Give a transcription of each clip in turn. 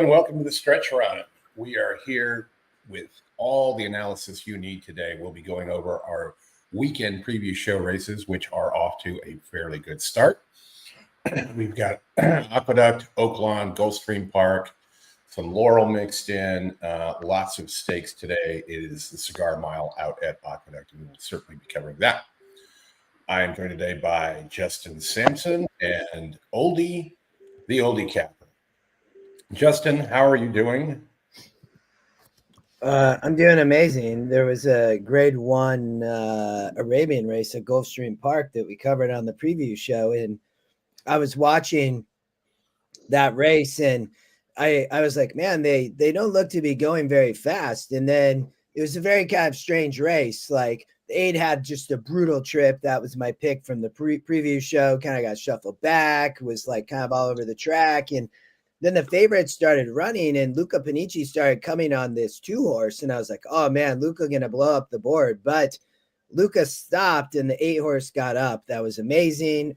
and welcome to the Stretch Run. We are here with all the analysis you need today. We'll be going over our weekend preview show races, which are off to a fairly good start. We've got Aqueduct, Oaklawn, Gulfstream Park, some Laurel mixed in, lots of stakes today. It is the Cigar Mile out at Aqueduct, and we'll certainly be covering that. I am joined today by Justin Sampson and Oldy, the Oldie Capper. Justin, how are you doing? I'm doing amazing. There was a grade 1 Arabian race at Gulfstream Park that we covered on the preview show, and I was watching that race, and I was like, man, they don't look to be going very fast. And then it was a very kind of strange race. Like the 8 had just a brutal trip. That was my pick from the preview show. Kind of got shuffled back, was like kind of all over the track, and then the favorites started running, and Luca Panici started coming on this 2-horse. And I was like, oh man, Luca going to blow up the board. But Luca stopped and the 8-horse got up. That was amazing.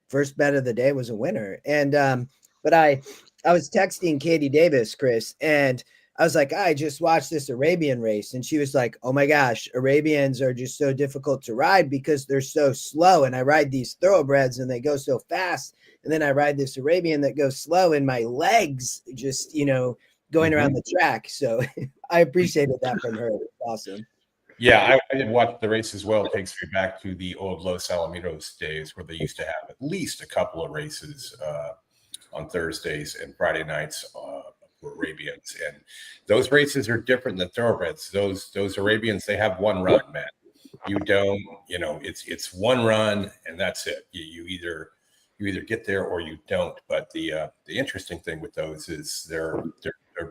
First bet of the day was a winner. And, but I was texting Katie Davis, Chris, and I was like, I just watched this Arabian race. And she was like, oh my gosh, Arabians are just so difficult to ride because they're so slow. And I ride these thoroughbreds and they go so fast. And then I ride this Arabian that goes slow and my legs just, going around the track. So I appreciated that from her. It was awesome. Yeah, I did watch the race as well. It takes me back to the old Los Alamitos days where they used to have at least a couple of races on Thursdays and Friday nights for Arabians. And those races are different than thoroughbreds. Those Arabians, they have one run, man. You don't, it's one run and that's it. You either get there or you don't. But the interesting thing with those is they're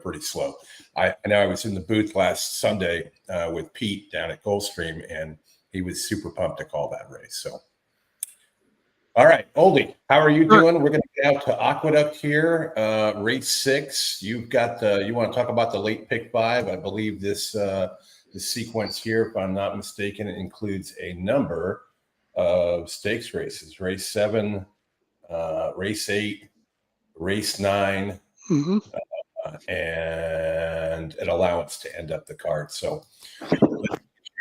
pretty slow. I know I was in the booth last Sunday with Pete down at Gulfstream, and he was super pumped to call that race. So, all right, Oldie, how are you doing? We're going to get out to Aqueduct here, race 6. You've got you want to talk about the late pick 5? I believe this sequence here, if I'm not mistaken, it includes a number of stakes races: race 7. Race 8, race 9, and an allowance to end up the card. So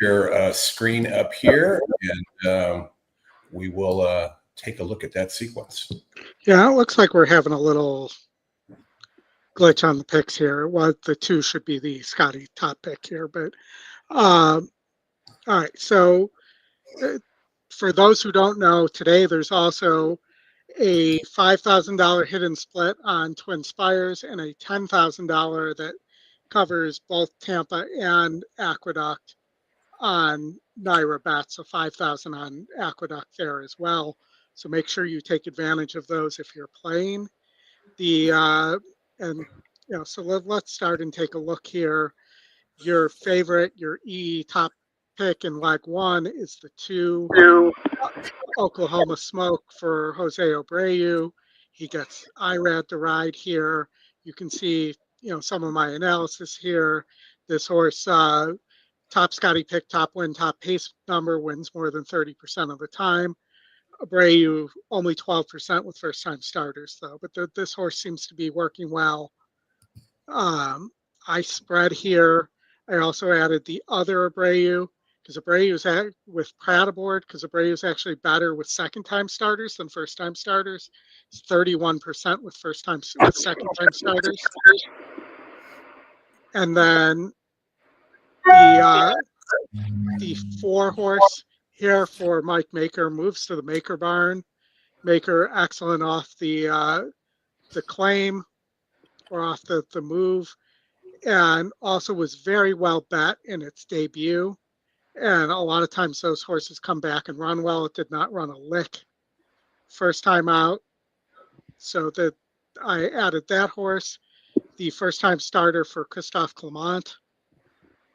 your screen up here, and we will take a look at that sequence. Yeah, it looks like we're having a little glitch on the picks here. Well, the 2 should be the Scotty top pick here, but all right. So for those who don't know, today there's also a $5,000 hidden split on Twin Spires and a $10,000 that covers both Tampa and Aqueduct on Naira Bet, so $5,000 on Aqueduct there as well. So make sure you take advantage of those if you're playing. So let's start and take a look here. Your favorite, your top pick in leg 1 is the 2 Oklahoma Smoke for Jose Abreu. He gets IRAD to ride here. You can see, some of my analysis here. This horse, top Scotty pick, top win, top pace number, wins more than 30% of the time. Abreu only 12% with first time starters though, but this horse seems to be working well. I spread here. I also added the other Abreu, because Abreu's with Pratt aboard, because Abreu's actually better with second time starters than first time starters. It's 31% with second time starters. And then the 4 horse here for Mike Maker moves to the Maker barn. Maker excellent off the claim or off the move, and also was very well bet in its debut. And a lot of times those horses come back and run well. It did not run a lick first time out. So I added that horse. The first time starter for Christophe Clement,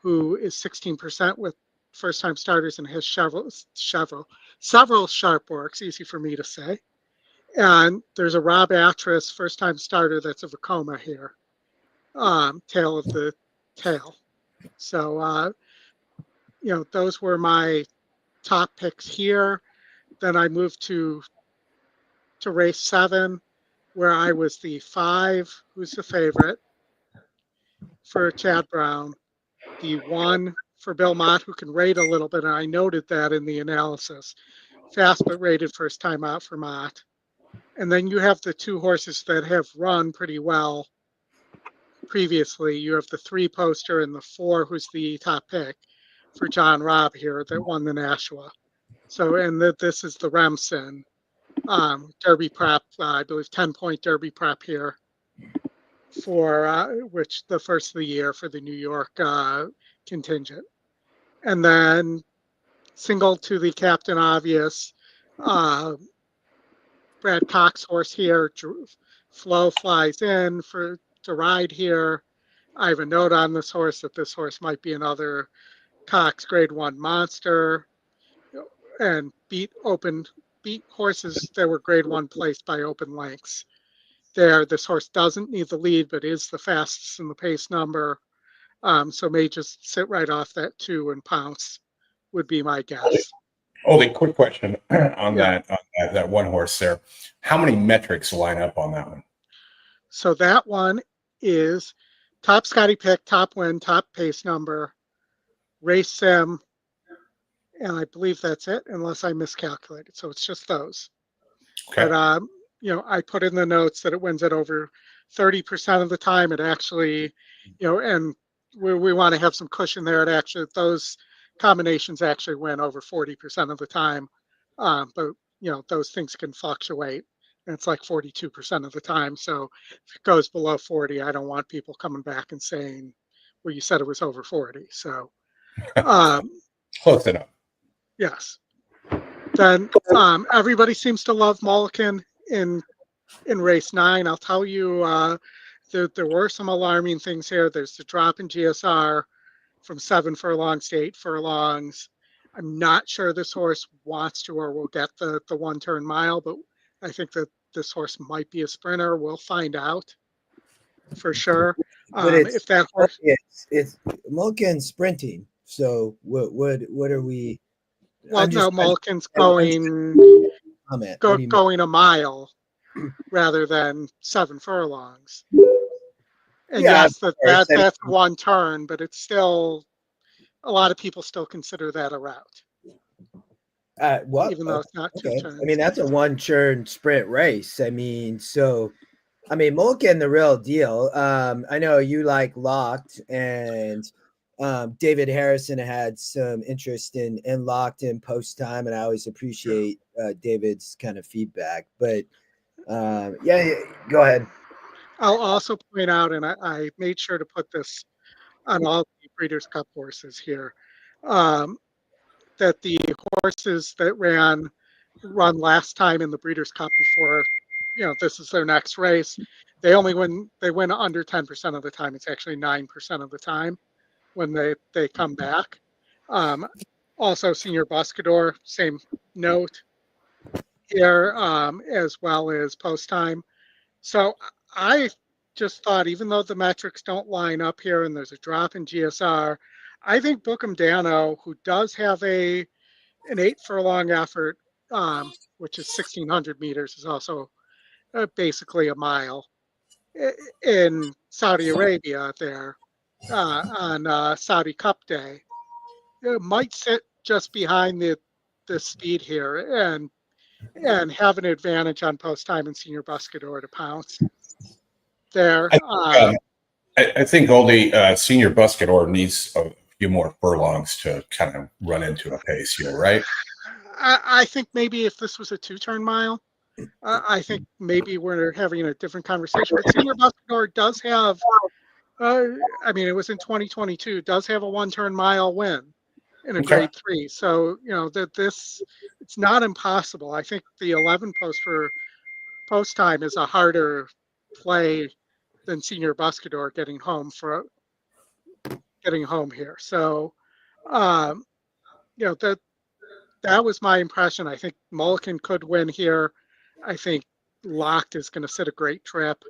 who is 16% with first time starters and has several sharp works, easy for me to say. And there's a Rob Atras first time starter that's a Vekoma here. Tail of the tail. So those were my top picks here. Then I moved to race 7. where I was the 5, who's the favorite for Chad Brown, the 1 for Belmont, who can rate a little bit, and I noted that in the analysis. Fast but rated first time out for Mott. And then you have the 2 horses that have run pretty well previously. You have the 3 Poster and the 4, who's the top pick for John Robb here, that won the Nashua. So, and this is the Remsen Derby prep, I believe 10-point Derby prep here for which the first of the year for the New York contingent. And then single to the Captain Obvious, Brad Cox horse here. Flo flies in to ride here. I have a note on this horse that this horse might be another Cox Grade 1 monster, and beat horses that were Grade 1 placed by open lengths. There, this horse doesn't need the lead, but is the fastest in the pace number. So may just sit right off that 2 and pounce, would be my guess. Oldy, quick question on that one horse there. How many metrics line up on that one? So that one is top Scotty pick, top win, top pace number, race sim, and I believe that's it, unless I miscalculated. So it's just those. Okay. But I put in the notes that it wins at over 30% of the time. It actually, and we want to have some cushion there. It actually, those combinations actually win over 40% of the time. But those things can fluctuate. And it's like 42% of the time. So if it goes below 40, I don't want people coming back and saying, well, you said it was over 40. So close enough. Yes. Then everybody seems to love Mulligan in race 9. I'll tell you, there were some alarming things here. There's the drop in GSR from 7 furlongs to 8 furlongs. I'm not sure this horse wants to or will get the 1-turn mile, but I think that this horse might be a sprinter. We'll find out for sure. But If that horse, it's Mulligan sprinting. So what are we? well, no, Mulligan's going a mile rather than 7 furlongs. And yeah, yes, that's 1 turn, but it's still, a lot of people still consider that a route. Even though it's not 2 turns. I mean, that's a 1-turn sprint race. I mean, Mulligan, the real deal. I know you like Locked, and David Harrison had some interest in Locked in post time, and I always appreciate David's kind of feedback. But yeah, go ahead. I'll also point out, and I made sure to put this on all the Breeders' Cup horses here, that the horses that run last time in the Breeders' Cup before, this is their next race, they win under 10% of the time. It's actually 9% of the time when they come back. Also, Senior Buscador, same note here, as well as post time. So I just thought, even though the metrics don't line up here and there's a drop in GSR, I think Bookham Dano, who does have an 8 furlong effort, which is 1,600 meters, is also basically a mile in Saudi Arabia there on Saudi Cup Day, it might sit just behind the speed here and have an advantage on post time and Senior Buscador to pounce there. I think Oldy, Senior Buscador needs a few more furlongs to kind of run into a pace here, right? I think maybe if this was a 2-turn mile, I think maybe we're having a different conversation. But Senior Buscador does have, it was in 2022, does have a 1-turn mile win in a Grade 3. So, it's not impossible. I think the 11 post for post time is a harder play than Senior Buscador getting home here. So, that was my impression. I think Mulligan could win here. I think Locked is going to sit a great trip.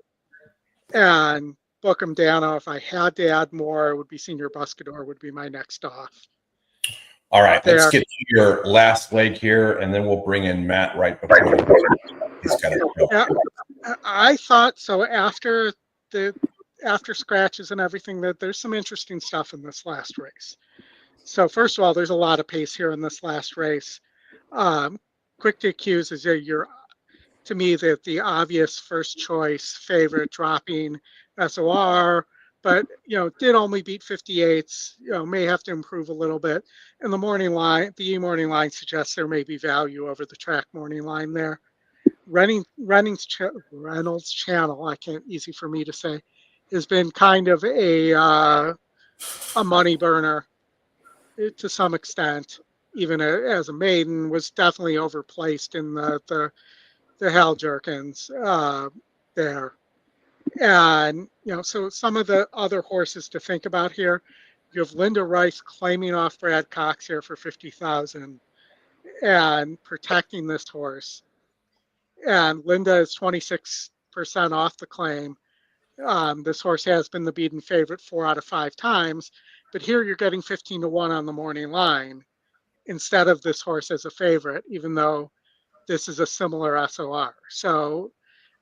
And Bookham Dano, if I had to add more, it would be Senior Buscador would be my next off. All right, let's get to your last leg here, and then we'll bring in Matt right before he's got to go. I thought so after scratches and everything that there's some interesting stuff in this last race. So first of all, there's a lot of pace here in this last race. Quick to accuse is your to me that the obvious first choice favorite dropping SOR, but did only beat 58s. May have to improve a little bit. And the morning line, the morning line suggests there may be value over the track morning line there. Reynolds channel, I can't easy for me to say, has been kind of a money burner to some extent. Even as a maiden, was definitely overplaced in the Hal Jerkins there. And, so some of the other horses to think about here, you have Linda Rice claiming off Brad Cox here for 50,000 and protecting this horse. And Linda is 26% off the claim. This horse has been the beaten favorite 4 out of 5 times, but here you're getting 15-1 on the morning line instead of this horse as a favorite, even though this is a similar SOR. So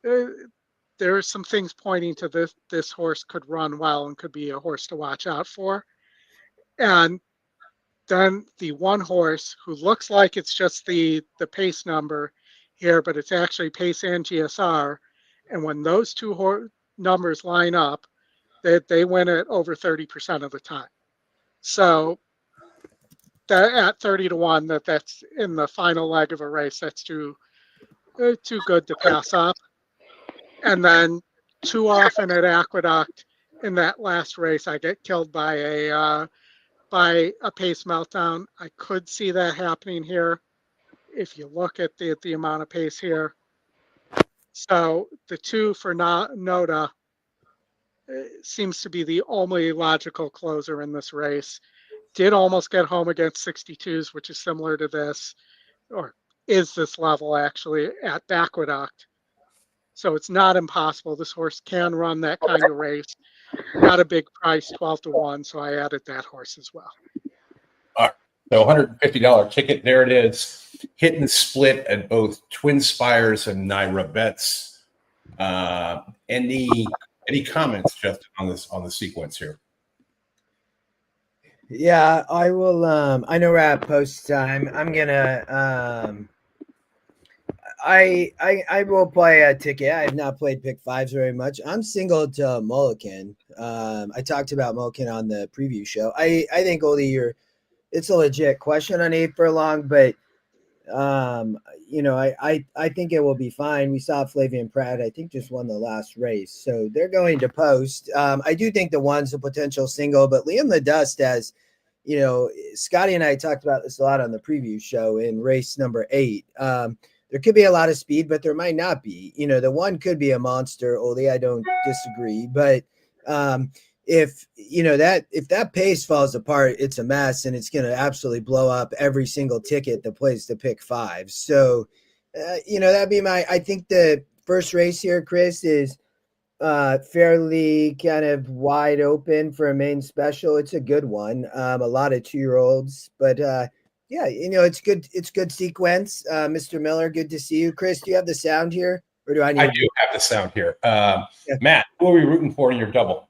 there are some things pointing to this horse could run well and could be a horse to watch out for. And then the one horse who looks like it's just the pace number here, but it's actually pace and GSR. And when those two numbers line up, they win it over 30% of the time. So that at 30-1, that's in the final leg of a race, that's too good to pass up. And then too often at Aqueduct in that last race, I get killed by a pace meltdown. I could see that happening here if you look at the amount of pace here. So the 2 for Noda seems to be the only logical closer in this race. Did almost get home against 62s, which is similar to this, or is this level actually at Aqueduct. So it's not impossible. This horse can run that kind of race. Not a big price, 12-1. So I added that horse as well. All right. So $150 ticket. There it is. Hit and split at both Twin Spires and Naira Bets. Any comments, Justin, on the sequence here? Yeah, I will. I know we're at post time. I'm gonna. I will play a ticket. I have not played pick fives very much. I'm single to Mulligan. I talked about Mulligan on the preview show. I think Oldy, it's a legit question on 8 furlong, but I think it will be fine. We saw Flavian Pratt, I think, just won the last race, so they're going to post. I do think the one's a potential single, but Liam LaDust has, Scotty and I talked about this a lot on the preview show in race number 8. There could be a lot of speed, but there might not be. The one could be a monster, Oldy. I don't disagree, but if that pace falls apart, it's a mess, and it's going to absolutely blow up every single ticket that plays the pick 5. So, that'd be I think the first race here, Chris, is fairly kind of wide open for a main special. It's a good one. A lot of 2-year-olds, but yeah, it's good. It's good sequence. Mr. Miller, good to see you. Chris, do you have the sound here, or do I need? I do have the sound here. Matt, who are we rooting for in your double?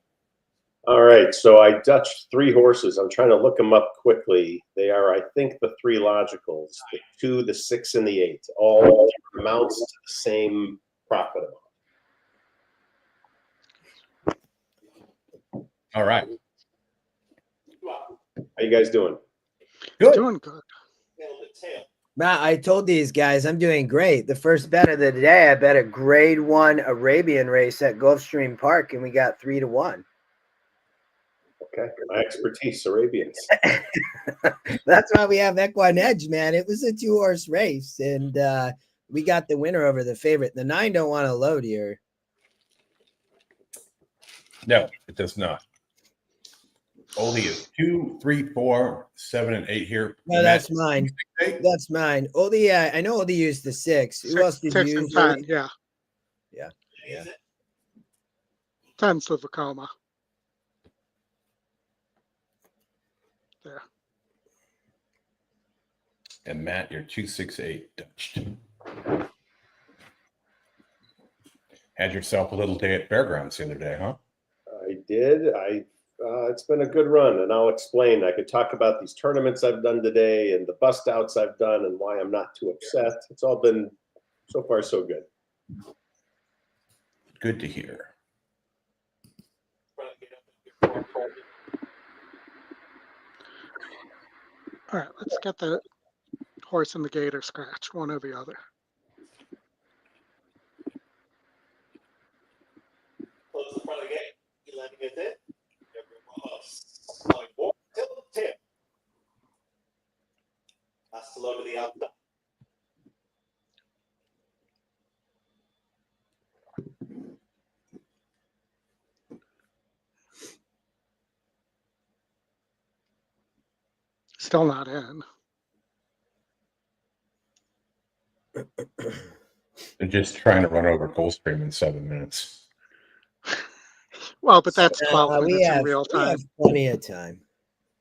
All right, so I Dutched 3 horses. I'm trying to look them up quickly. They are, I think, the 3 logicals: the 2, the 6, and the 8. All amounts to the same profit amount. All right. How you guys doing? Good. Doing good. Matt, I told these guys I'm doing great. The first bet of the day, I bet a grade 1 Arabian race at Gulfstream Park, and we got 3-1. Okay, my expertise, Arabians. That's why we have EquinEdge, man. It was a 2-horse race, and we got the winner over the favorite. The 9 don't want to load here. No, it does not. Oldy is 2, 3, 4, 7, and 8 here. No, Matt, that's mine. 6, 8? That's mine. Oldy, I know Oldy used the 6. Who else did 6 you and use? 10, yeah. Yeah. 10's the Vacoma. There. And Matt, you're 2, 6, 8 Dutch. Had yourself a little day at Fairgrounds the other day, huh? I did. It's been a good run, and I'll explain. I could talk about these tournaments I've done today and the bust outs I've done and why I'm not too upset. It's all been so far so good. Good to hear. All right, let's get the horse and the gator scratch, one or the other. Close the front of the gate. You landing it in. Slowing forward till the tip. That's slow to the outside. Still not in. They're just trying to run over Gulfstream in 7 minutes. Well, but that's 12 we minutes in have real time. plenty of time.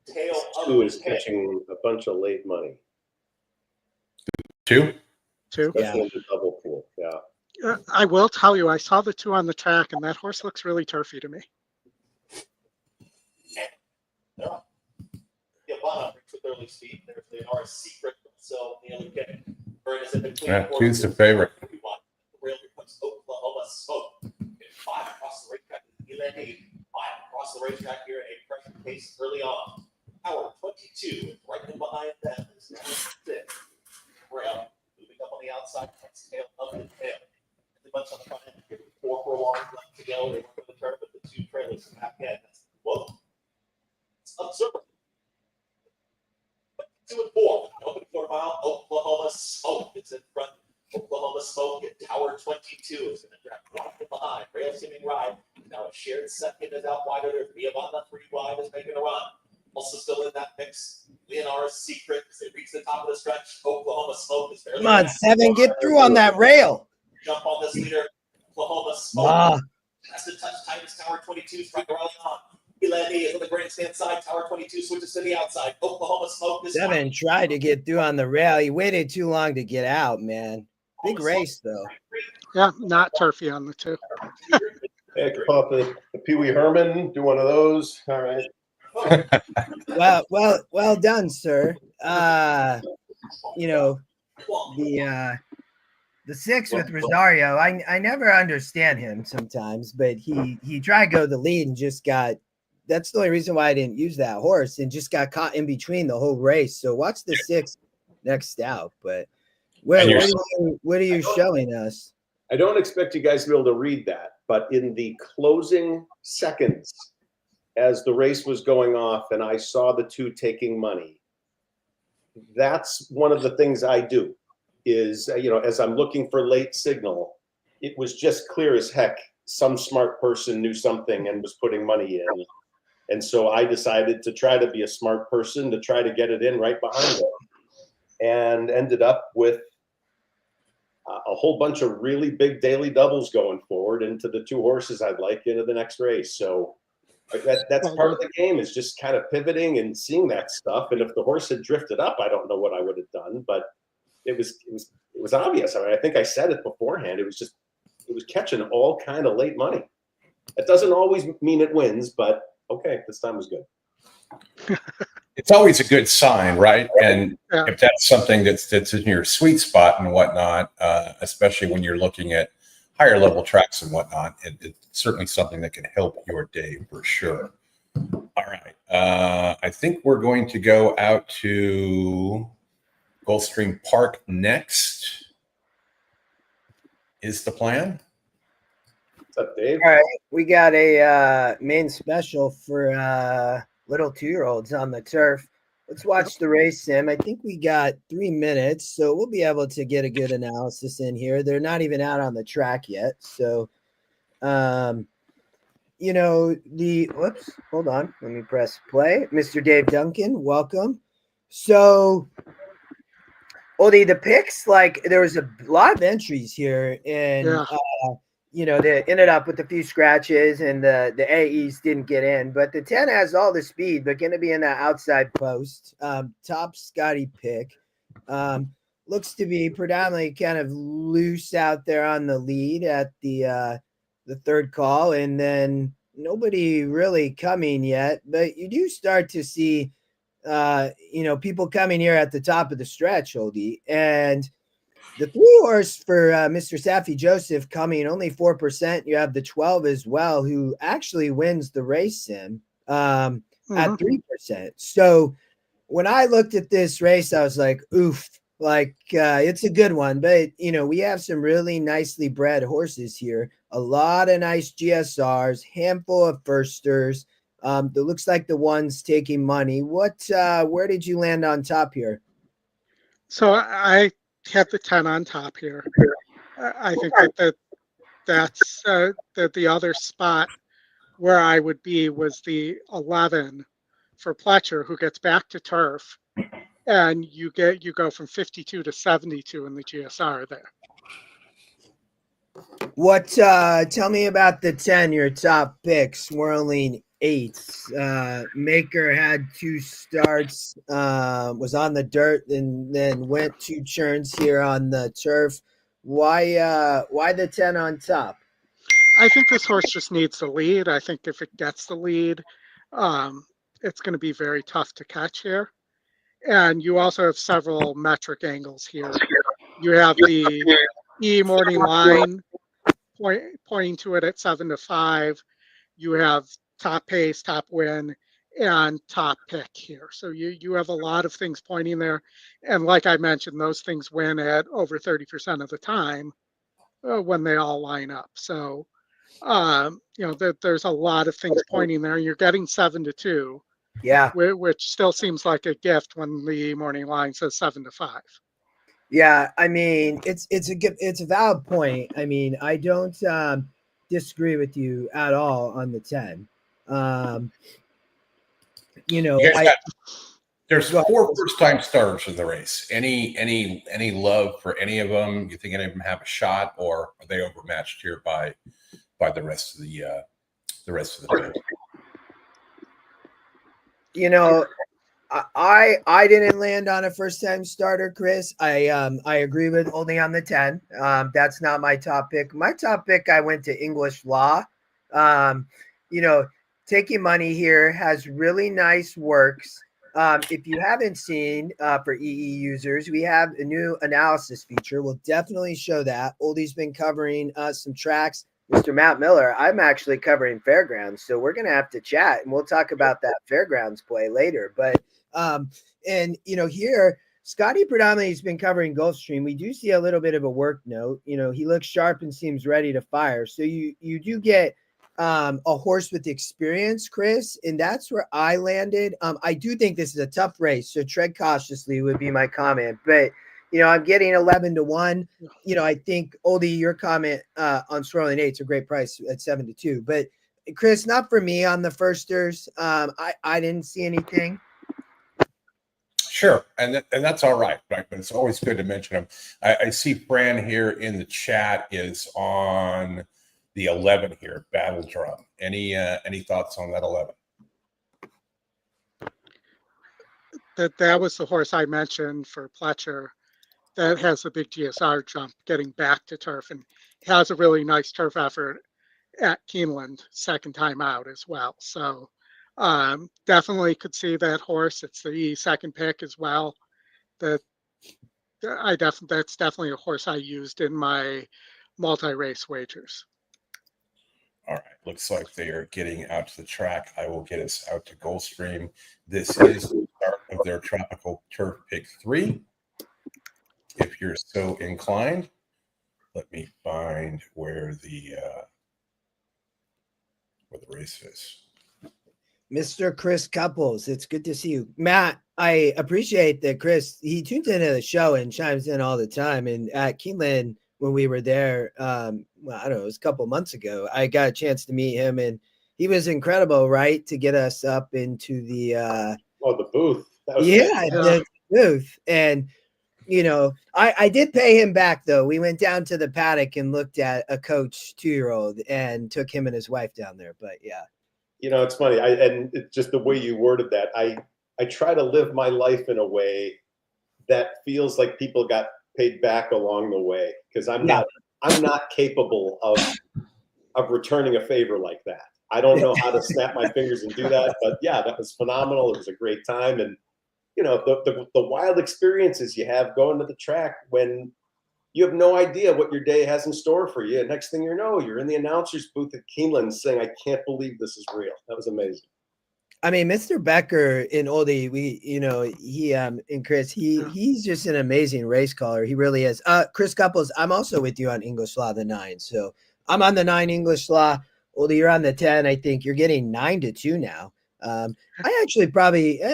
Tail Two is catching a bunch of late money, 2? Two. Yeah. especially in the double pool. Yeah. I will tell you, I saw the two on the track, and that horse looks really turfy to me. No. Yeah, Bob brings with early speed. They are a secret, so the other kick. Bird is in between. Yeah, 2's the favorite. The rail becomes Oklahoma Smoke. 5 across the racetrack. Eleni, 5 across the racetrack here at a pressure pace early on. Power 22, right in behind them is now 6. Rail moving up on the outside, tail up the tail. The bunch on the front end. 4 furlongs left to go. They work for the turn, but the 2 trailers back in. Whoa. It's observable. 2 and 4. Open 4 mile. Oklahoma Smoke is in front. Oklahoma Smoke at Tower 22 is going to drag right from behind. Rail seeming ride. Now a shared second is out wider. There's Viavana 3 wide is making a run. Also still in that mix. Leonardo's Secret as they reach the top of the stretch. Oklahoma Smoke is fairly. Come on, 7, get through on that rail. Jump on this leader. Oklahoma Smoke. Ah, Has to touch Titus Tower 22 strike early on. Eleni is on the grandstand side. Tower 22 switches to the outside. Oklahoma Smoke is 7 tried to get through on the rail. He waited too long to get out, man. Big race, though. Yeah, not turfy on the 2. Hey, I could pull up the Pee Wee Herman, do one of those. All right. Well done, sir. You know, the 6 with Rosario, I never understand him sometimes, but he tried to go the lead and just got. That's the only reason why I didn't use that horse and just got caught in between the whole race. So watch the 6 next out. But what are you showing us? I don't expect you guys to be able to read that, but in the closing seconds, as the race was going off and I saw the 2 taking money, that's one of the things I do is, as I'm looking for late signal, it was just clear as heck. Some smart person knew something and was putting money in. And so I decided to try to be a smart person to try to get it in right behind them, and ended up with a whole bunch of really big daily doubles going forward into the 2 horses I'd like into the next race. So that's part of the game, is just kind of pivoting and seeing that stuff. And if the horse had drifted up, I don't know what I would have done, but it was obvious. I mean, I think I said it beforehand. It was catching all kind of late money. It doesn't always mean it wins, but okay, this time was good. It's always a good sign, right? And Yeah. if that's something that's in your sweet spot and whatnot, especially when you're looking at higher level tracks and whatnot, it's certainly something that can help your day for sure. All right. I think we're going to go out to Gulfstream Park next. Is the plan? What's up, Dave? All right, we got a main special for little 2-year-olds on the turf. Let's watch the race, Sim. I think we got 3 minutes, so we'll be able to get a good analysis in here. They're not even out on the track yet, so whoops, hold on, let me press play. Mr. Dave Duncan, welcome. So Oldy, the picks, like there was a lot of entries here, and they ended up with a few scratches, and the AEs didn't get in. But the 10 has all the speed, but going to be in that outside post. Top Scotty pick. Looks to be predominantly kind of loose out there on the lead at the the third call, and then nobody really coming yet. But you do start to see, people coming here at the top of the stretch, Oldy, and the 3-horse for Mr. Safi Joseph coming only 4%. You have the 12 as well, who actually wins the race sim at 3%. So when I looked at this race, I was like, oof, like it's a good one. But, we have some really nicely bred horses here. A lot of nice GSRs, handful of firsters. It looks like the one's taking money. Where did you land on top here? So I have the 10 on top here. I think that's that the other spot where I would be was the 11 for Pletcher, who gets back to turf, and you go from 52 to 72 in the GSR there. Tell me about the 10, your top picks, whirling 8s. Maker had 2 starts, was on the dirt, and then went 2 churns here on the turf. Why the 10 on top? I think this horse just needs the lead. I think if it gets the lead, it's going to be very tough to catch here. And you also have several metric angles here. You have the E morning line pointing to it at 7 to 5. You have top pace, top win, and top pick here. So you have a lot of things pointing there. And like I mentioned, those things win at over 30% of the time when they all line up. So, there's a lot of things pointing there. You're getting 7 to 2. Yeah. Which still seems like a gift when the morning line says 7 to 5. Yeah, I mean, it's a valid point. I mean, I don't disagree with you at all on the 10. There's 4 first-time starters in the race. Any love for any of them? You think any of them have a shot, or are they overmatched here by the rest of the field? I didn't land on a first-time starter, Chris. I agree with only on the 10. That's not my top pick. My top pick, I went to English Law. Taking money here has really nice works. If you haven't seen, for EE users, we have a new analysis feature. We'll definitely show that. Oldy's been covering some tracks. Mr. Matt Miller, I'm actually covering Fairgrounds, so we're going to have to chat, and we'll talk about that Fairgrounds play later. But, here, Scotty predominantly has been covering Gulfstream. We do see a little bit of a work note. He looks sharp and seems ready to fire. So you do get a horse with experience, Chris, and that's where I landed. I do think this is a tough race, so tread cautiously would be my comment. But, I'm getting 11 to 1. I think, Oldy, your comment on Swirling 8's a great price at 7 to 2. But, Chris, not for me on the firsters. I didn't see anything. Sure, and that's all right, but it's always good to mention them. I see Fran here in the chat is on the 11 here, Battle Drum. Any thoughts on that 11? That was the horse I mentioned for Pletcher. That has a big GSR jump getting back to turf, and has a really nice turf effort at Keeneland second time out as well. So definitely could see that horse. It's the second pick as well. That's definitely a horse I used in my multi-race wagers. All right, looks like they are getting out to the track. I will get us out to Gulfstream. This is the start of their Tropical Turf Pick 3. If you're so inclined, let me find where the race is. Mr. Chris Couples, it's good to see you. Matt, I appreciate that Chris, he tunes into the show and chimes in all the time. And at Keeneland, when we were there, I don't know, it was a couple months ago, I got a chance to meet him, and he was incredible, right, to get us up into the the booth. The booth. And I did pay him back, though. We went down to the paddock and looked at a coach 2-year-old and took him and his wife down there. But yeah, it's funny. And it's just the way you worded that. I try to live my life in a way that feels like people got paid back along the way, because I'm not capable of of returning a favor like that. I don't know how to snap my fingers and do that, but yeah, that was phenomenal. It was a great time. And, you know, the wild experiences you have going to the track when you have no idea what your day has in store for you. And next thing you know, you're in the announcer's booth at Keeneland saying, I can't believe this is real. That was amazing. I mean, Mr. Becker in Oldy, he and Chris, he's just an amazing race caller. He really is. Chris Couples, I'm also with you on English Law, the 9. So I'm on the 9 English Law. Oldy, you're on the 10. I think you're getting 9-2 now. I actually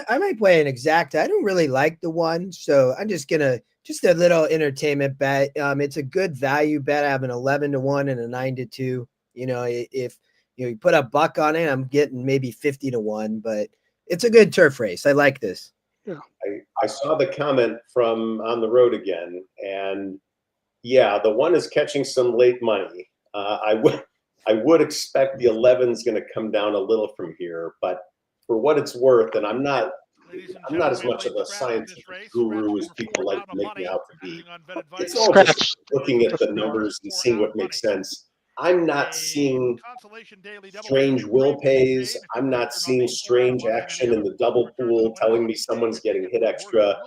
I might play an exact. I don't really like the 1, so I'm just a little entertainment bet. It's a good value bet. I have an 11-1 and a 9-2. You know, if you put a buck on it, I'm getting maybe 50-1, but it's a good turf race. I like this. Yeah. I saw the comment from On the Road Again, and yeah, the 1 is catching some late money. I would expect the 11 is going to come down a little from here, but for what it's worth, and I'm not as much of a scientific guru as people like to make me out to be. It's all just looking at the numbers and seeing what makes sense. I'm not seeing strange will pays. I'm not seeing strange action in the double pool telling me someone's getting hit extra.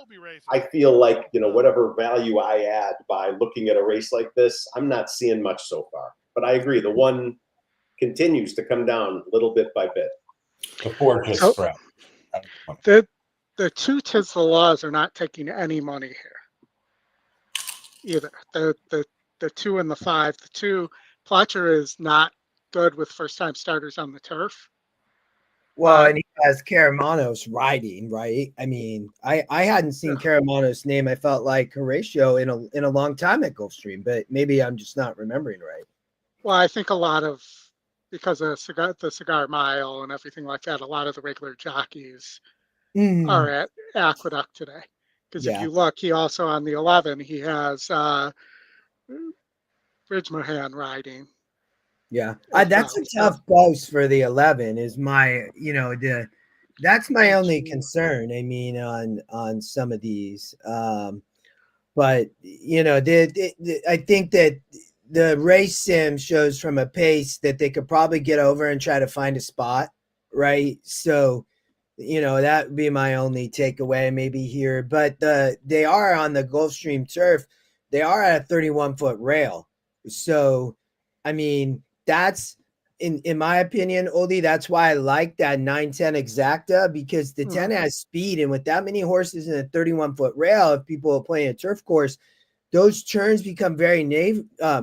I feel like, whatever value I add by looking at a race like this, I'm not seeing much so far. But I agree, the 1 continues to come down little bit by bit. The 4 just spread. The 2 Tis the Laws are not taking any money here either. The 2 and the 5, the 2 Pletcher is not good with first-time starters on the turf. Well, and he has Caramanos riding, right? I mean, I hadn't seen Caramanos' name. I felt like Horatio in a long time at Gulfstream, but maybe I'm just not remembering right. Well, I think a lot of, because of the Cigar Mile and everything like that, a lot of the regular jockeys are at Aqueduct today. Because if you look, he also on the 11, he has Bridgmohan riding. Yeah, that's a tough boast for the 11. Is my, that's my only concern. I mean, on some of these, but I think that the race sim shows from a pace that they could probably get over and try to find a spot, right? So, that would be my only takeaway maybe here. But they are on the Gulfstream turf. They are at a 31-foot rail. So, I mean, that's in my opinion, Oldy, that's why I like that 9-10 exacta, because the 10 has speed, and with that many horses in a 31-foot rail, if people are playing a turf course, those turns become very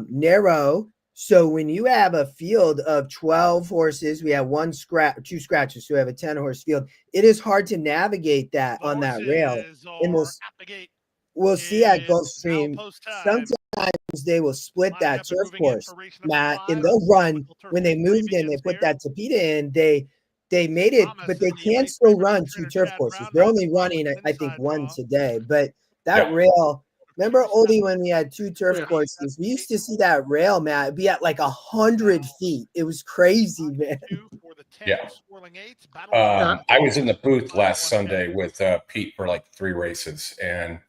narrow. So when you have a field of 12 horses, we have 2 scratches, so we have a 10-horse field. It is hard to navigate that on that rail. And we'll see at Gulfstream sometimes they will split that turf course, Matt, and they'll run. When they moved in, they put that Tapeta in, they made it, but they can still run 2 turf courses. They're only running, I think, 1 today. But that rail, remember, Oldie, when we had 2 turf courses, we used to see that rail, Matt, be at like 100 feet. It was crazy, man. Yeah. I was in the booth last Sunday with Pete for like 3 races, and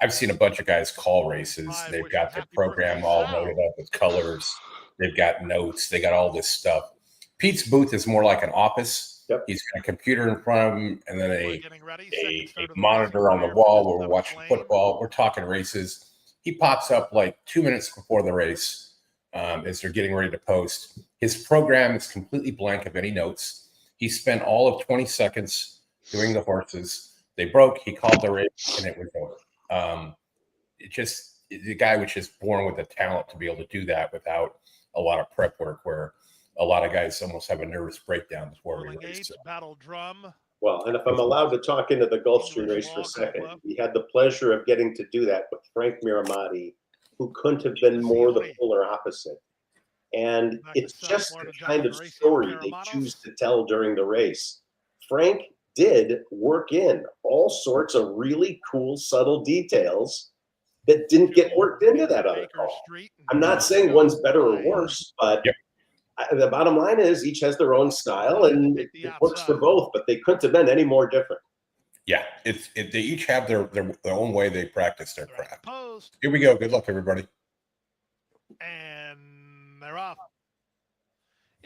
I've seen a bunch of guys call races. They've got their program all loaded up with colors. They've got notes. They got all this stuff. Pete's booth is more like an office. Yep. He's got a computer in front of him and then a monitor on the wall where we're watching football. We're talking races. He pops up like 2 minutes before the race as they're getting ready to post. His program is completely blank of any notes. He spent all of 20 seconds doing the horses. They broke. He called the race, and it was over. The guy was just born with the talent to be able to do that without a lot of prep work, where a lot of guys almost have a nervous breakdown before we race. Well, and if I'm allowed to talk into the Gulfstream race for a second, we had the pleasure of getting to do that with Frank Miramati, who couldn't have been more the polar opposite. And it's just the kind of story they choose to tell during the race. Frank did work in all sorts of really cool, subtle details that didn't get worked into that other call. I'm not saying one's better or worse, but the bottom line is each has their own style, and it works for both, but they couldn't have been any more different. Yeah, they each have their own way they practice their craft. Here we go. Good luck, everybody. And they're off.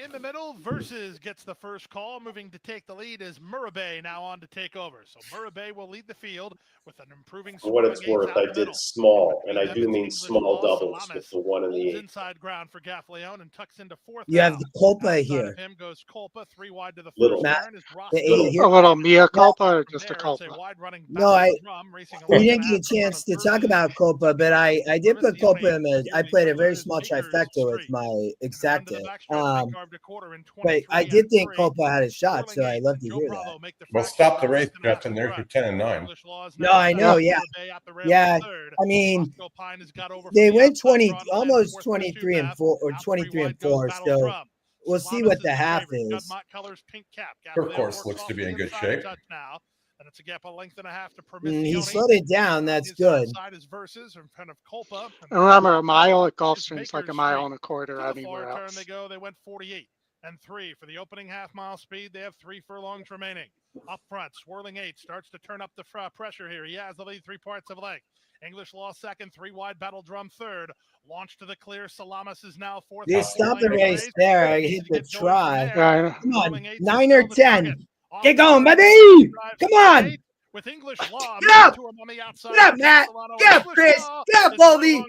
In the middle, Versus gets the first call. Moving to take the lead is Murabay now on to take over. So Murabay will lead the field with an improving For what it's swing worth, out I the did middle. small, and I Between do them, it's mean English small Law. doubles with Salamis the 1 and the holds 8. inside ground for Gaffleone and tucks into fourth. You have now. the Culpa Outside here. of him goes Culpa, 3 wide to the Little. first Matt, turn is Ross. hey, here- A little Mia culpa or From just a there, it's culpa? wide running No, I- drum racing a we length didn't and get a half in front chance of to talk Versus. about Culpa, but I did put Culpa in the. I played a very Versus small Baker's trifecta with Street. my Run to exacta. the backstretch, they carved a quarter in But 23 I did and think 3. Culpa had a shot, Whirling so I eights love and to Joe hear Bravo that. make the Well, fraction stop the by race, length and a half Justin. of There's breath. your 10 and 9. English Law is No, now I second, know, yeah. Bay at the rail Yeah, in third. I mean, Roscoe Pine has got over they from the went outside 20, draw to almost fourth 23 and path. 4 or Out 23 3 and wide goes 4. Battle So Drum. we'll see Salamis what is the half favorite. is. Judd Mott colors pink cap. Her Gaffleone course works looks off to be the in good inside shape. touch now. And it's a gap a length and a half to He Permissione. slowed it down. That's His good. outside is Versus in front of Culpa. And remember, a mile at It's Gulfstream's like a Baker's mile Street. and a quarter To the far anywhere turn else. they go. They went 48 and 3 for the opening half-mile speed. They have 3 furlongs remaining. Up front, swirling 8 starts to turn up the pressure here. He has the lead 3 parts of a length. English Law second, 3 wide, Battle Drum third. Launch to the clear. Salamis is now fourth. They stopped the race there. I hit the try. Yeah, I know. Come on, 9 or 10. Get going, baby. Come on. With English Law, Get up. to him on the outside. Get up, Matt. Get up, Chris. Get up, Oldie.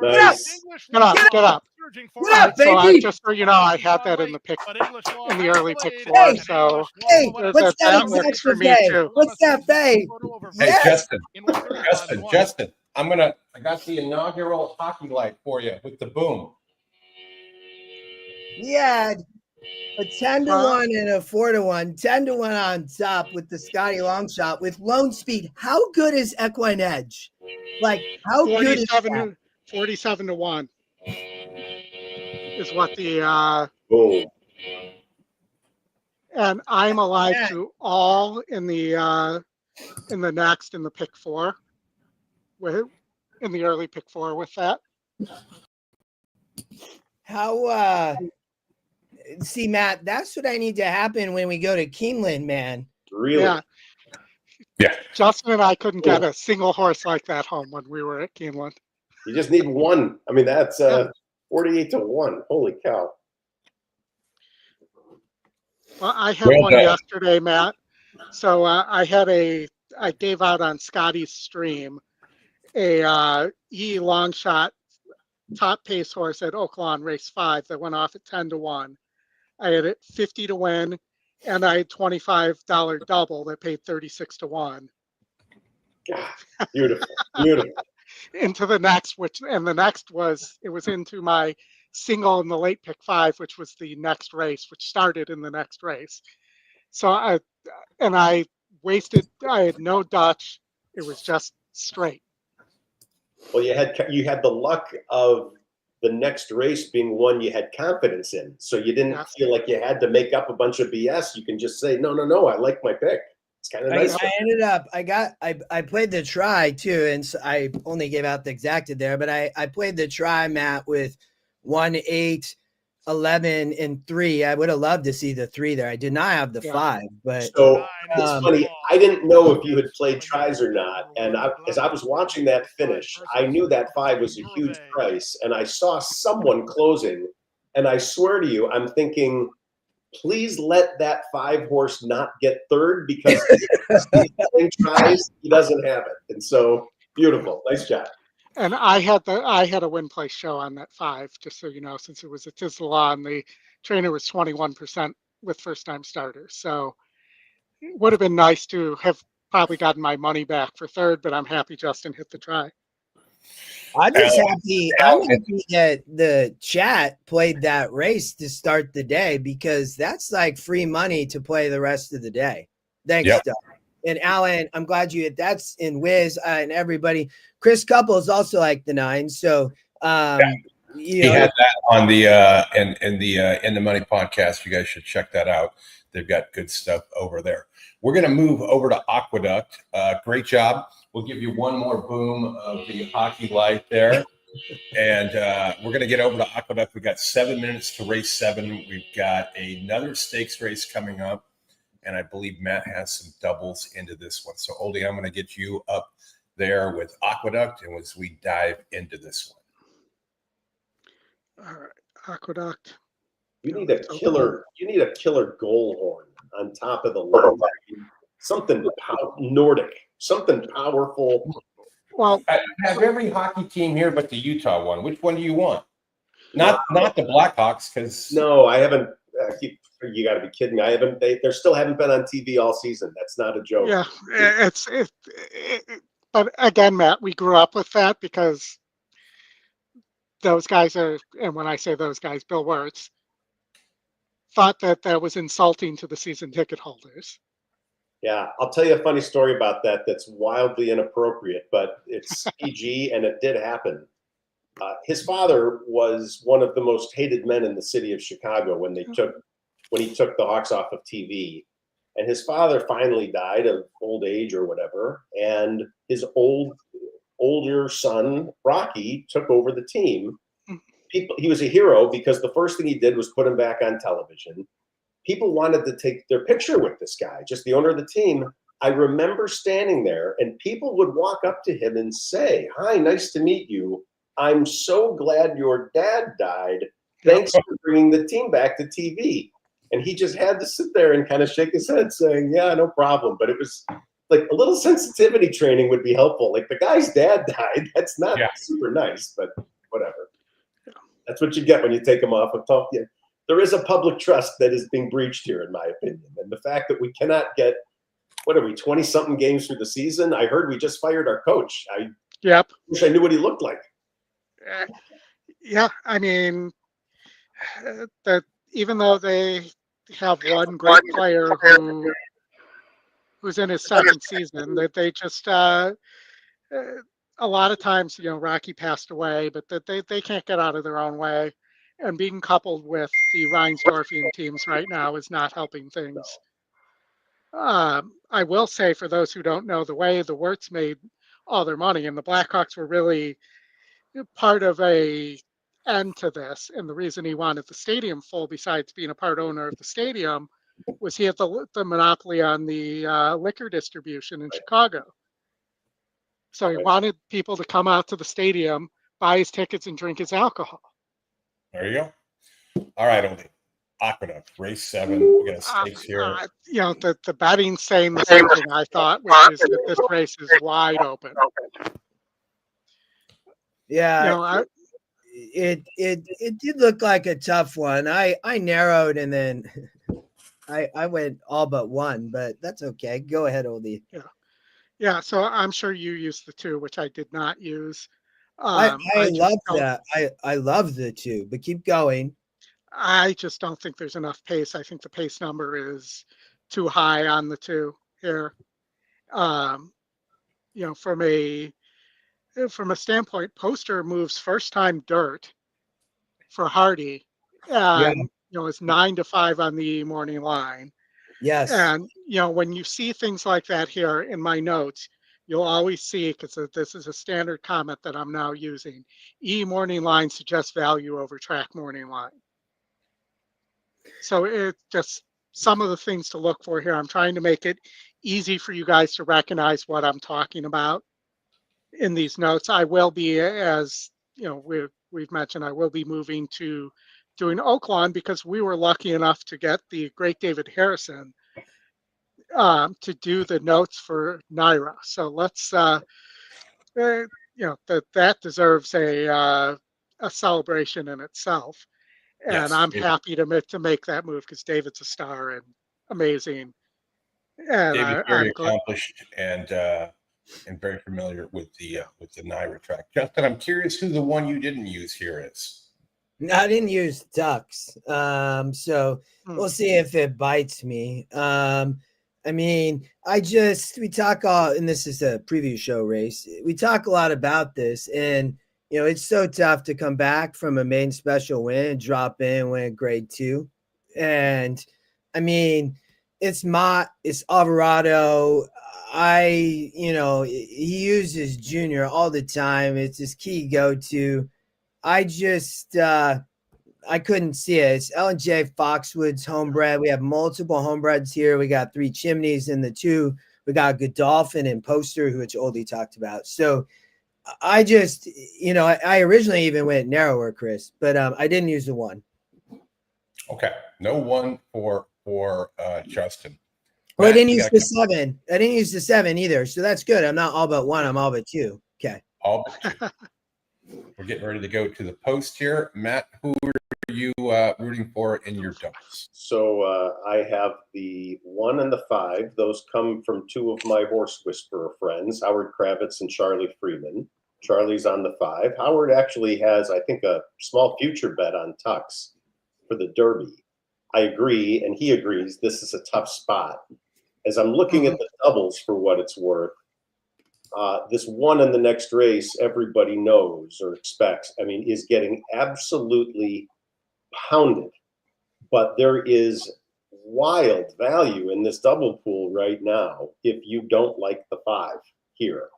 Nice. Get up, get up. Get up, So baby. just so you know, I had that in the pick, in the early pick 4. Hey, So Hey, what's that that works exact for me day? too. What's that day? Hey, Yes. Justin, I got the inaugural hockey light for you with the boom. He had a 10 to 1 and a 4 to 1, 10 to 1 on top with the Scotty long shot with lone speed. How good is EquinEdge? Like, how good is that? 47 to 1 is what the Boom. and I'm alive to all in the next in the pick 4 with in the early pick 4 with that. How see, Matt, that's what I need to happen when we go to Keeneland, man. Really? Yeah. Justin and I couldn't get a single horse like that home when we were at Keeneland. You just need one. I mean, that's 48 to 1. Holy cow. Well, I had one yesterday, Matt. So I gave out on Scotty's stream a E long shot top pace horse at Oaklawn race 5 that went off at 10 to 1. I had it 50 to win, and I had $25 double that paid 36 to 1. God, beautiful, beautiful. Into the next, the next was into my single in the late pick 5, which was the next race, which started in the next race. So I had no Dutch. It was just straight. Well, you had the luck of the next race being one you had confidence in. So you didn't feel like you had to make up a bunch of BS. You can just say, no, I like my pick. It's kind of nice. I ended up, I played the try too. And so I only gave out the exacted there, but I played the try, Matt, with 1, 8, 11, and 3. I would have loved to see the 3 there. I did not have the 5, but so it's funny. I didn't know if you had played tries or not. And as I was watching that finish, I knew that 5 was a huge price. And I saw someone closing. And I swear to you, I'm thinking, please let that 5 horse not get third, because if he's tries, he doesn't have it. And so beautiful. Nice job. And I had a win place show on that 5, just so you know, since it was a Tisla and the trainer was 21% with first time starters. So it would have been nice to have probably gotten my money back for third, but I'm happy Justin hit the try. I'm just happy. I'm happy that the chat played that race to start the day, because that's like free money to play the rest of the day. Thanks, Doug. And Alan, I'm glad you hit that's in Wiz and everybody. Chris Couples also like the 9. So he had that on the in the Money podcast. You guys should check that out. They've got good stuff over there. We're going to move over to Aqueduct. Great job. We'll give you one more boom of the hockey light there. And we're going to get over to Aqueduct. We've got 7 minutes to race 7. We've got another stakes race coming up. And I believe Matt has some doubles into this one. So, Oldy, I'm going to get you up there with Aqueduct, and as we dive into this one. All right, Aqueduct. You need a killer. You need a killer goal horn on top of the lens. Something Nordic, something powerful. Well, I have every hockey team here but the Utah one. Which one do you want? Not the Blackhawks, because No, I haven't. You got to be kidding me! I haven't. They still haven't been on TV all season. That's not a joke. yeah, but again, Matt, we grew up with that because those guys are, and when I say those guys, Bill Wirtz thought that was insulting to the season ticket holders. Yeah, I'll tell you a funny story about that. That's wildly inappropriate, but it's PG, and it did happen. His father was one of the most hated men in the city of Chicago when he took the Hawks off of TV. And his father finally died of old age or whatever. And his older son, Rocky, took over the team. He was a hero because the first thing he did was put him back on television. People wanted to take their picture with this guy, just the owner of the team. I remember standing there and people would walk up to him and say, "Hi, nice to meet you. I'm so glad your dad died. Thanks for bringing the team back to TV." And he just had to sit there and kind of shake his head saying, "Yeah, no problem." But it was like a little sensitivity training would be helpful. Like, the guy's dad died. That's not super nice, but whatever. That's what you get when you take him off of talk. Yeah. There is a public trust that is being breached here, in my opinion. And the fact that we cannot get, 20-something games through the season? I heard we just fired our coach. I wish I knew what he looked like. Yeah, I mean, that even though they have one great player who's in his second season, that they just a lot of times, Rocky passed away, but that they can't get out of their own way, and being coupled with the Reinsdorfian teams right now is not helping things. I will say, for those who don't know, the way the Wirtz made all their money, and the Blackhawks were really part of a end to this, and the reason he wanted the stadium full, besides being a part owner of the stadium, was he had the monopoly on the liquor distribution in Chicago. So he wanted people to come out to the stadium, buy his tickets, and drink his alcohol. There you go. All right, Oldy. Aqueduct, race 7. We got a stakes here. The betting's saying the same thing I thought, which is that this race is wide open. Yeah, it did look like a tough one. I narrowed and then I went all but one, but that's okay. Go ahead, Oldy. Yeah. So I'm sure you used the 2, which I did not use. I love that. I love the 2, but keep going. I just don't think there's enough pace. I think the pace number is too high on the 2 here. From a standpoint, Poster moves first time dirt for Hardy, and it's 9-5 on the morning line. Yes. And when you see things like that here in my notes, you'll always see, because this is a standard comment that I'm now using, E morning line suggests value over track morning line. So it's just some of the things to look for here. I'm trying to make it easy for you guys to recognize what I'm talking about in these notes. I will be, as we've mentioned, I will be moving to doing Oaklawn, because we were lucky enough to get the great David Harrison to do the notes for NYRA. So let's, that deserves a celebration in itself. And Yes, I'm happy to make that move, because David's a star and amazing. And David's very accomplished and very familiar with the NYRA track. Justin, I'm curious who the one you didn't use here is. I didn't use ducks. So we'll see if it bites me. I mean, we talk all, and this is a preview show race. We talk a lot about this, and it's so tough to come back from a main special win, drop in, win grade 2. And I mean, it's Alvarado. He uses Junior all the time. It's his key go-to. I couldn't see it. It's L&J Foxwoods homebred. We have multiple homebreds here. We got 3 Chimneys in the 2. We got Godolphin and Poster, which Oldie talked about. So I originally even went narrower, Chris, but I didn't use the 1. Okay, no one for Justin. Well, I Matt, didn't you use got the 7. I didn't use the 7 either. So that's good. I'm not all but 1. I'm all but 2. Okay. all but 2. We're getting ready to go to the post here. Matt, who are you rooting for in your doubles? So I have the 1 and the 5. Those come from 2 of my horse whisperer friends, Howard Kravitz and Charlie Freeman. Charlie's on the 5. Howard actually has, I think, a small future bet on Tux for the Derby. I agree, and he agrees this is a tough spot. As I'm looking at the doubles for what it's worth, this 1 in the next race, everybody knows or expects, I mean, is getting absolutely pounded. But there is wild value in this double pool right now if you don't like the 5 here.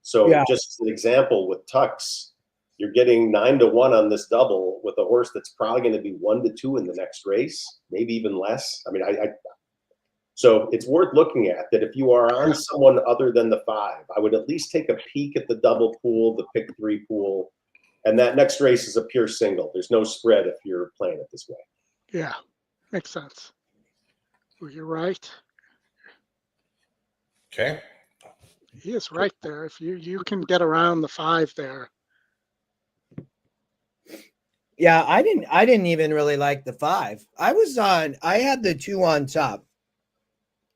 So Yeah. just as an example with Tux, you're getting 9-1 on this double with a horse that's probably going to be 1-2 in the next race, maybe even less. I mean, so it's worth looking at that if you are on someone other than the 5, I would at least take a peek at the double pool, the pick 3 pool, and that next race is a pure single. There's no spread if you're playing it this way. Yeah, makes sense. Well, you're right. Okay. He is right there. If you can get around the 5 there. Yeah, I didn't even really like the 5. I had the 2 on top.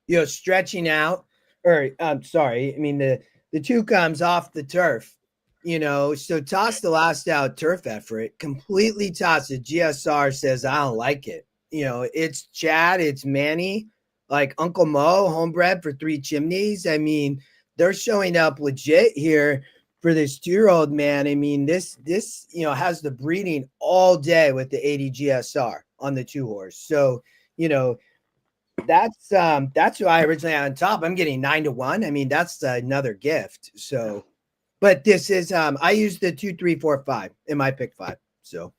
You know, stretching out, or I'm sorry, I mean the 2 comes off the turf, you know, so toss the last out turf effort, completely toss it. GSR says I don't like it. You know, it's Chad, it's Manny, like Uncle Mo, homebred for 3 Chimneys. I mean, they're showing up legit here for this 2-year-old man. I mean, this you know has the breeding all day with the 80 GSR on the 2 horse. So, you know, that's who I originally had on top. I'm getting 9-1. I mean, that's another gift. So, but this is I used the 2, 3, 4, 5 in my pick 5. So,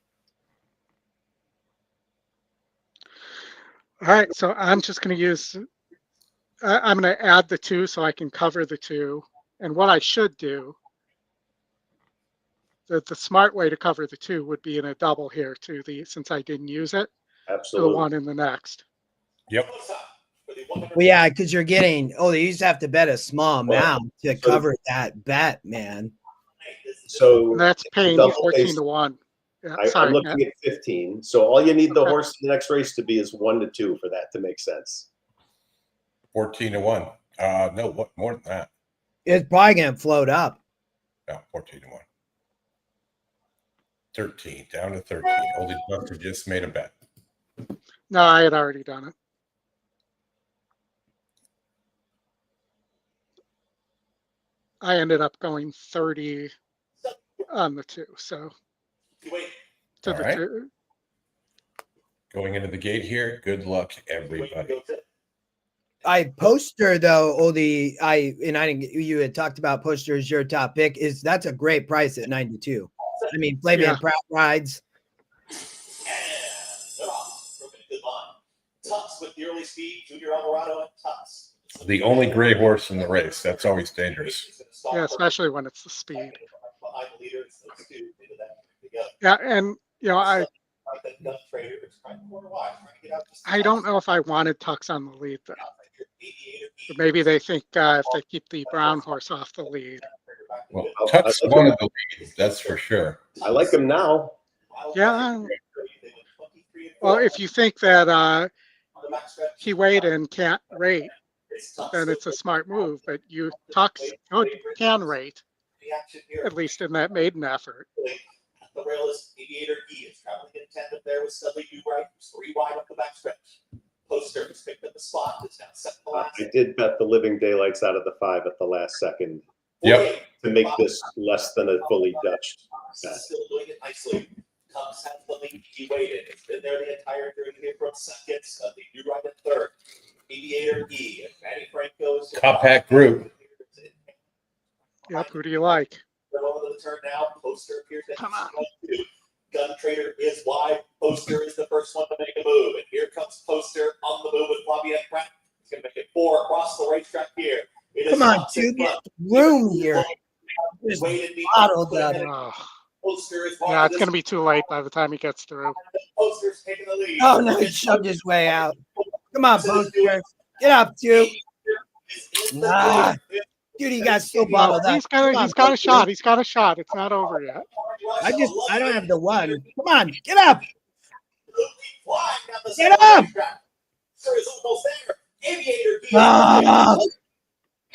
All right, so I'm just going to use. I'm going to add the 2 so I can cover the 2. And what I should do, the smart way to cover the 2 would be in a double here to since I didn't use it, to the Absolutely. 1 in the next. Yep. well, yeah, because you're getting you just have to bet a small amount to cover that bet, man. So And that's paying you 14-1. Yeah, I'm sorry, looking Matt. at 15. So all you need the Okay. horse in the next race to be is 1-2 for that to make sense. 14-1. No, what more than that? It's probably gonna float up. No, 14-1. 13, down to 13. Oldie Buster just made a bet. No, I had already done it. I ended up going 30 on the 2, so to All the right. 2. Going into the gate here. Good luck, everybody. I poster though, Oldie. I didn't. You had talked about poster as your top pick. That's a great price at 92. I mean, Flavian Pratt rides. Tux with the early speed, Junior Alvarado and Tux. The only gray horse in the race. That's always dangerous. Yeah, especially when it's the speed. Yeah, and you know, I don't know if I wanted Tux on the lead though. But maybe they think if they keep the brown horse off the lead. Well, Tux won the lead, that's for sure. I like him now. Yeah. Well, if you think that he weighed and can't rate, then it's a smart move. But Tux can rate, at least in that maiden effort. The rail is Aviator E. It's traveling in tandem there with Studley Dewright, who's 3 wide up the backstretch. Poster has picked up the spot. It's now set the last. I did bet the living daylights out of the 5 at the last second. Yep. To make this less than a fully Dutch bet. Still doing it nicely. Tux has the lead. He waited. It's been there the entire journey here from second. Studley Dewright at third. Aviator E. And Manny Franco's. Compact group. Yep. Who do you like? Over the turn now. Poster appears to Come on. Gun Trader is wide. Poster is the first one to make a move. And here comes Poster on the move with Flavien Pratt. He's going to make it 4 across the racetrack here. It Come on, dude, get room here. Just bottled up. Poster is Yeah, it's going to be too late by the time he gets through. Poster's taking the lead. Oh no, he shoved his way out. Come on, Poster. Get up, dude. Ah, dude, he got so Well, bottled up. he's Come got on, he's got a Poster. shot. He's got a shot. It's not over yet. I don't have the one. Come on, get up. Flying down the Get center up! racetrack. Sir is almost there. Aviator D. Ah,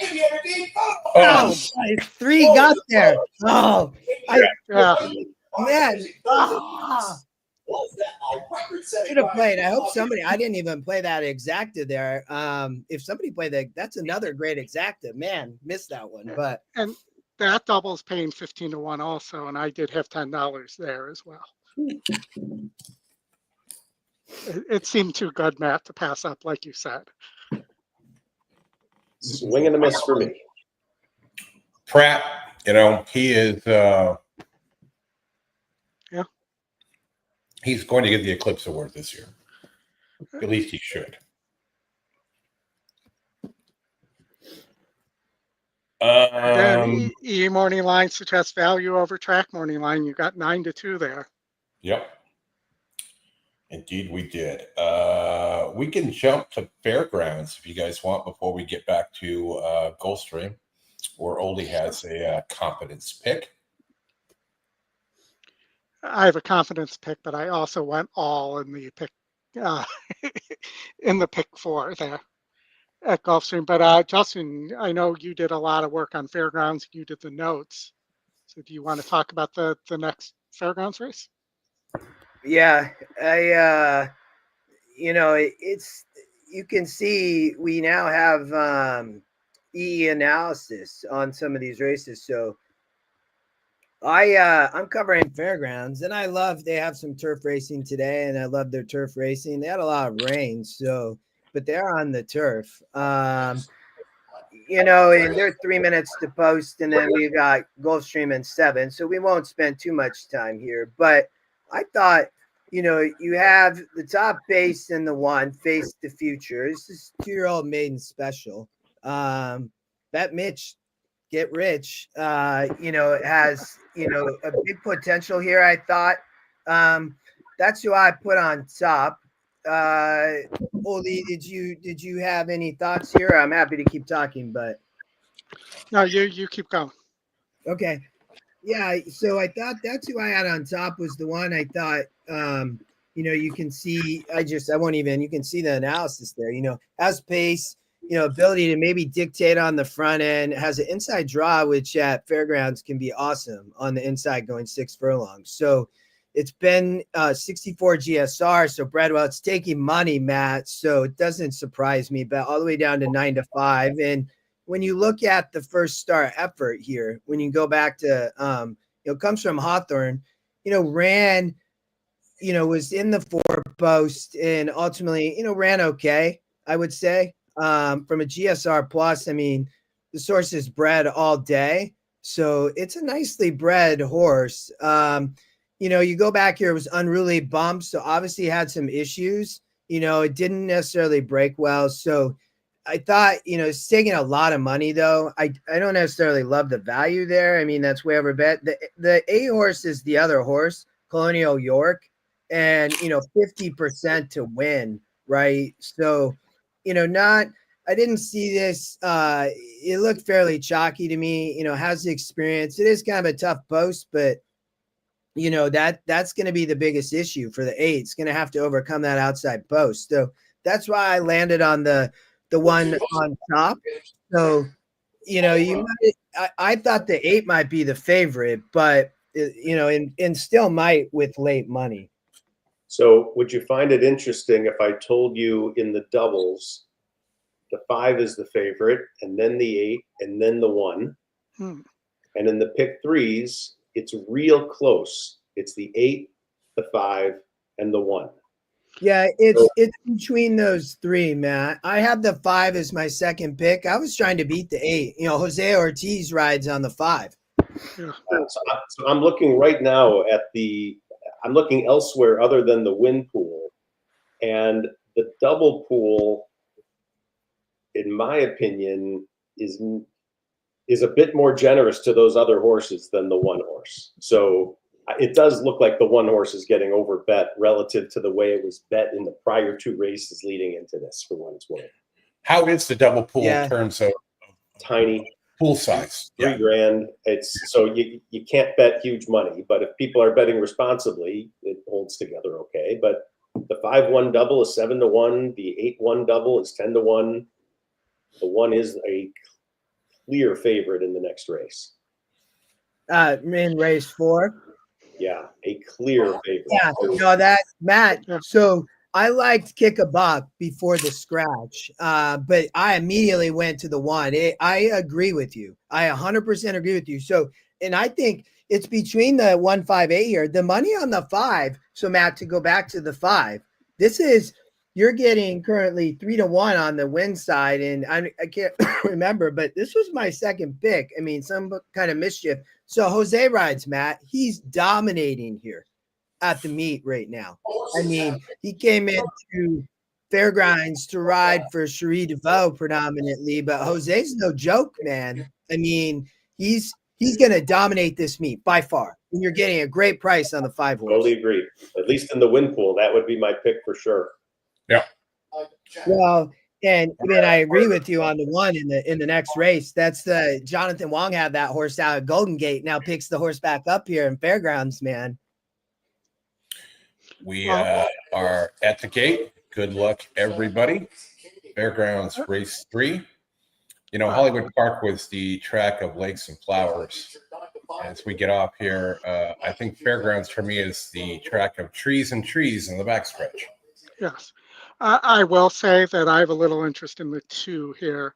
Aviator D. oh, three got there. Oh, Yeah. man. Ah. Was that a record-setting Should have ride? played. I hope somebody. I didn't even play that exacta there. If somebody played that, that's another great exacta. Man, missed that one. But And that double's paying 15 to 1 also, and I did have $10 there as well. It seemed too good, Matt, to pass up, like you said. Swing and a miss for me. Pratt, he is. Yeah. He's going to get the Eclipse Award this year. At least he should. Then E morning line suggests value over track morning line. You got 9 to 2 there. Yep. Indeed, we did. We can jump to Fairgrounds if you guys want before we get back to Gulfstream, where Oldy has a confidence pick. I have a confidence pick, but I also went all in the pick in the pick 4 there at Gulfstream. But Justin, I know you did a lot of work on Fairgrounds. You did the notes. So do you want to talk about the next Fairgrounds race? yeah, it's you can see we now have E analysis on some of these races. So I'm covering Fairgrounds, and I love they have some turf racing today, and I love their turf racing. They had a lot of rain, but they're on the turf. And they're 3 minutes to post, and then we got Gulfstream in 7, so we won't spend too much time here. But I thought, you have the top base and the 1 face the future. This is 2-year-old maiden special. Bet Mitch get rich. It has a big potential here. I thought that's who I put on top. Oldy, did you have any thoughts here? I'm happy to keep talking, but No, you keep going. okay. Yeah, so I thought that's who I had on top was the one I thought you can see you can see the analysis there, has pace, ability to maybe dictate on the front end, has an inside draw, which at Fairgrounds can be awesome on the inside going 6 furlongs. So it's been 64 GSR. So Bradwell, it's taking money, Matt. So it doesn't surprise me, but all the way down to 9 to 5. And when you look at the first star effort here, when you go back to, comes from Hawthorne, ran, was in the 4 post and ultimately, ran okay, I would say. From a GSR plus, I mean, the source is bred all day. So it's a nicely bred horse. You go back here, it was unruly bumps. So obviously had some issues, it didn't necessarily break well. So I thought, it's taking a lot of money though. I don't necessarily love the value there. I mean, that's way over bet. The A horse is the other horse, Colonial York, and 50% to win, right? So, I didn't see this. It looked fairly chalky to me, has the experience. It is kind of a tough post, but that's going to be the biggest issue for the 8. It's going to have to overcome that outside post. So that's why I landed on the one on top. So, I thought the 8 might be the favorite, but and still might with late money. So would you find it interesting if I told you in the doubles, the 5 is the favorite, and then the 8, and then the 1. And in the pick 3s, it's real close. It's the 8, the 5, and the 1. Yeah, it's between those 3, Matt. I have the 5 as my second pick. I was trying to beat the 8. Jose Ortiz rides on the 5. Yeah. So I'm looking right now at I'm looking elsewhere other than the win pool, and the double pool, in my opinion, is a bit more generous to those other horses than the 1 horse. So It does look like the one horse is getting overbet relative to the way it was bet in the prior 2 races leading into this, for what it's worth. How is the double pool Yeah. in terms of Tiny, pool size? $3 grand. It's so you can't bet huge money, but if people are betting responsibly, it holds together okay. But the 5-1 double is 7-1. The 8-1 double is 10-1. The 1 is a clear favorite in the next race. In race 4. Yeah, a clear favorite. Yeah, no, that Matt. Yeah. So I liked Kick a Buck before the scratch, but I immediately went to the 1. I agree with you. I 100% agree with you. So, and I think it's between the 1, 5, 8 here. The money on the 5. So Matt, to go back to the 5, this is you're getting currently 3-1 on the win side, and I can't remember, but this was my second pick. I mean, some kind of mischief. So Jose rides, Matt. He's dominating here at the meet right now. I mean, he came into Fairgrounds to ride for Cherie DeVoe predominantly, but Jose's no joke, man. I mean, he's going to dominate this meet by far. And you're getting a great price on the 5 horse. Totally agree. At least in the win pool, that would be my pick for sure. Yeah. Well, and I mean, I agree with you on the 1 in the next race. That's the Jonathan Wong had that horse out at Golden Gate. Now picks the horse back up here in Fairgrounds, man. We are at the gate. Good luck, everybody. Fairgrounds race 3. You know, Hollywood Park was the track of lakes and flowers. As we get off here, I think Fairgrounds for me is the track of trees and trees in the backstretch. Yes. I will say that I have a little interest in the 2 here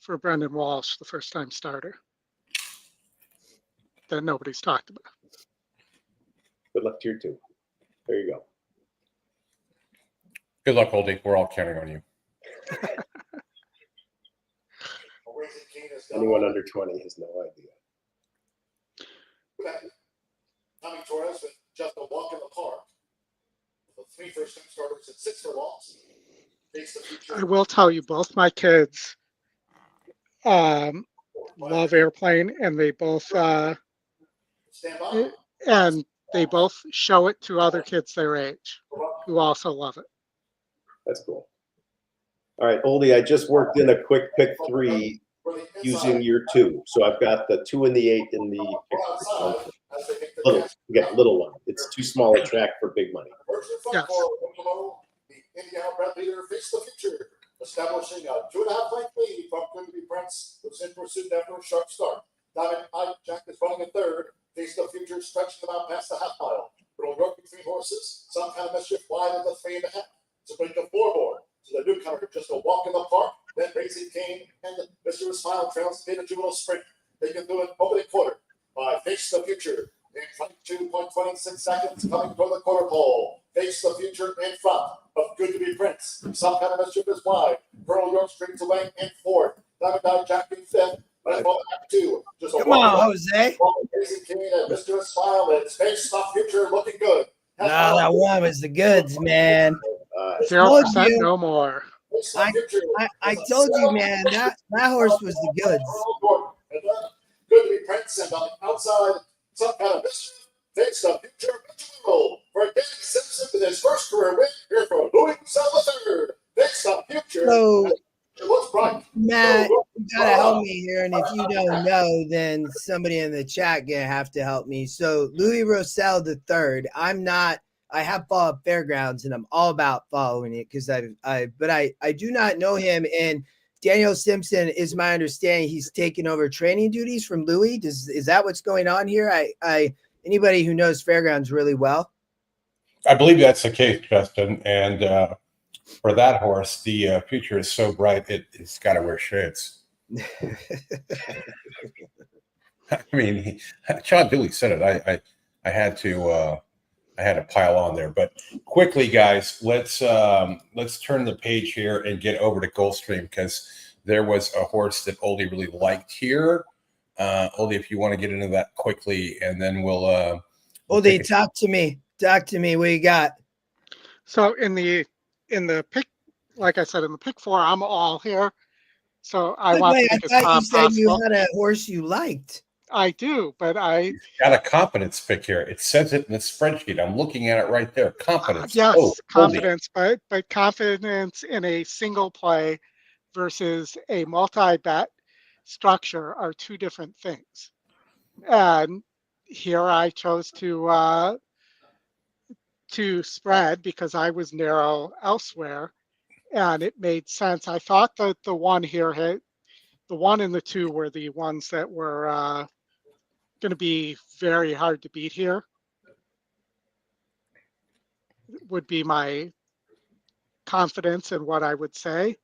for Brendan Walsh, the first-time starter, that nobody's talked about. Good luck to your 2. There you go. Good luck, Oldy. We're all counting on you. Anyone under 20 has no idea. Tommy Torres with just a walk in the park. The 3 first-time starters and 6 furlongs. I will tell you, both my kids love airplane, and they both show it to other kids their age who also love it. That's cool. All right, Oldie, I just worked in a quick pick 3 using your 2. So I've got the 2 and the 8 in the little one. It's too small a track for big money. Yes. The Indiana bred leader face the future, establishing a 2.5 length lead from Good to Be Prince, who's in pursuit after a sharp start. Diamond Eye Jack is running in 3rd. Face the future, stretching about past the half mile. It'll work between horses. Some kind of mischief wide at the 3.5. To break the 4-board. So the newcomer just a walk in the park. Then Racing Cane and Mr. Smile trails made a juvenile sprint. They can do it over the quarter by Face the Future. In 22.26 seconds, coming toward the quarter pole. Face the Future in front of Good to Be Prince. Some kind of mischief is wide. Pearl York streams away in 4th. Diamond Eye Jack in 5th. Right back 2. Just a Come on, Jose. Racing Cane and Mr. Smile. And Face the Future looking good. No, that 1 was the goods, man. 0% no more. I told you, man, that horse was the goods. And then Good to Be Prince, and on the outside, some kind of mischief. Face the Future for Danny Simpson with his first career win here for Louis Roussel III. Face the Future. So, it looks bright. Matt, you gotta help me here, and if you don't know, then somebody in the chat gonna have to help me. So Louis Roussel III, I have followed Fairgrounds, and I'm all about following it because I do not know him. And Daniel Simpson is my understanding he's taken over training duties from Louis. Is that what's going on here? Anybody who knows Fairgrounds really well. I believe that's the case, Justin. And for that horse, the future is so bright it's got to wear shades. I mean, Sean Dooley said it. I had to pile on there, but quickly, guys, let's turn the page here and get over to Gulfstream because there was a horse that Oldie really liked here. Oldie, if you want to get into that quickly, and then we'll Oldie, talk to me. What you got? So in the pick, like I said, in the pick 4, I'm all here. So I want to I take as thought top you said you possible. had a horse you liked. I do, but Got a confidence pick here. It says it in the spreadsheet. I'm looking at it right there. Confidence. yes, Oh, Oldy. confidence, but confidence in a single play versus a multi-bet structure are two different things. And here I chose to spread because I was narrow elsewhere, and it made sense. I thought that the one here had the one and the two were the ones that were going to be very hard to beat here. Would be my confidence in what I would say.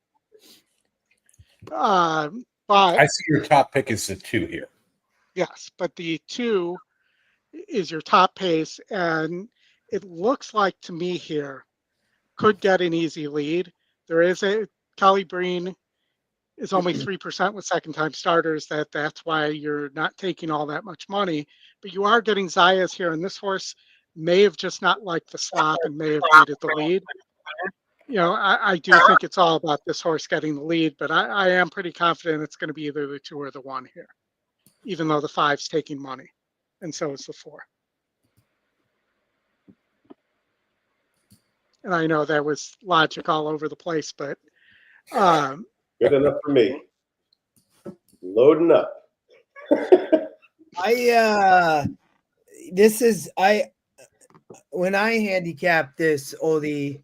But I see your top pick is the 2 here. yes, but the 2 is your top pace, and it looks like to me here could get an easy lead. There is a Kelly Breen is only 3% with second-time starters. That's why you're not taking all that much money. But you are getting Zayas here, and this horse may have just not liked the slop and may have needed the lead. You know, I do think it's all about this horse getting the lead, but I am pretty confident it's going to be either the 2 or the 1 here, even though the 5's taking money, and so is the 4. And I know that was logic all over the place, but Good enough for me. Loading up. When I handicap this, Oldy,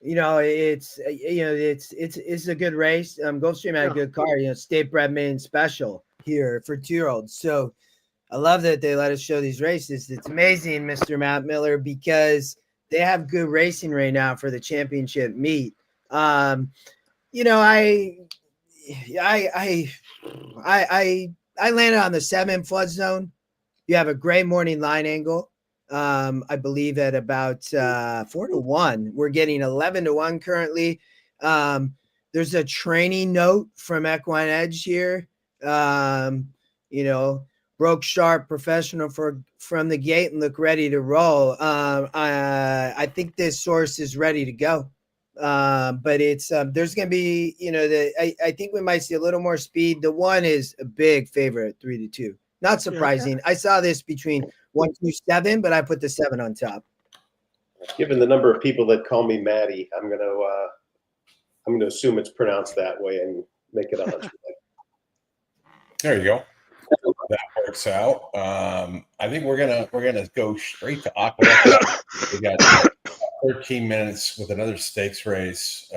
you know, it's a good race. Gulfstream had a good car, you know, state bred main special here for 2-year-olds. So I love that they let us show these races. It's amazing, Mr. Matt Miller, because they have good racing right now for the championship meet. You know, I landed on the 7 flood zone. You have a great morning line angle. I believe at about 4-1. We're getting 11-1 currently. There's a training note from EquinEdge here. You know, broke sharp, professional from the gate and look ready to roll. I think this source is ready to go. But it's there's going to be, you know, I think we might see a little more speed. The 1 is a big favorite, 3-2. Not surprising. I saw this between 1, 2, 7, but I put the 7 on top. Given the number of people that call me Maddie, I'm gonna assume it's pronounced that way and make it 100. There you go. That works out. I think we're gonna go straight to Aqueduct. We got 13 minutes with another stakes race.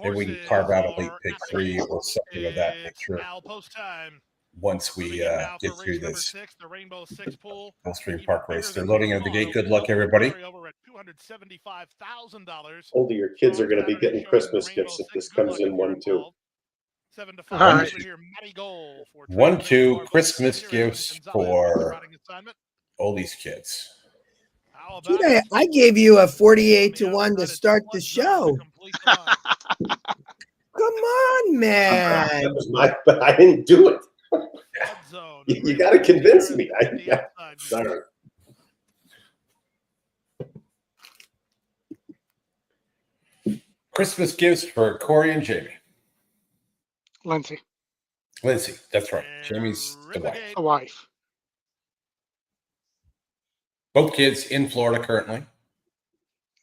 Maybe we can carve out a late pick 3 or something of that nature. Now post time. Once we get through this 6, the Rainbow 6 pool. Gulfstream Park race. They're loading at the gate. Good luck, everybody. Over at $275,000. Oldy, your kids are going to be getting Christmas gifts if this comes in 1-2. 7 to All 5 right. over here, Matty Goal for 1-2 Christmas gifts for Oldie's kids. How Dude, about I gave you a 48-1 to start the show. Come on, man. That was but I didn't do it. You got to convince me. Sorry. Christmas gifts for Corey and Jamie. Lindsay, Lindsay, that's right. Jamie's the wife. a wife. Both kids in Florida currently.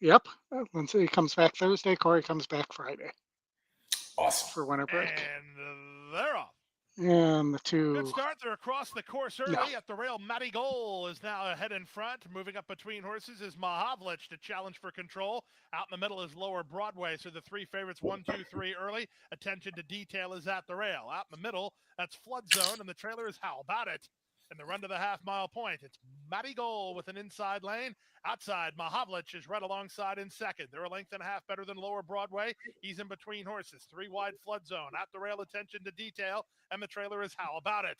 Yep. Lindsay comes back Thursday. Corey comes back Friday Awesome. for winter break. And they're off. And the 2. Good start. They're across the course early at the rail. Matty Goal is now ahead in front. Moving up between horses is Mahavlich to challenge for control. Out in the middle is Lower Broadway. So the 3 favorites, 1, 2, 3 early. Attention to detail is at the rail. Out in the middle, that's Flood Zone. And the trailer is How About It? And the run to the half-mile point, it's Matty Goal with an inside lane. Outside, Mahavlich is right alongside in second. They're a length and a half better than Lower Broadway. He's in between horses. 3 wide Flood Zone. At the rail, attention to detail. And the trailer is How About It?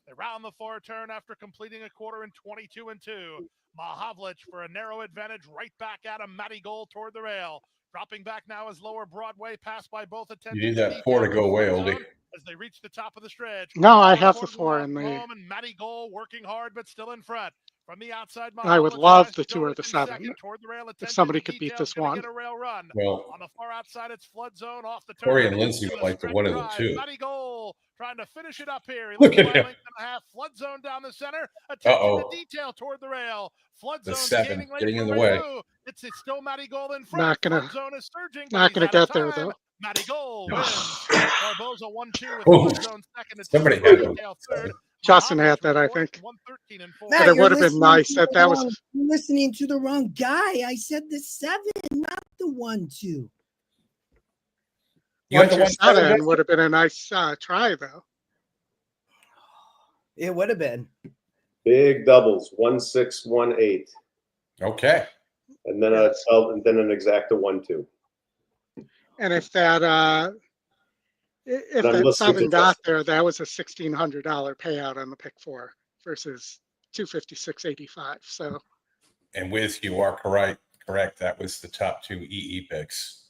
They round the far turn after completing a quarter in 22-2. Mahavlich for a narrow advantage right back at him. Matty Goal toward the rail. Dropping back now is Lower Broadway, passed by both attention. You need that 4 to go away, Oldie. As they reach the top of the stretch. No, I have the 4 in the. And Matty Goal working hard, but still in front. From the outside And I mile, would looks love best the to 2 go or the within 7. second toward the rail. If somebody could beat Detail's this gonna one. get a rail run. Well, On the far outside, it's Flood Zone off the turn. Corey and Lindsay In would the like the stretch one of the drive, two. Matty Goal trying to finish it up here. He Look leads at by a him. length and a half. Flood Zone down the center. Attention to Uh-oh. detail toward the rail. Flood The Zone's 7 gaining late getting in from the way. Mayu. It's still Matty Goal in Not front. gonna- Flood Zone is surging, not but gonna he's out of get there, time. though. Matty Goal wins. Barboza 1-2 with Oh, Flood Zone second. somebody Attention had to him. detail third. Justin had Mahavich that, I with fourth, think. 113 and 4. But Matt, it you're would have been listening nice to that the that was- wrong- You're listening to the wrong guy. I said the 7, not the 1-2. You had the 1-7? 1-2-7 would have been a nice try, though. It would have been. Big doubles, 1-6, 1-8, Okay. and then Yes. and then an exacta 1-2. And if that if And I'm that listening to 7 got Justin. there, that was a $1,600 payout on the pick 4 versus $256.85. So And Wiz, you are correct. Correct. That was the top 2 EE picks.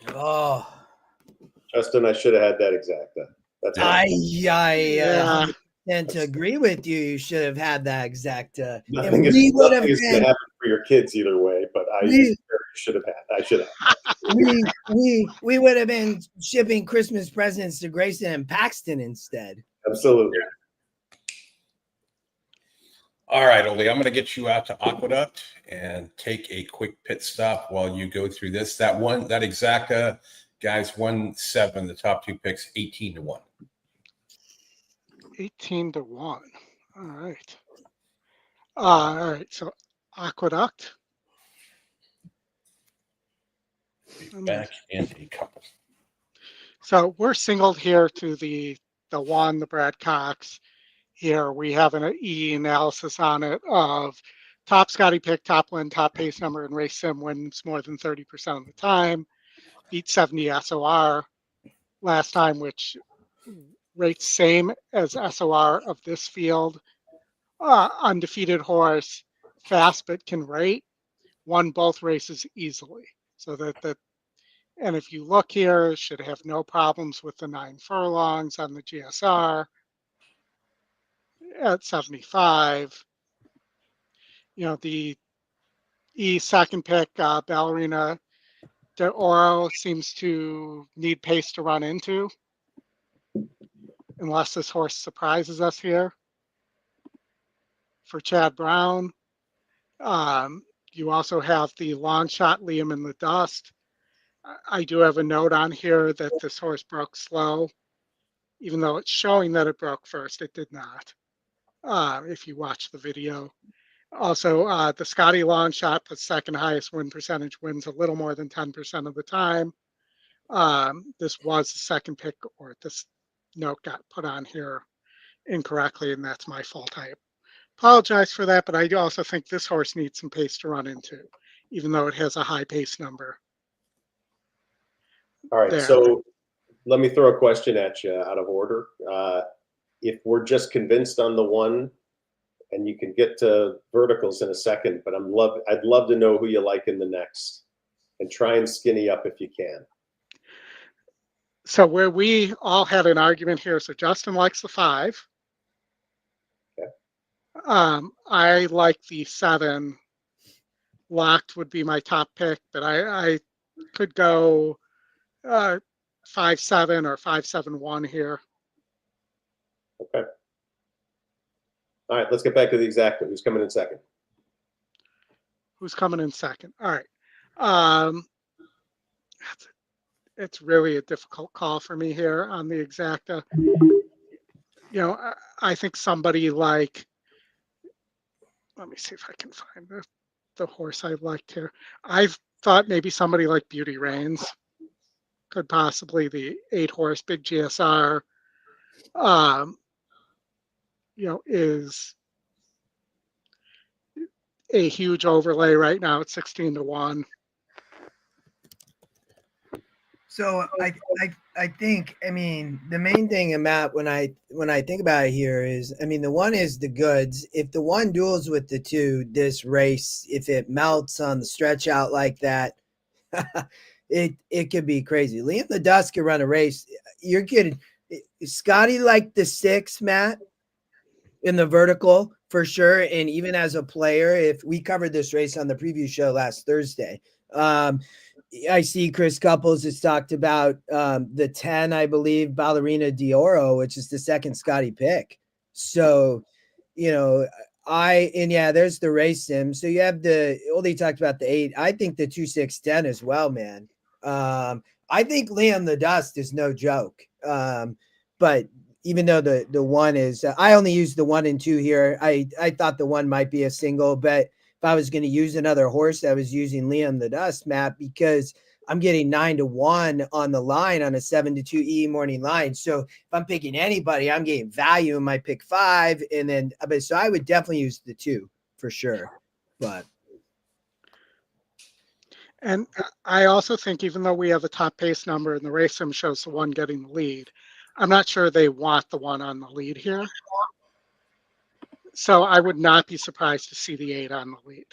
Oh, Justin, I should have had that exacta. That's I Yeah. 100% agree with you. You should have had that exact. nothing and we would have is going to been, happen for your kids either way, but I We- should have had. I should have. we would have been shipping Christmas presents to Grayson and Paxton instead. Absolutely. All right, Oldy, I'm going to get you out to Aqueduct and take a quick pit stop while you go through this. That exacta, guys, 1-7, the top 2 picks, 18-1. 18-1. All right. All right. So Aqueduct. Be back in a couple. So we're singled here to the 1, the Brad Cox. Here we have an E analysis on it of top Scotty pick, top win, top pace number, and race sim wins more than 30% of the time. Beat 70 SOR last time, which rates same as SOR of this field. Undefeated horse, fast but can rate. Won both races easily. So that and if you look here, should have no problems with the 9 furlongs on the GSR at 75. You know, the E second pick, Ballerina de Oro, seems to need pace to run into, unless this horse surprises us here. For Chad Brown, you also have the long shot Liam in the Dust. I do have a note on here that this horse broke slow, even though it's showing that it broke first, it did not. If you watch the video. Also, the Scotty long shot, the second highest win percentage, wins a little more than 10% of the time. This was the second pick, or this note got put on here incorrectly, and that's my fault. I apologize for that, but I do also think this horse needs some pace to run into, even though it has a high pace number. All right. There. So let me throw a question at you out of order. If we're just convinced on the 1, and you can get to verticals in a second, but I'd love to know who you like in the next, and try and skinny up if you can. So where we all had an argument here, so Justin likes the 5. Okay. I like the 7. Locked would be my top pick, but I could go 5-7 or 5-7-1 here. Okay. All right. Let's get back to the exacta. Who's coming in second? Who's coming in second? All right. It's really a difficult call for me here on the exacta. You know, I think somebody like, let me see if I can find the horse I liked here. I've thought maybe somebody like Beauty Reigns could possibly, the 8 horse big GSR, you know, is a huge overlay right now at 16-1. So I think, I mean, the main thing, Matt, when I think about it here is, I mean, the 1 is the goods. If the 1 duels with the 2, this race, if it melts on the stretch out like that, it could be crazy. Liam the Dust could run a race. You're kidding. Scotty like the 6, Matt. in the vertical for sure. And even as a player, if we covered this race on the preview show last Thursday, I see Chris Couples has talked about the 10, I believe, Ballerina d'Oro, which is the second Scotty pick. So, there's the race sim. So you have Oldy talked about the 8. I think the 2, 6, 10 as well, man. I think Liam the Dust is no joke. But even though the 1 is, I only use the 1 and 2 here. I thought the 1 might be a single, but if I was going to use another horse, I was using Liam the Dust, Matt, because I'm getting 9-1 on the line on a 7-2 E morning line. So if I'm picking anybody, I'm getting value in my pick 5. And then, so I would definitely use the 2 for sure. But. And I also think even though we have a top pace number and the race sim shows the 1 getting the lead, I'm not sure they want the 1 on the lead here. So I would not be surprised to see the 8 on the lead.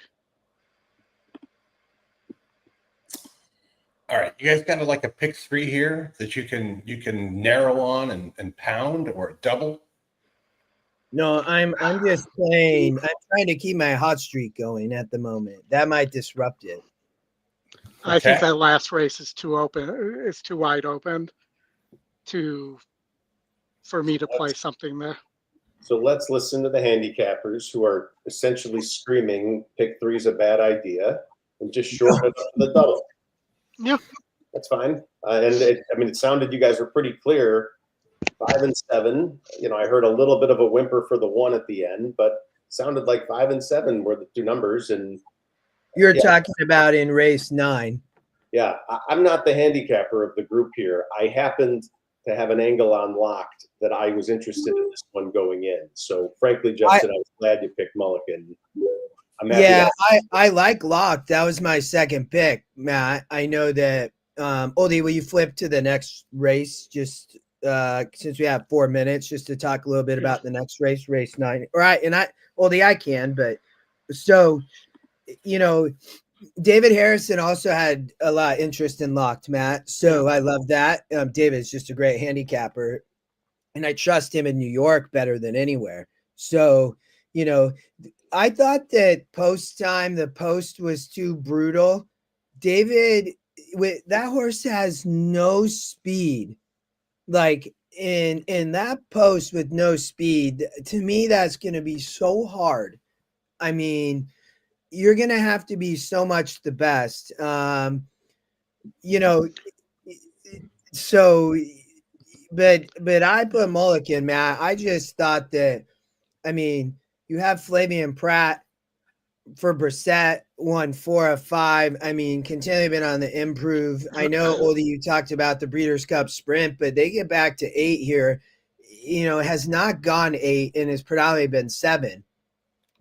All right, you guys got like a pick 3 here that you can narrow on and pound or double. No, I'm just playing. I'm trying to keep my hot streak going at the moment. That might disrupt it. I think that last race is too open. It's too wide open for me to play something there. So let's listen to the handicappers who are essentially screaming pick 3 is a bad idea and just shorten it up to the double. Yeah. That's fine. It sounded you guys were pretty clear. 5 and 7. I heard a little bit of a whimper for the 1 at the end, but it sounded like 5 and 7 were the 2 numbers. And you're talking about in race 9. Yeah, I'm not the handicapper of the group here. I happened to have an angle on Locked that I was interested in this one going in. So frankly, Justin, I was glad you picked Mulligan. I like Locked. That was my second pick, Matt. I know that. Oldy, will you flip to the next race just since we have 4 minutes just to talk a little bit about the next race, race 9? All right, and Oldy, I can, but so David Harrison also had a lot of interest in Locked, Matt. So I love that. David's just a great handicapper, and I trust him in New York better than anywhere. So, I thought that post time, the post was too brutal. David, that horse has no speed. Like in that post with no speed, to me, that's going to be so hard. I mean, you're going to have to be so much the best. So, but I put Mulligan, Matt. I just thought that, you have Flavian Pratt for Brissett, won 4 of 5. Continually been on the improve. I know, Oldy, you talked about the Breeders' Cup Sprint, but they get back to 8 here. Has not gone 8 and has predominantly been 7.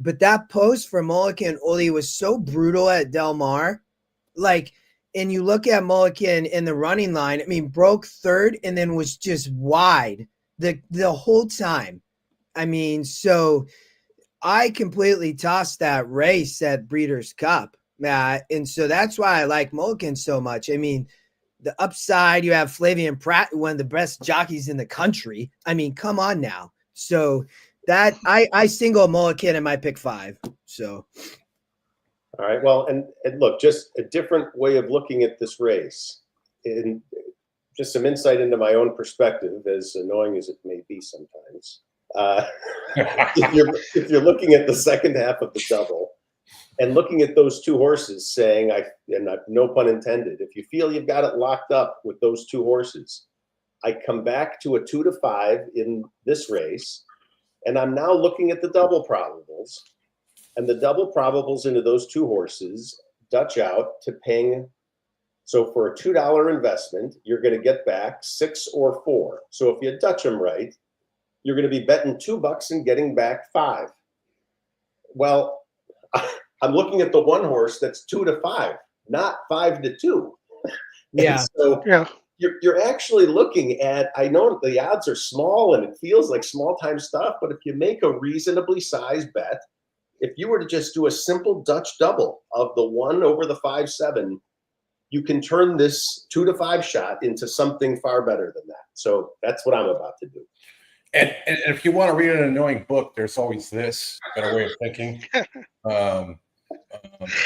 But that post for Mulligan, Oldy, was so brutal at Del Mar. And you look at Mulligan in the running line, broke 3rd and then was just wide the whole time. So I completely tossed that race at Breeders' Cup, Matt. And so that's why I like Mulligan so much. The upside, you have Flavian Pratt, one of the best jockeys in the country. Come on now. So that I single Mulligan in my pick 5. So. All right. Well, and look, just a different way of looking at this race, and just some insight into my own perspective, as annoying as it may be sometimes. If you're looking at the second half of the double and looking at those 2 horses, saying, no pun intended, if you feel you've got it locked up with those 2 horses, I come back to a 2 to 5 in this race, and I'm now looking at the double probables. And the double probables into those 2 horses Dutch out to ping. So for a $2 investment, you're going to get back 6 or 4. So if you Dutch them right, you're going to be betting $2 and getting back 5. Well, I'm looking at the 1 horse that's 2 to 5, not 5 to 2. Yeah. So you're actually looking at, I know the odds are small and it feels like small time stuff, but if you make a reasonably sized bet, if you were to just do a simple Dutch double of the 1 over the 5-7, you can turn this 2 to 5 shot into something far better than that. So that's what I'm about to do. And if you want to read an annoying book, there's always this better way of thinking.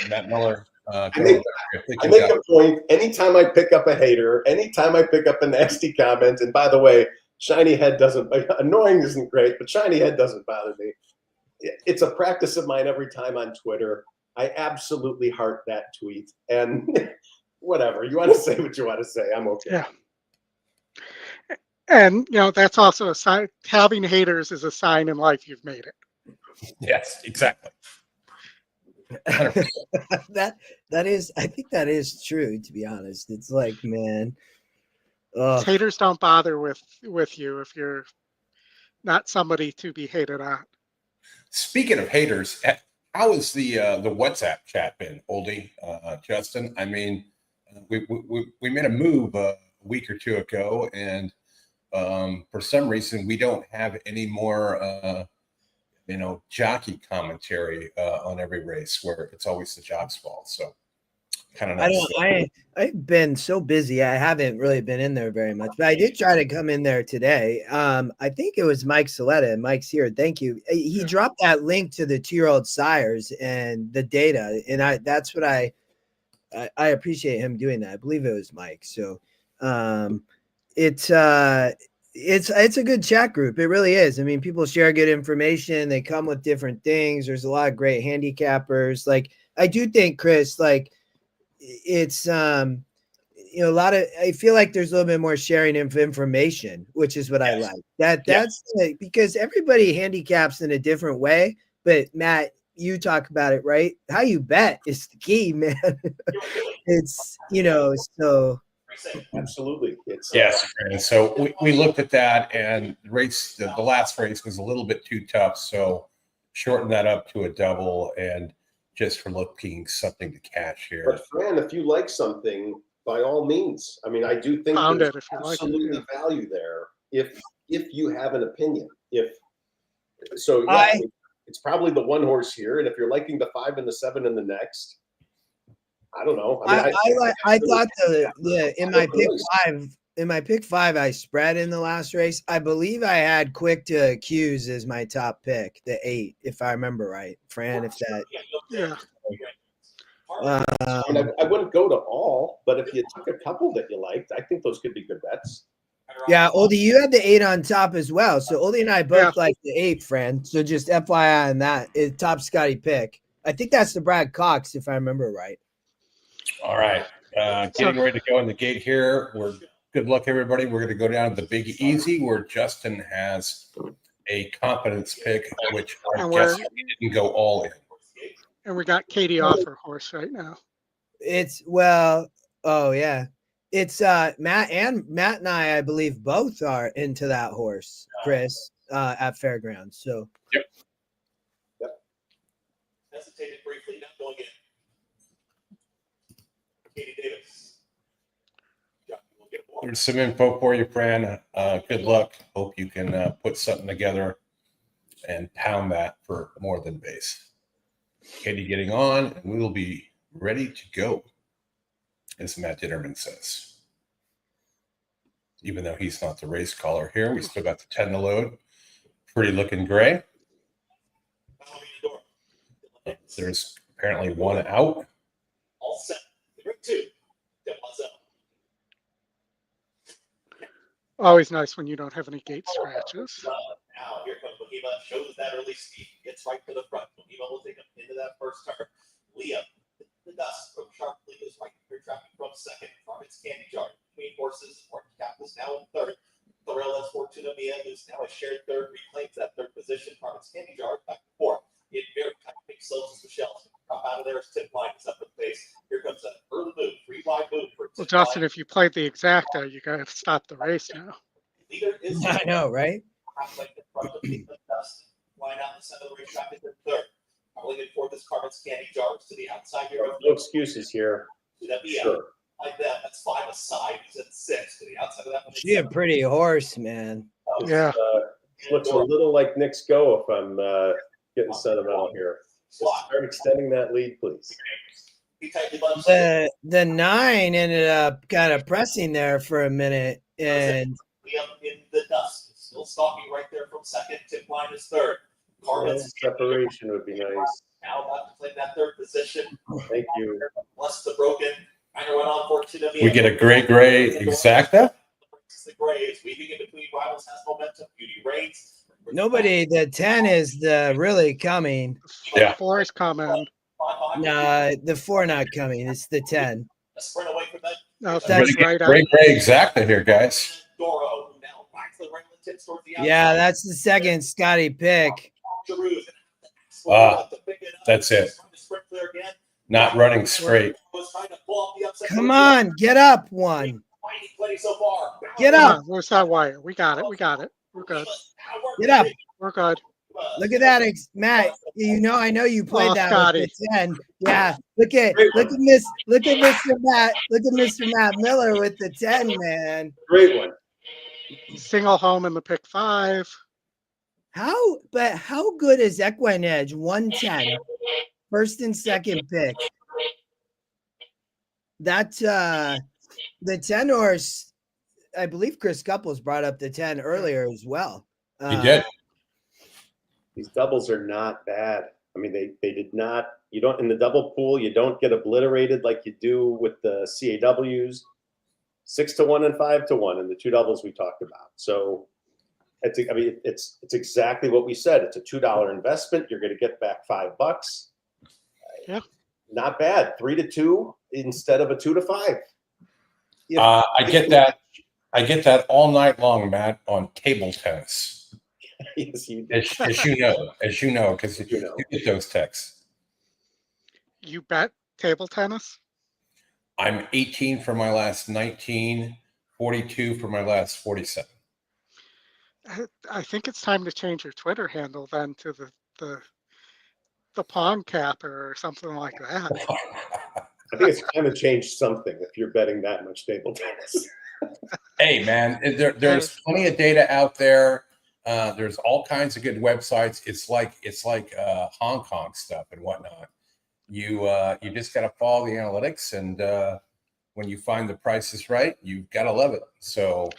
Matt Miller. I make a point anytime I pick up a hater, anytime I pick up a nasty comment. And by the way, shiny head doesn't, annoying isn't great, but shiny head doesn't bother me. It's a practice of mine every time on Twitter. I absolutely heart that tweet. And whatever, you want to say what you want to say. I'm okay. Yeah. And, that's also a sign. Having haters is a sign in life you've made it. Yes, exactly. that is, I think that is true, to be honest. It's like, man, haters don't bother with you if you're not somebody to be hated on. Speaking of haters, how has the WhatsApp chat been, Oldy, Justin? I mean, we made a move a week or two ago, and for some reason we don't have any more jockey commentary on every race, where it's always the jock's fault. So kind of nice. I've been so busy, I haven't really been in there very much, but I did try to come in there today. I think it was Mike Saletta, and Mike's here. Thank you. He dropped that link to the 2-year-old sires and the data, and that's what I appreciate him doing that. I believe it was Mike. So it's a good chat group. It really is. I mean, people share good information. They come with different things. There's a lot of great handicappers. Like, I do think, Chris, like, it's a lot of, I feel like there's a little bit more sharing of information, which is what I like. That's because everybody handicaps in a different way. But Matt, you talk about it, right? How you bet is the key, man. It's so absolutely. It's yes. And so we looked at that, and the last race was a little bit too tough, so shorten that up to a double, and just for looking something to catch here. But Fran, if you like something, by all means. I mean, I do think there's absolutely value there if you have an opinion. It's probably the one horse here, and if you're liking the 5 and the 7 and the next, I don't know. I thought in my pick five, I spread in the last race. I believe I had Quick to Accuse as my top pick, the 8, if I remember right. Fran, if that. Yeah. I wouldn't go to all, but if you took a couple that you liked, I think those could be good bets. Yeah, Oldie, you had the 8 on top as well. So Oldie and I both like the 8, Fran. So just FYI on that, top Scotty pick. I think that's the Brad Cox, if I remember right. All right. Getting ready to go in the gate here. Good luck, everybody. We're going to go down to the Big Easy, where Justin has a confidence pick, which I guess he didn't go all in. And we got Katie off her horse right now. It's It's Matt and I believe both are into that horse, Chris, at Fairgrounds. So yep. Hesitated briefly, not going in. Katie Davis. There's some info for you, Fran. Good luck. Hope you can put something together and pound that for more than base. Katie getting on, and we will be ready to go, as Matt Ditterman says. Even though he's not the race caller here, we still got the 10 to load. Pretty looking gray. There's apparently one out. All set. Number 2. Always nice when you don't have any gate scratches. Now here comes Mahima, shows that early speed, gets right to the front. Mahima will take him into that first turn. Leah, the dust from sharply is right here, traffic from second. Carmen's Candy Jar between horses. Martin Cap is now in third. Thorell has Fortuna Mia, who's now a shared third, reclaims that third position. Carmen's Candy Jar back to fourth. In very tight, big slows as Michelle. Up out of there is Tip Line. It's up with pace. Here comes an early move, 3 wide move for Well, Justin, if you played the exacta, you got to stop the race now. Leader is I know, right? Like the front of the dust. Line out the center of the racetrack is in third. Rolling in fourth is Carmen's Candy Jars to the outside here. No excuses here. Sure. Like that. That's 5 aside. He's at 6 to the outside of that one. She a pretty horse, man. Yeah. Looks a little like Nick's Go if I'm getting sentimental here. Just start extending that lead, please. The 9 ended up kind of pressing there for a minute, and in the dust. still stalking right there from second. Tip line is third. Carmen's Separation would be nice. now about to play that third position. Thank you. Plus the broken. Minor went on for Chinamia. We get a gray exacta. The Grays weaving in between rivals has momentum. Beauty reigns. Nobody. The 10 is the really coming. Yeah. 4 is coming. Nah, the 4 not coming. It's the 10. A sprint away from that. No, That's that's right. Gray exacta here, guys. Doro, who now backs the ring with tips towards the Yeah, that's the second Scotty pick. That's it. Not running straight. Come on, get up one. Get Come up. on, where's that wire? We got it. We got it. We're good. Get up. We're good. Look at that, Matt. You know, I know you played Oh, that Scotty. with the 10. Yeah, look at Mr. Matt. Look at Mr. Matt Miller with the 10, man. Great one. Single home in the pick 5. How good is EquinEdge 110? First and second pick. That the 10 horse, I believe Chris Couples brought up the 10 earlier as well. He did. These doubles are not bad. I mean, they did not. You don't in the double pool. You don't get obliterated like you do with the CAWs. 6-1 and 5-1 in the 2 doubles we talked about. So, it's exactly what we said. It's a $2 investment. You're going to get back $5. Yeah, not bad. 3-2 instead of a 2-5. I get that. I get that all night long, Matt, on table tennis. Yes, you do. As you know, because you get those texts. you bet table tennis. I'm 18 for my last 19, 42 for my last 47. I think it's time to change your Twitter handle then to the pawn capper or something like that. I think it's time to change something if you're betting that much table tennis. Hey, man, there's plenty of data out there. There's all kinds of good websites. It's like Hong Kong stuff and whatnot. You just got to follow the analytics, and when you find the prices right, you've got to love it. So,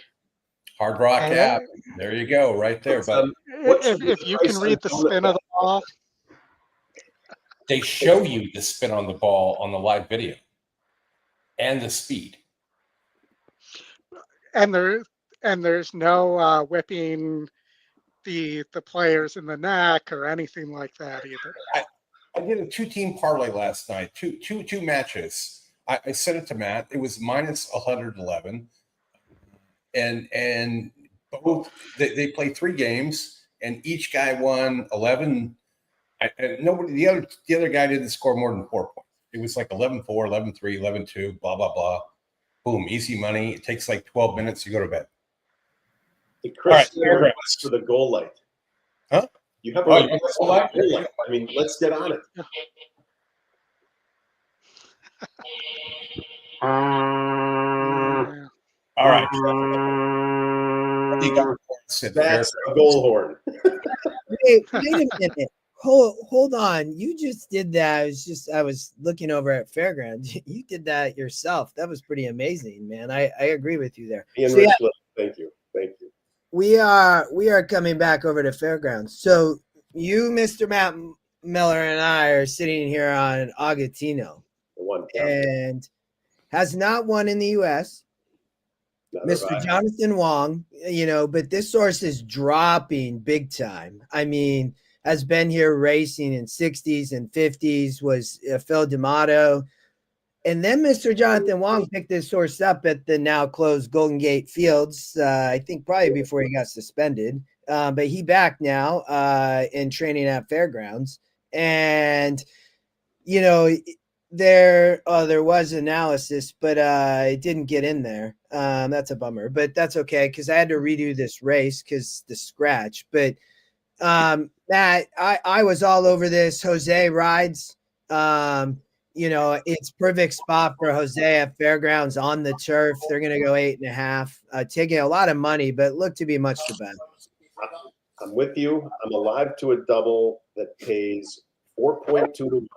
Hard Rock app, there you go, right there. But If you can read the spin of the ball, they show you the spin on the ball on the live video and the speed. and there's no whipping the players in the neck or anything like that either. I did a 2-team parlay last night, two matches. I sent it to Matt. It was minus 111, and both they played 3 games, and each guy won 11. The other guy didn't score more than 4 points. It was like 11-4, 11-3, 11-2, blah blah blah. Boom, easy money. It takes like 12 minutes. You go to bed. The Chris All right, for the goal light. Huh? You have Oh, a you want the goal goal light? light. I mean, let's get on it. Yeah. All right. You got That's a goal horn. Wait a minute. Hold on. You just did that. I was looking over at Fairgrounds. You did that yourself. That was pretty amazing, man. I agree with you there. Ian So, yeah, Richland, thank you. we are coming back over to Fairgrounds. So you, Mr. Matt Miller, and I are sitting here on Agatino, The one. and has not won in the U.S. Mr. Jonathan Wong, but this source is dropping big time. I mean, has been here racing in 60s and 50s, was Phil D'Amato. And then Mr. Jonathan Wong picked this horse up at the now closed Golden Gate Fields, I think probably before he got suspended. But he back now in training at Fairgrounds. And, there was analysis, but it didn't get in there. That's a bummer, but that's okay because I had to redo this race because the scratch. But Matt, I was all over this. Jose rides. It's perfect spot for Jose at Fairgrounds on the turf. They're going to go 8.5, taking a lot of money, but look to be much the best. I'm with you. I'm alive to a double that pays 4.2 to 1.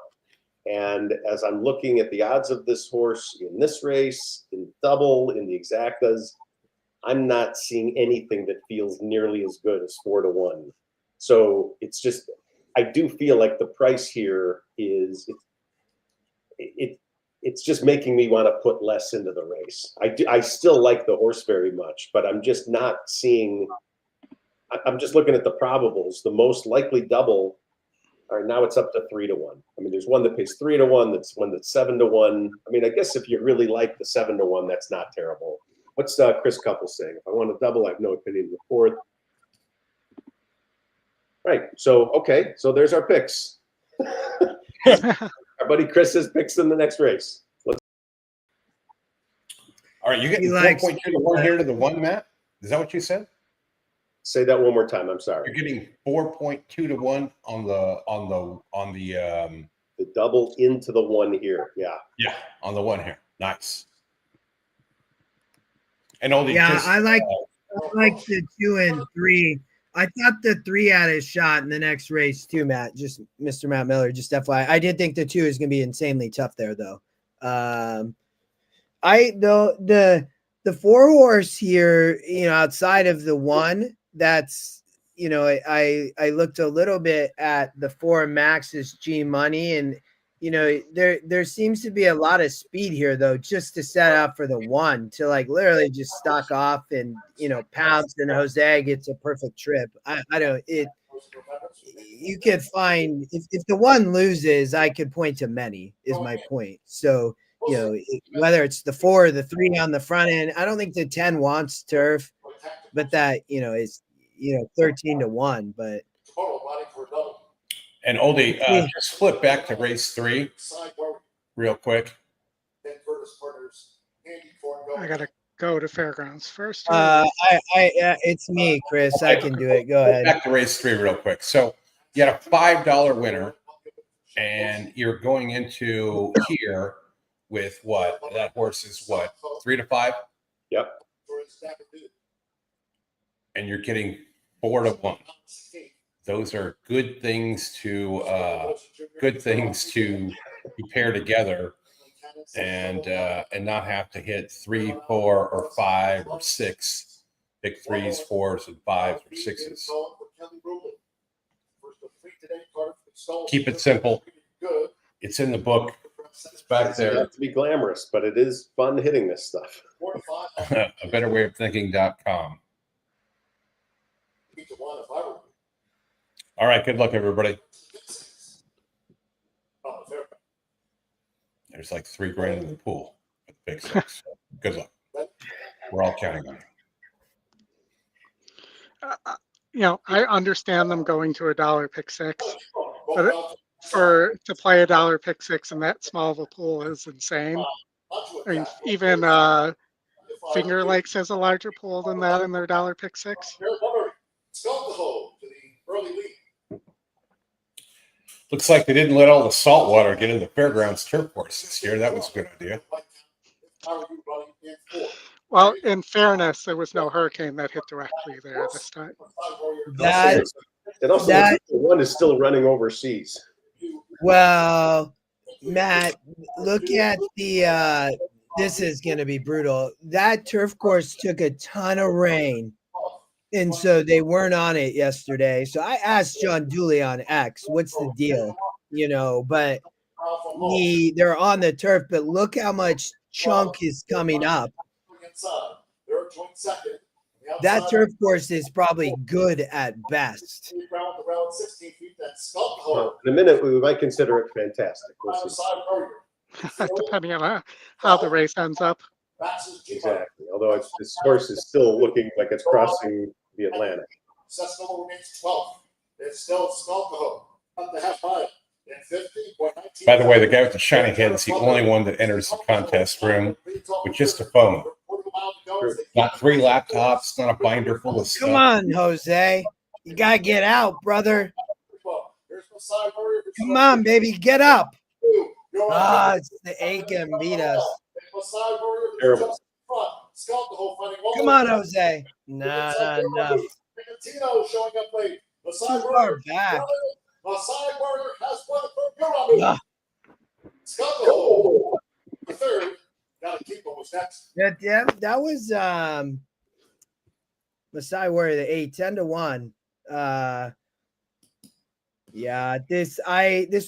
And as I'm looking at the odds of this horse in this race, in double, in the exactas, I'm not seeing anything that feels nearly as good as 4-1. So it's just, I do feel like the price here is it's just making me want to put less into the race. I still like the horse very much, but I'm just not seeing. I'm just looking at the probables. The most likely double, or now it's up to 3-1. I mean, there's one that pays 3-1. That's one that's 7-1. I mean, I guess if you really like the 7-1, that's not terrible. What's Chris Couple saying? If I want to double, I have no opinion of the fourth. Right. So okay. So there's our picks. Our buddy Chris has picks in the next race. All right, you getting 4.2 to 1 here to the 1, Matt? Is that what you said? Say that one more time. I'm sorry. You're getting 4.2 to 1 on the The double into the 1 here. Yeah. yeah, on the 1 here. Nice. And Oldy, Yeah, just, I like the 2 and 3. I thought the 3 had a shot in the next race too, Matt. Just Mr. Matt Miller, just FYI. I did think the 2 is going to be insanely tough there, though. The 4 horse here, outside of the 1, that's I looked a little bit at the 4 Max's G Money, and there seems to be a lot of speed here, though, just to set up for the 1 to literally just stock off and pounce, and Jose gets a perfect trip. You could find if the 1 loses, I could point to many is my point. So whether it's the 4 or the 3 on the front end, I don't think the 10 wants turf, but that is 13 to 1. But and Oldy, just flip back to race 3 real quick. I gotta go to fairgrounds first. It's me, Chris. I can do it. Go ahead. Back to race 3 real quick. So you had a $5 winner, and you're going into here with what? That horse is what? 3 to 5? Yep. And you're getting 4 to 1. Those are good things to pair together, and not have to hit 3, 4, or 5 or 6. Pick 3s, 4s, and 5s or 6s. Keep it simple. It's in the book. It's back there. Not to be glamorous, but it is fun hitting this stuff. A better way of thinking.com. All right, good luck, everybody. There's like $3,000 in the pool with Big 6. So good luck. We're all counting on you. I understand them going to $1 pick 6, but to play $1 pick 6 in that small of a pool is insane. I mean, even Finger Lakes has a larger pool than that in their $1 pick 6. Looks like they didn't let all the salt water get in the fairgrounds turf course this year. That was a good idea. Well, in fairness, there was no hurricane that hit directly there this time. That one is still running overseas. Well, Matt, look at the this is going to be brutal. That turf course took a ton of rain, and so they weren't on it yesterday. So I asked John Dooley on X, what's the deal? But they're on the turf, but look how much chunk is coming up. That turf course is probably good at best. Well, in a minute, we might consider it fantastic. We'll see. Depending on how the race ends up. Exactly. Although this course is still looking like it's crossing the Atlantic. By the way, the guy with the shiny head is the only one that enters the contest room with just a phone. Not 3 laptops, not a binder full of stuff. Come on, Jose. You got to get out, brother. Come on, baby. Get up. It's the Aiken beat us. Terrible. Come on, Jose. Not enough. Too far back. That was Messiah Warrior, the 8, 10-1. Yeah, this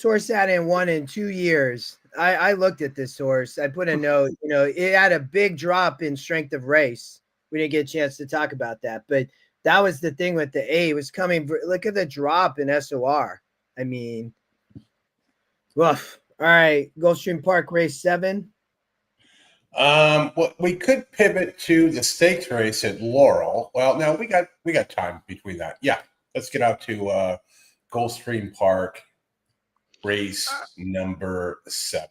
horse hadn't won in 2 years. I looked at this horse. I put a note, it had a big drop in strength of race. We didn't get a chance to talk about that, but that was the thing with the 8. It was coming. Look at the drop in SOR. I mean, rough. All right, Gulfstream Park race 7. Well, we could pivot to the stakes race at Laurel. Well, no, we got time between that. Yeah, let's get out to Gulfstream Park race number 7.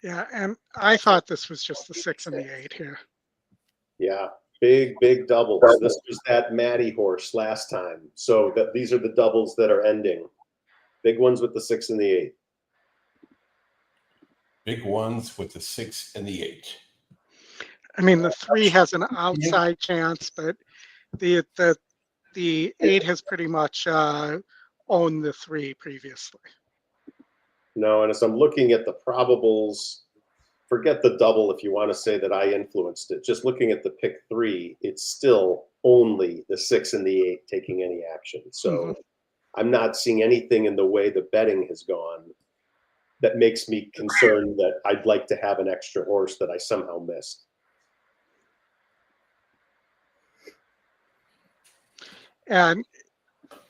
Yeah, and I thought this was just the 6 and the 8 here. Yeah, big doubles. This was that Matty horse last time. So these are the doubles that are ending. Big ones with the 6 and the 8. Big ones with the 6 and the 8. I mean, the 3 has an outside chance, but the 8 has pretty much owned the 3 previously. No, and as I'm looking at the probables, forget the double if you want to say that I influenced it. Just looking at the pick 3, it's still only the 6 and the 8 taking any action. So I'm not seeing anything in the way the betting has gone that makes me concerned that I'd like to have an extra horse that I somehow missed. And,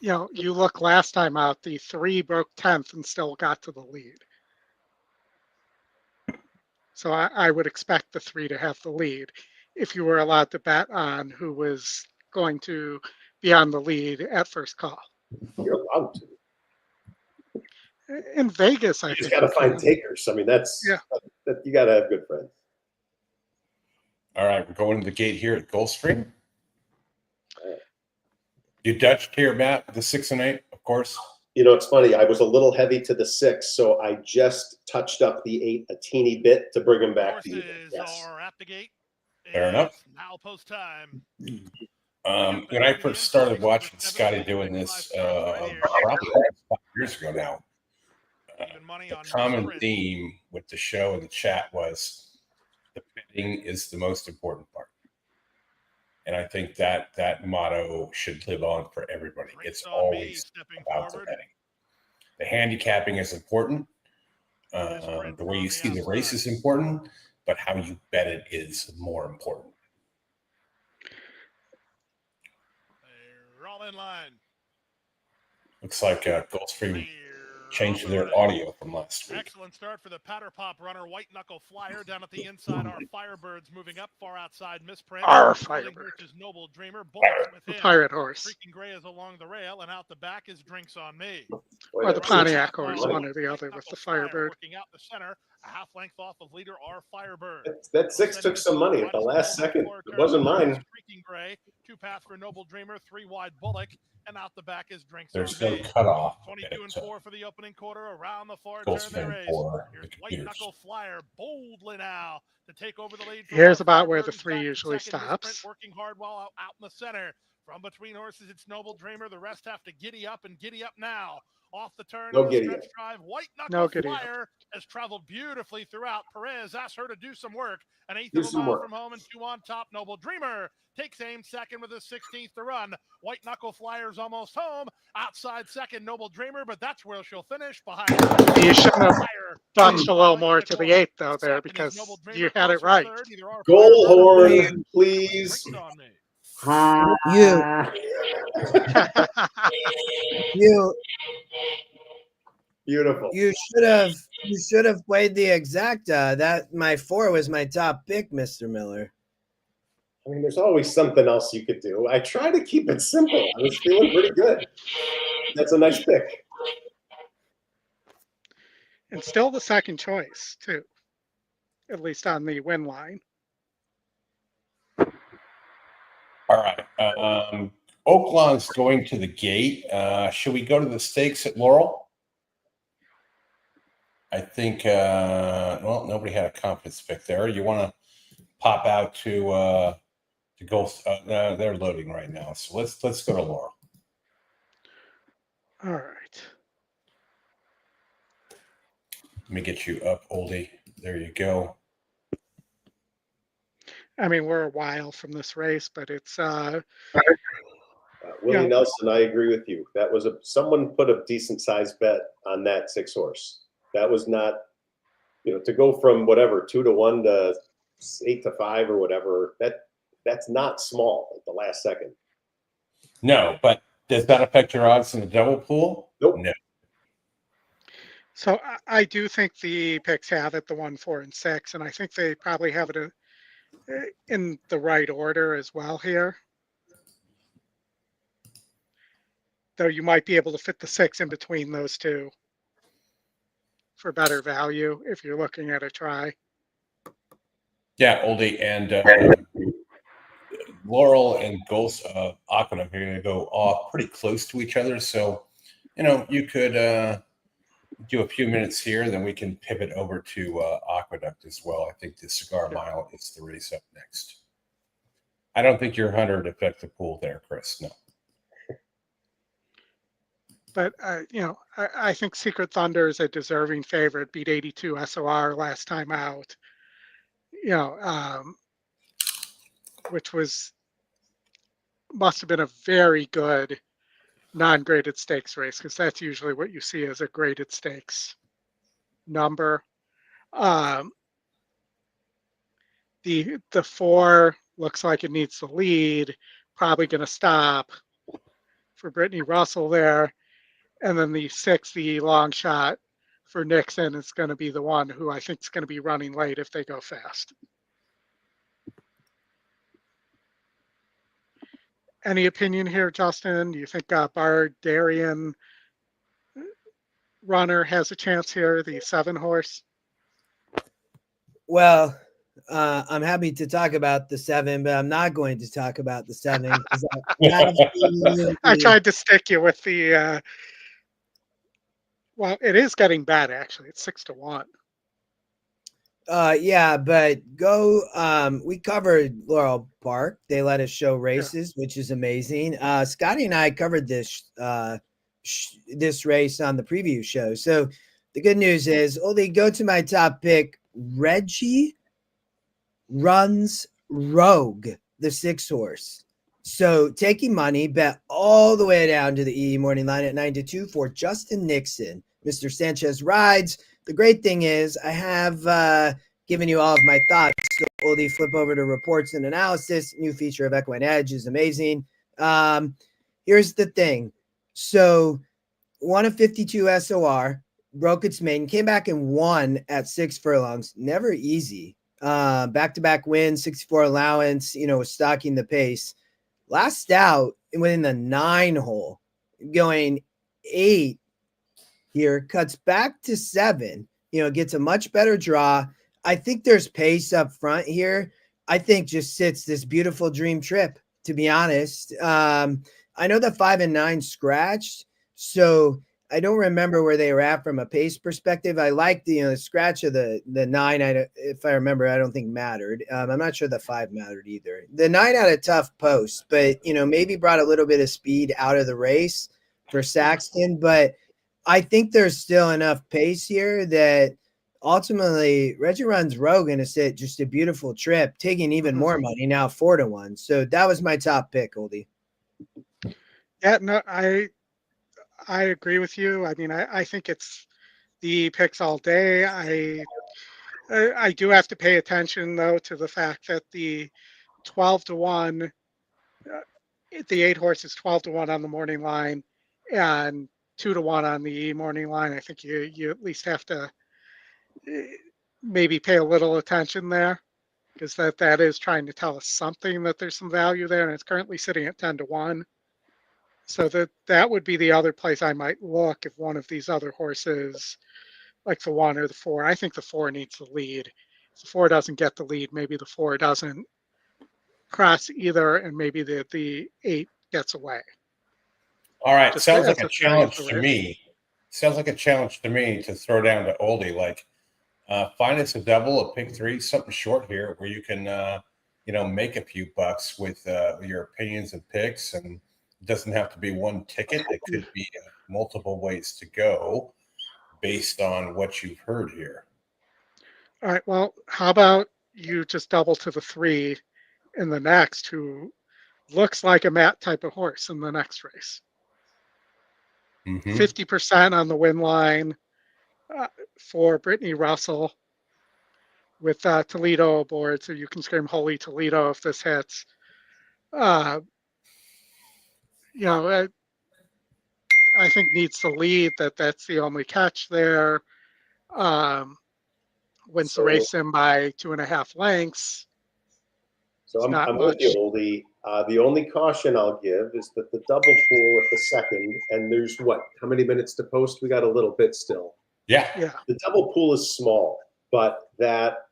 you look last time out, the 3 broke 10th and still got to the lead. So I would expect the 3 to have the lead if you were allowed to bet on who was going to be on the lead at first call. You're allowed to. In Vegas, I You think just got to you find can. takers. I mean, you got to have good friends. All right, we're going to the gate here at Gulfstream. You Dutch here, Matt, the 6 and 8, of course. It's funny. I was a little heavy to the 6, so I just touched up the 8 a teeny bit to bring him back to you. Horses are at the gate. Fair enough. Now post time. When I first started watching Scotty doing this, probably 5 years ago now, the common theme with the show and the chat was the betting is the most important part. And I think that motto should live on for everybody. It's always about the betting. The handicapping is important. The way you see the race is important, but how you bet it is more important. They're all in line. Looks like Gulfstream changed their audio from last week. Excellent start for the Patter Pop runner. White Knuckle Flyer down at the inside. Our Firebirds moving up far outside. Misprint. Our Firebird. Which is Noble Dreamer. Bullets with him. Pirate horse. Freaking Gray is along the rail, and out the back is Drinks on Me. Or the Pontiac horse, one or the other with the Firebird. Working out the center, a half length off of leader, our Firebird. That 6 took some money at the last second. It wasn't mine. Freaking Gray, 2 paths for Noble Dreamer, 3 wide Bullock, and out the back is Drinks There's on no Me. cutoff. 22 and 4 for the opening quarter. Around the far turn they race. Here's White Knuckle Flyer boldly now to take over the lead. Here's about where the 3 usually stops. Working hard while out in the center. From between horses, it's Noble Dreamer. The rest have to giddy up now. Off the turn, No on the giddy stretch up. drive. White No Knuckle giddy up. Flyer has traveled beautifully throughout. Perez asked her to do some work. An eighth Do of a some mile work. from home and 2 on top. Noble Dreamer takes aim second with a 16th to run. White Knuckle Flyer's almost home. Outside second, Noble Dreamer, but that's where she'll finish behind. You shouldn't have bunched a little more to the 8 though there because you had it right. Goal horn, please. Beautiful. You should have played the exacta. That my 4 was my top pick, Mr. Miller. I mean, there's always something else you could do. I try to keep it simple. I was feeling pretty good. That's a nice pick. And still the second choice, too. At least on the win line. All right. Oaklawn's going to the gate. Should we go to the stakes at Laurel? I think, well, nobody had a confidence pick there. You want to pop out to go? They're loading right now. So let's go to Laurel. All right. Let me get you up, Oldy. There you go. I mean, we're a while from this race, but it's Willie Yeah. Nelson, I agree with you. That was someone put a decent sized bet on that 6 horse. That was not, to go from whatever 2-1 to 8-5 or whatever. That's not small at the last second. No, but does that affect your odds in the double pool? Nope. No. so I do think the picks have it, the 1, 4, and 6, and I think they probably have it in the right order as well here. Though you might be able to fit the 6 in between those two for better value if you're looking at a try. Yeah, Oldie and Laurel and Aqueduct are going to go off pretty close to each other. So, you could do a few minutes here, then we can pivot over to Aqueduct as well. I think the Cigar Mile is the race up next. I don't think your 100 affect the pool there, Chris. No. But, I think Secret Thunder is a deserving favorite, beat 82 SOR last time out, which must have been a very good non-graded stakes race, because that's usually what you see as a graded stakes number. The 4 looks like it needs the lead, probably going to stop for Brittany Russell there. And then the 6, the long shot for Nixon, is going to be the one who I think is going to be running late if they go fast. Any opinion here, Justin? Do you think Bardarian Runner has a chance here, the 7 horse? Well, I'm happy to talk about the 7, but I'm not going to talk about the 7. I tried to stick you with the. Well, it is getting bad, actually. It's 6-1. Yeah, but we covered Laurel Park. They let us show races, which is amazing. Scotty and I covered this race on the preview show. So the good news is, Oldy, go to my top pick. Reggie runs Rogue, the 6 horse. So taking money, bet all the way down to the EE morning line at 9-2 for Justin Nixon. Mr. Sanchez rides. The great thing is I have given you all of my thoughts. So Oldie, flip over to reports and analysis. New feature of EquinEdge is amazing. Here's the thing. So won a 52 SOR, broke its maiden, came back and won at 6 furlongs. Never easy. Back-to-back wins, 64 allowance, was stocking the pace. Last out within the 9 hole, going 8 here, cuts back to 7, gets a much better draw. I think there's pace up front here. I think just sits this beautiful dream trip, to be honest. I know the 5 and 9 scratched, so I don't remember where they were at from a pace perspective. I like the scratch of the 9. If I remember, I don't think mattered. I'm not sure the 5 mattered either. The 9 had a tough post, but maybe brought a little bit of speed out of the race for Saxton. But I think there's still enough pace here that ultimately Reggie runs Rogue and it's just a beautiful trip, taking even more money now, 4-1. So that was my top pick, Oldie. Yeah, no, I agree with you. I mean, I think it's the picks all day. I do have to pay attention though to the fact that the 12-1, the 8 horse is 12-1 on the morning line, and 2-1 on the morning line. I think you at least have to maybe pay a little attention there, because that is trying to tell us something, that there's some value there, and it's currently sitting at 10-1. So that would be the other place I might look if one of these other horses, like the 1 or the 4. I think the 4 needs the lead. If the 4 doesn't get the lead, maybe the 4 doesn't cross either, and maybe the 8 gets away. All right. Just Sounds like as a a challenge theory to for me. Sounds like a challenge to me to throw down to Oldie. Like, find us a double, a pick 3, something short here where you can, make a few bucks with your opinions and picks. And it doesn't have to be one ticket. It could be multiple ways to go based on what you've heard here. All right. Well, how about you just double to the 3 in the next, who looks like a Matt type of horse in the next race. Mhm. 50% on the win line for Brittany Russell with Toledo aboard, so you can scream "Holy Toledo" if this hits. You know, I think needs to lead. That's the only catch there. Wins the race in by 2.5 lengths. So It's not I'm with much. you, Oldy. The only caution I'll give is that the double pool at the second, and there's what? How many minutes to post? We got a little bit still. Yeah. Yeah, The double pool is small, but that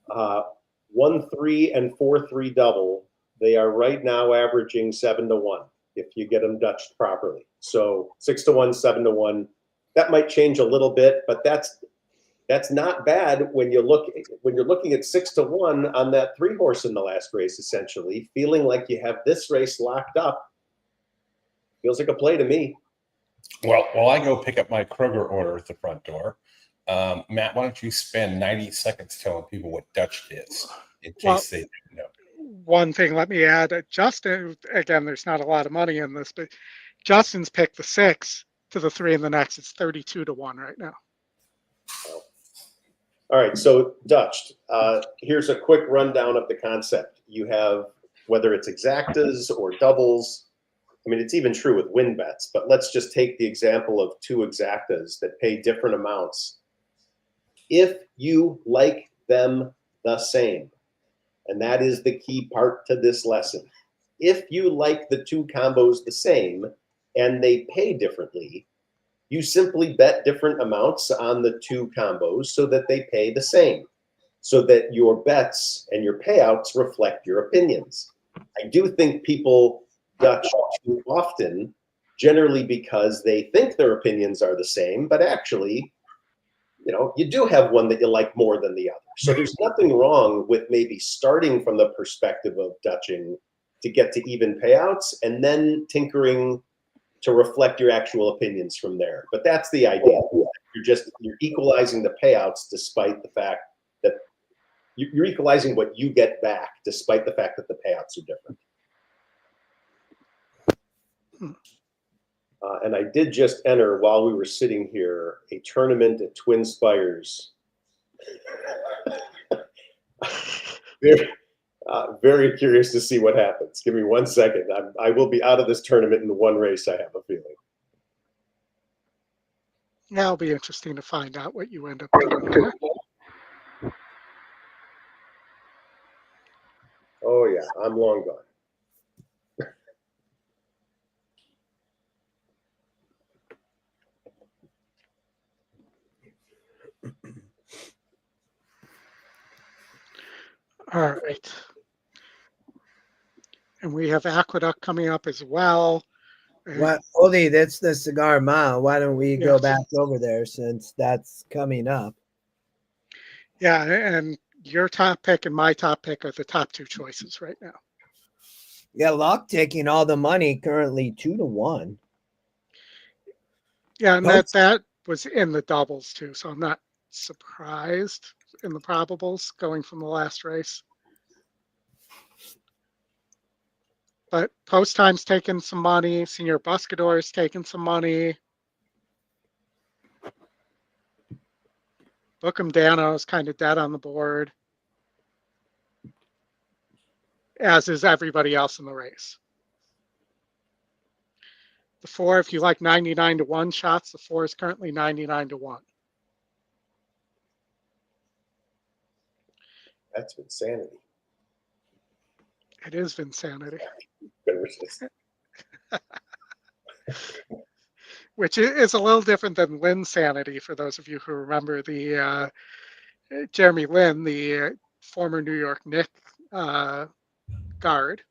1-3 and 4-3 double, they are right now averaging 7-1 if you get them Dutched properly. So 6-1, 7-1. That might change a little bit, but that's not bad when you're looking at 6-1 on that 3 horse in the last race, essentially, feeling like you have this race locked up. Feels like a play to me. Well, while I go pick up my Kroger order at the front door, Matt, why don't you spend 90 seconds telling people what Dutch is in case they didn't know? one thing, let me add, Justin, again, there's not a lot of money in this, but Justin's picked the 6 to the 3 in the next. It's 32-1 right now. All right, so Dutched. Here's a quick rundown of the concept. You have, whether it's exactas or doubles, I mean, it's even true with win bets, but let's just take the example of 2 exactas that pay different amounts. If you like them the same, and that is the key part to this lesson. If you like the 2 combos the same and they pay differently, you simply bet different amounts on the 2 combos so that they pay the same, so that your bets and your payouts reflect your opinions. I do think people Dutch too often, generally because they think their opinions are the same, but actually, you do have one that you like more than the other. So there's nothing wrong with maybe starting from the perspective of Dutching to get to even payouts and then to reflect your actual opinions from there. But that's the idea. You're equalizing the payouts despite the fact that you're equalizing what you get back despite the fact that the payouts are different. And I did just enter, while we were sitting here, a tournament at Twin Spires. Very curious to see what happens. Give me 1 second. I will be out of this tournament in 1 race, I have a feeling. Now it'll be interesting to find out what you end up doing there. Oh, yeah, I'm long gone. All right. And we have Aqueduct coming up as well. What, Oldy, that's the Cigar Mile. Why don't we go Yes. back over there since that's coming up? Yeah, and your top pick and my top pick are the top 2 choices right now. Yeah, Locke taking all the money, currently 2-1. Yeah, and that was in the doubles too, so I'm not surprised in the probables going from the last race. But Post Time's taking some money. Senior Buscador's taking some money. Bookham Dano's kind of dead on the board, as is everybody else in the race. The 4, if you like 99-1 shots, the 4 is currently 99-1. That's insanity. It is Vinsanity. Which is a little different than Linsanity, for those of you who remember the Jeremy Lin, the former New York Knicks guard.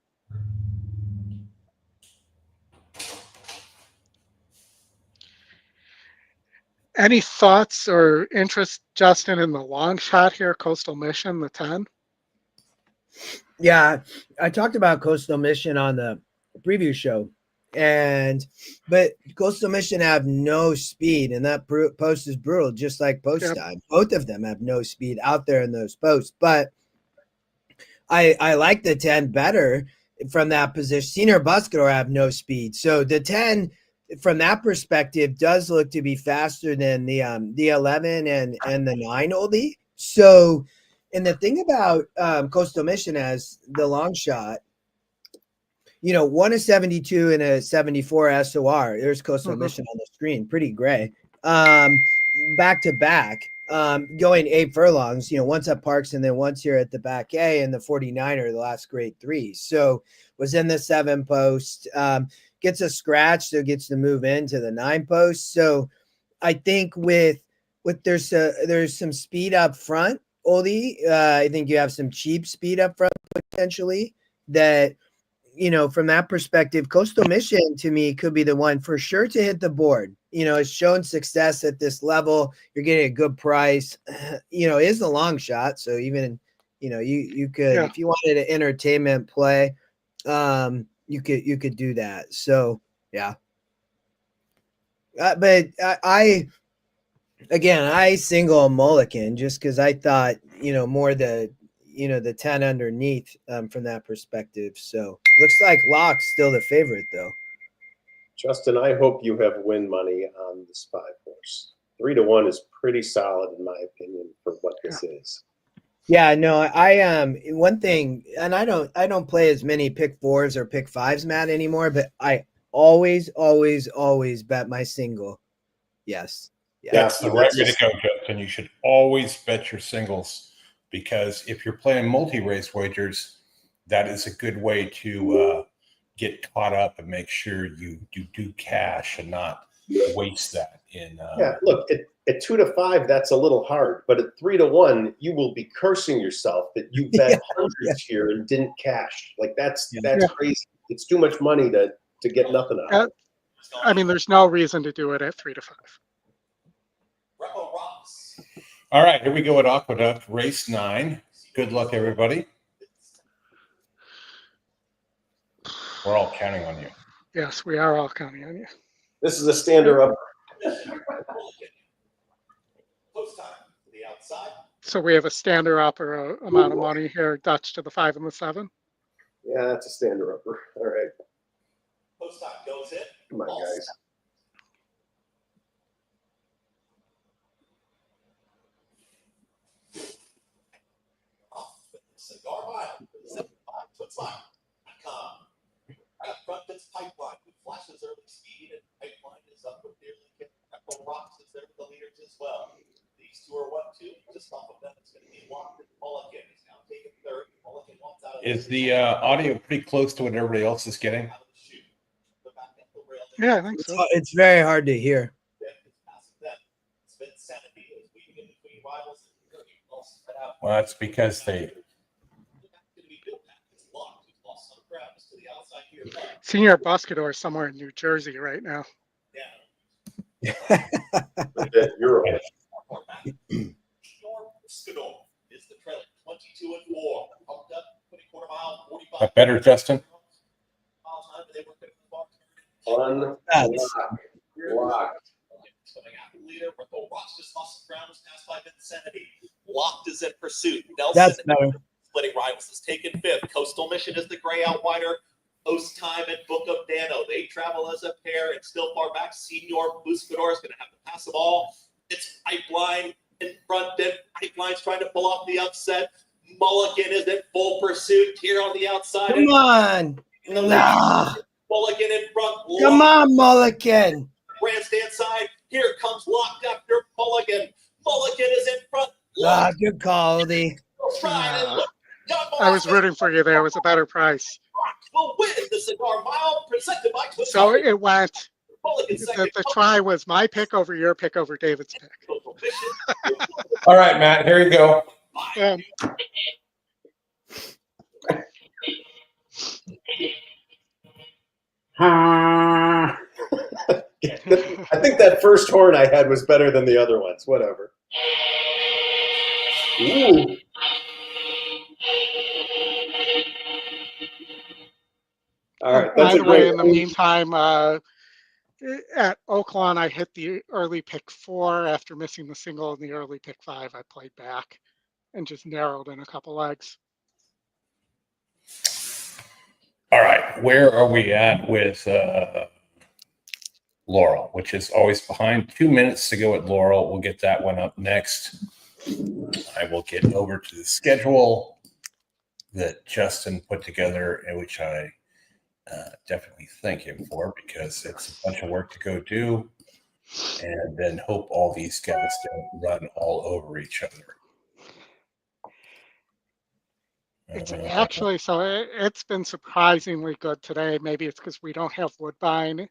Any thoughts or interest, Justin, in the long shot here, Coastal Mission, the 10? Yeah, I talked about Coastal Mission on the preview show, but Coastal Mission have no speed, and that post is brutal, just like Post Time. Both of them have no speed out there in those posts, but I like the 10 better from that position. Senior Buscador have no speed, so the 10 from that perspective does look to be faster than the 11 and the 9 Oldie. So, and the thing about Coastal Mission as the long shot, you know, 1 is 72 and a 74 SOR. There's Coastal Mission on the screen, pretty gray. Back to back, going 8 furlongs, you know, once at Parks and then once here at the back A, and the 49er, the last grade 3. So was in the 7 post, gets a scratch, so gets to move into the 9 post. So I think with there's some speed up front, Oldie. I think you have some cheap speed up front potentially that, you know, from that perspective, Coastal Mission to me could be the one for sure to hit the board. You know, it's shown success at this level. You're getting a good price. You know, it is a long shot. So even, you know, you could, if you wanted an entertainment play, you could do that. So yeah. But I single Mulligan just because I thought, you know, more the 10 underneath from that perspective. So looks like Locke's still the favorite though. Justin, I hope you have win money on this 5 horse. 3 to 1 is pretty solid in my opinion for what this is. Yeah, no, I one thing, and I don't play as many pick 4s or pick 5s, Matt, anymore, but I always bet my single. Yes. That's the right way to go, Justin. You should always bet your singles, because if you're playing multi-race wagers, that is a good way to get caught up and make sure you do cash and not waste that in. Yeah, look, at 2 to 5, that's a little hard, but at 3 to 1, you will be cursing yourself that you bet hundreds here and didn't cash. Like that's crazy. It's too much money to get nothing out of it. I mean, there's no reason to do it at 3 to 5. All right, here we go at Aqueduct, race 9. Good luck, everybody. We're all counting on you. Yes, we are all counting on you. This is a stander up. So we have a stander upper amount of money here, Dutch to the 5 and the 7. Yeah, that's a stander upper. All right. Post time goes in. Come on, guys. Cigar Mile, 75 foot line. Out front, it's Pipeline, who flashes early speed, and Pipeline is up with nearly Echo Rocks is there with the leaders as well. These two are 1-2. Just off of them, it's going to be locked. Mulligan is now taking third. Mulligan wants out of Is the audio pretty close to what everybody else is getting? Yeah, I think so. It's very hard to hear. Well, that's because they. Senior Buscador is somewhere in New Jersey right now. You're right. Is the trailer 22 and 4. Pumped up 24 mile, 45. That better, Justin? Unlocked. Leader, Ripple Rocks just lost some ground, was passed by Vicinity. Locked is in pursuit. Nelson, That's better. splitting rivals, is taken 5th. Coastal Mission is the gray outrider. Post Time and Book of Dano. They travel as a pair, and still far back, Senior Buscador is going to have to pass the ball. It's Pipeline in front. Then Pipeline's trying to pull off the upset. Mulligan is in full pursuit here on the outside. Come on. Nah. Mulligan in front. Come on, Mulligan. Grandstand side. Here comes locked after Mulligan. Mulligan is in front. Good call, Oldie. I was rooting for you there. It was a better price. Will win the Cigar Mile, presented by Twist. So it went. Mulligan second. The try was my pick over your pick over David's pick. All right, Matt, here you go. I think that first horn I had was better than the other ones. Whatever. Ooh. All right. By That's a the way, great. in the meantime, at Oaklawn, I hit the early pick 4 after missing the single in the early pick 5. I played back and just narrowed in a couple legs. All right, where are we at with Laurel, which is always behind? 2 minutes to go at Laurel. We'll get that one up next. I will get over to the schedule that Justin put together, and which I definitely thank him for, because it's a bunch of work to go do, and then hope all these guys don't run all over each other. It's actually, so it's been surprisingly good today. Maybe it's because we don't have Woodbine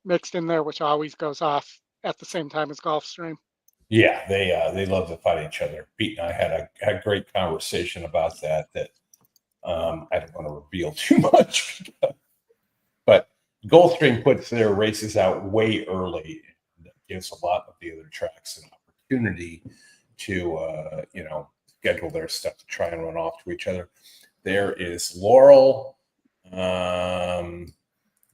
mixed in there, which always goes off at the same time as Gulfstream. Yeah, they love to fight each other. Pete and I had a great conversation about that I don't want to reveal too much. But Gulfstream puts their races out way early. That gives a lot of the other tracks an opportunity to, schedule their stuff to try and run off to each other. There is Laurel.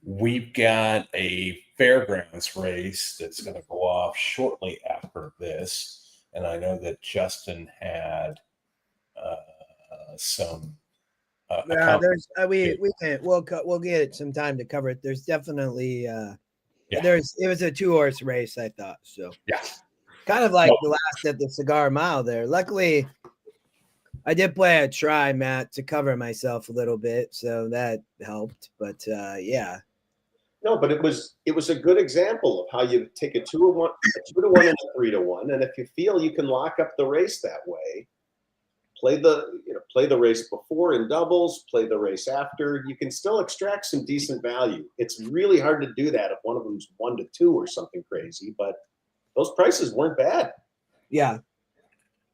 We've got a fairgrounds race that's going to go off shortly after this. And I know that Justin had some. We'll get some time to cover it. There's definitely it was a 2-horse race, I thought. So yeah, kind of like the last at the Cigar Mile there. Luckily, I did play a try, Matt, to cover myself a little bit, so that helped. But yeah. No, but it was a good example of how you take a 2-to-1, and a 3-to-1, and if you feel you can lock up the race that way, play the race before in doubles, play the race after. You can still extract some decent value. It's really hard to do that if one of them's 1-to-2 or something crazy, but those prices weren't bad. Yeah.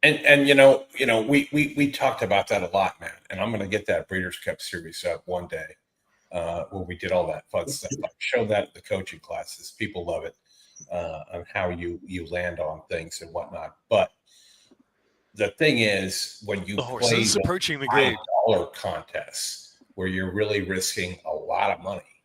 And we talked about that a lot, man. And I'm going to get that Breeders' Cup Series up one day, where we did all that fun stuff. I show that at the coaching classes. People love it, on how you land on things and whatnot. But the thing is, when you play approaching the gate $5 contests where you're really risking a lot of money,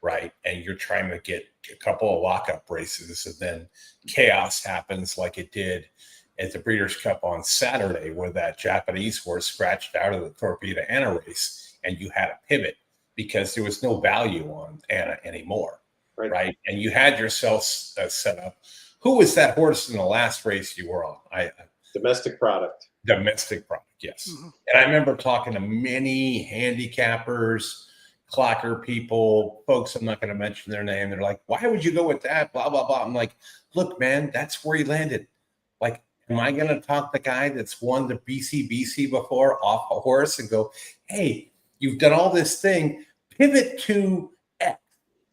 right? And you're trying to get a couple of lockup races, and then chaos happens like it did at the Breeders' Cup on Saturday, where that Japanese horse scratched out of the Torpedo Anna race, and you had to pivot because there was no value on Anna anymore, right? And you had yourself set up. Who was that horse in the last race you were on? Domestic product. Domestic product, yes. Mm-hmm. And I remember talking to many handicappers, clocker people, folks, I'm not going to mention their name. They're like, why would you go with that? Blah, blah, blah. I'm like, look, man, that's where he landed. Like, am I going to talk the guy that's won the BCBC before off a horse and go, hey, you've done all this thing, pivot to X.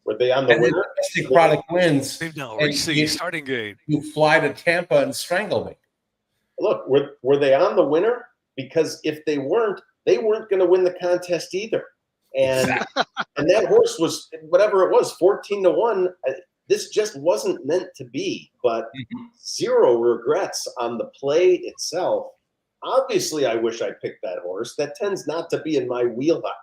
Were they on the winner? Domestic product wins. now reaching starting gate. You fly to Tampa and strangle me. Look, were they on the winner? Because if they weren't going to win the contest either. And and that horse was, whatever it was, 14-to-1. This just wasn't meant to be, but zero regrets on the play itself. Obviously, I wish I picked that horse. That tends not to be in my wheelhouse.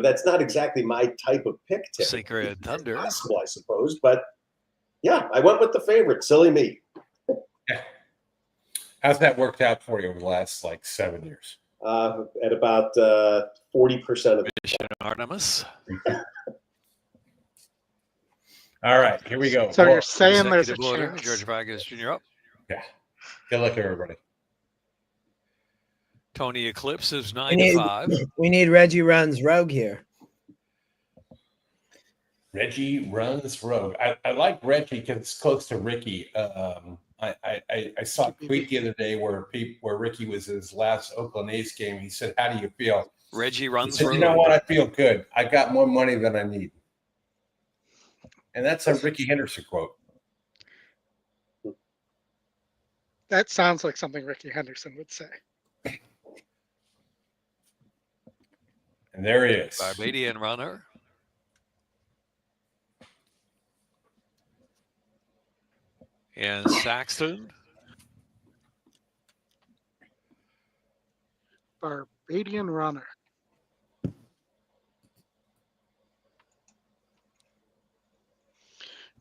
That's not exactly my type of pick. Sacred Thunder. Possible, I suppose. But yeah, I went with the favorite. Silly me. How's that worked out for you over the last 7 years? At about 40% of Mission Artemis. All right, here we go. So you're saying there's a Executive order, chance. George Vargas Jr. up. Yeah. Good luck, everybody. Tony Eclipse is 9-5. We need Reggie Runs Rogue here. Reggie Runs Rogue. I like Reggie because it's close to Ricky. I saw a tweet the other day where Ricky was in his last Oakland A's game. He said, "How do you feel?" Reggie He Runs said, Rogue. "You know what? I feel good. I got more money than I need." And that's a Ricky Henderson quote. That sounds like something Ricky Henderson would say. And there he is. Barbadian runner. And Saxton. Barbadian runner.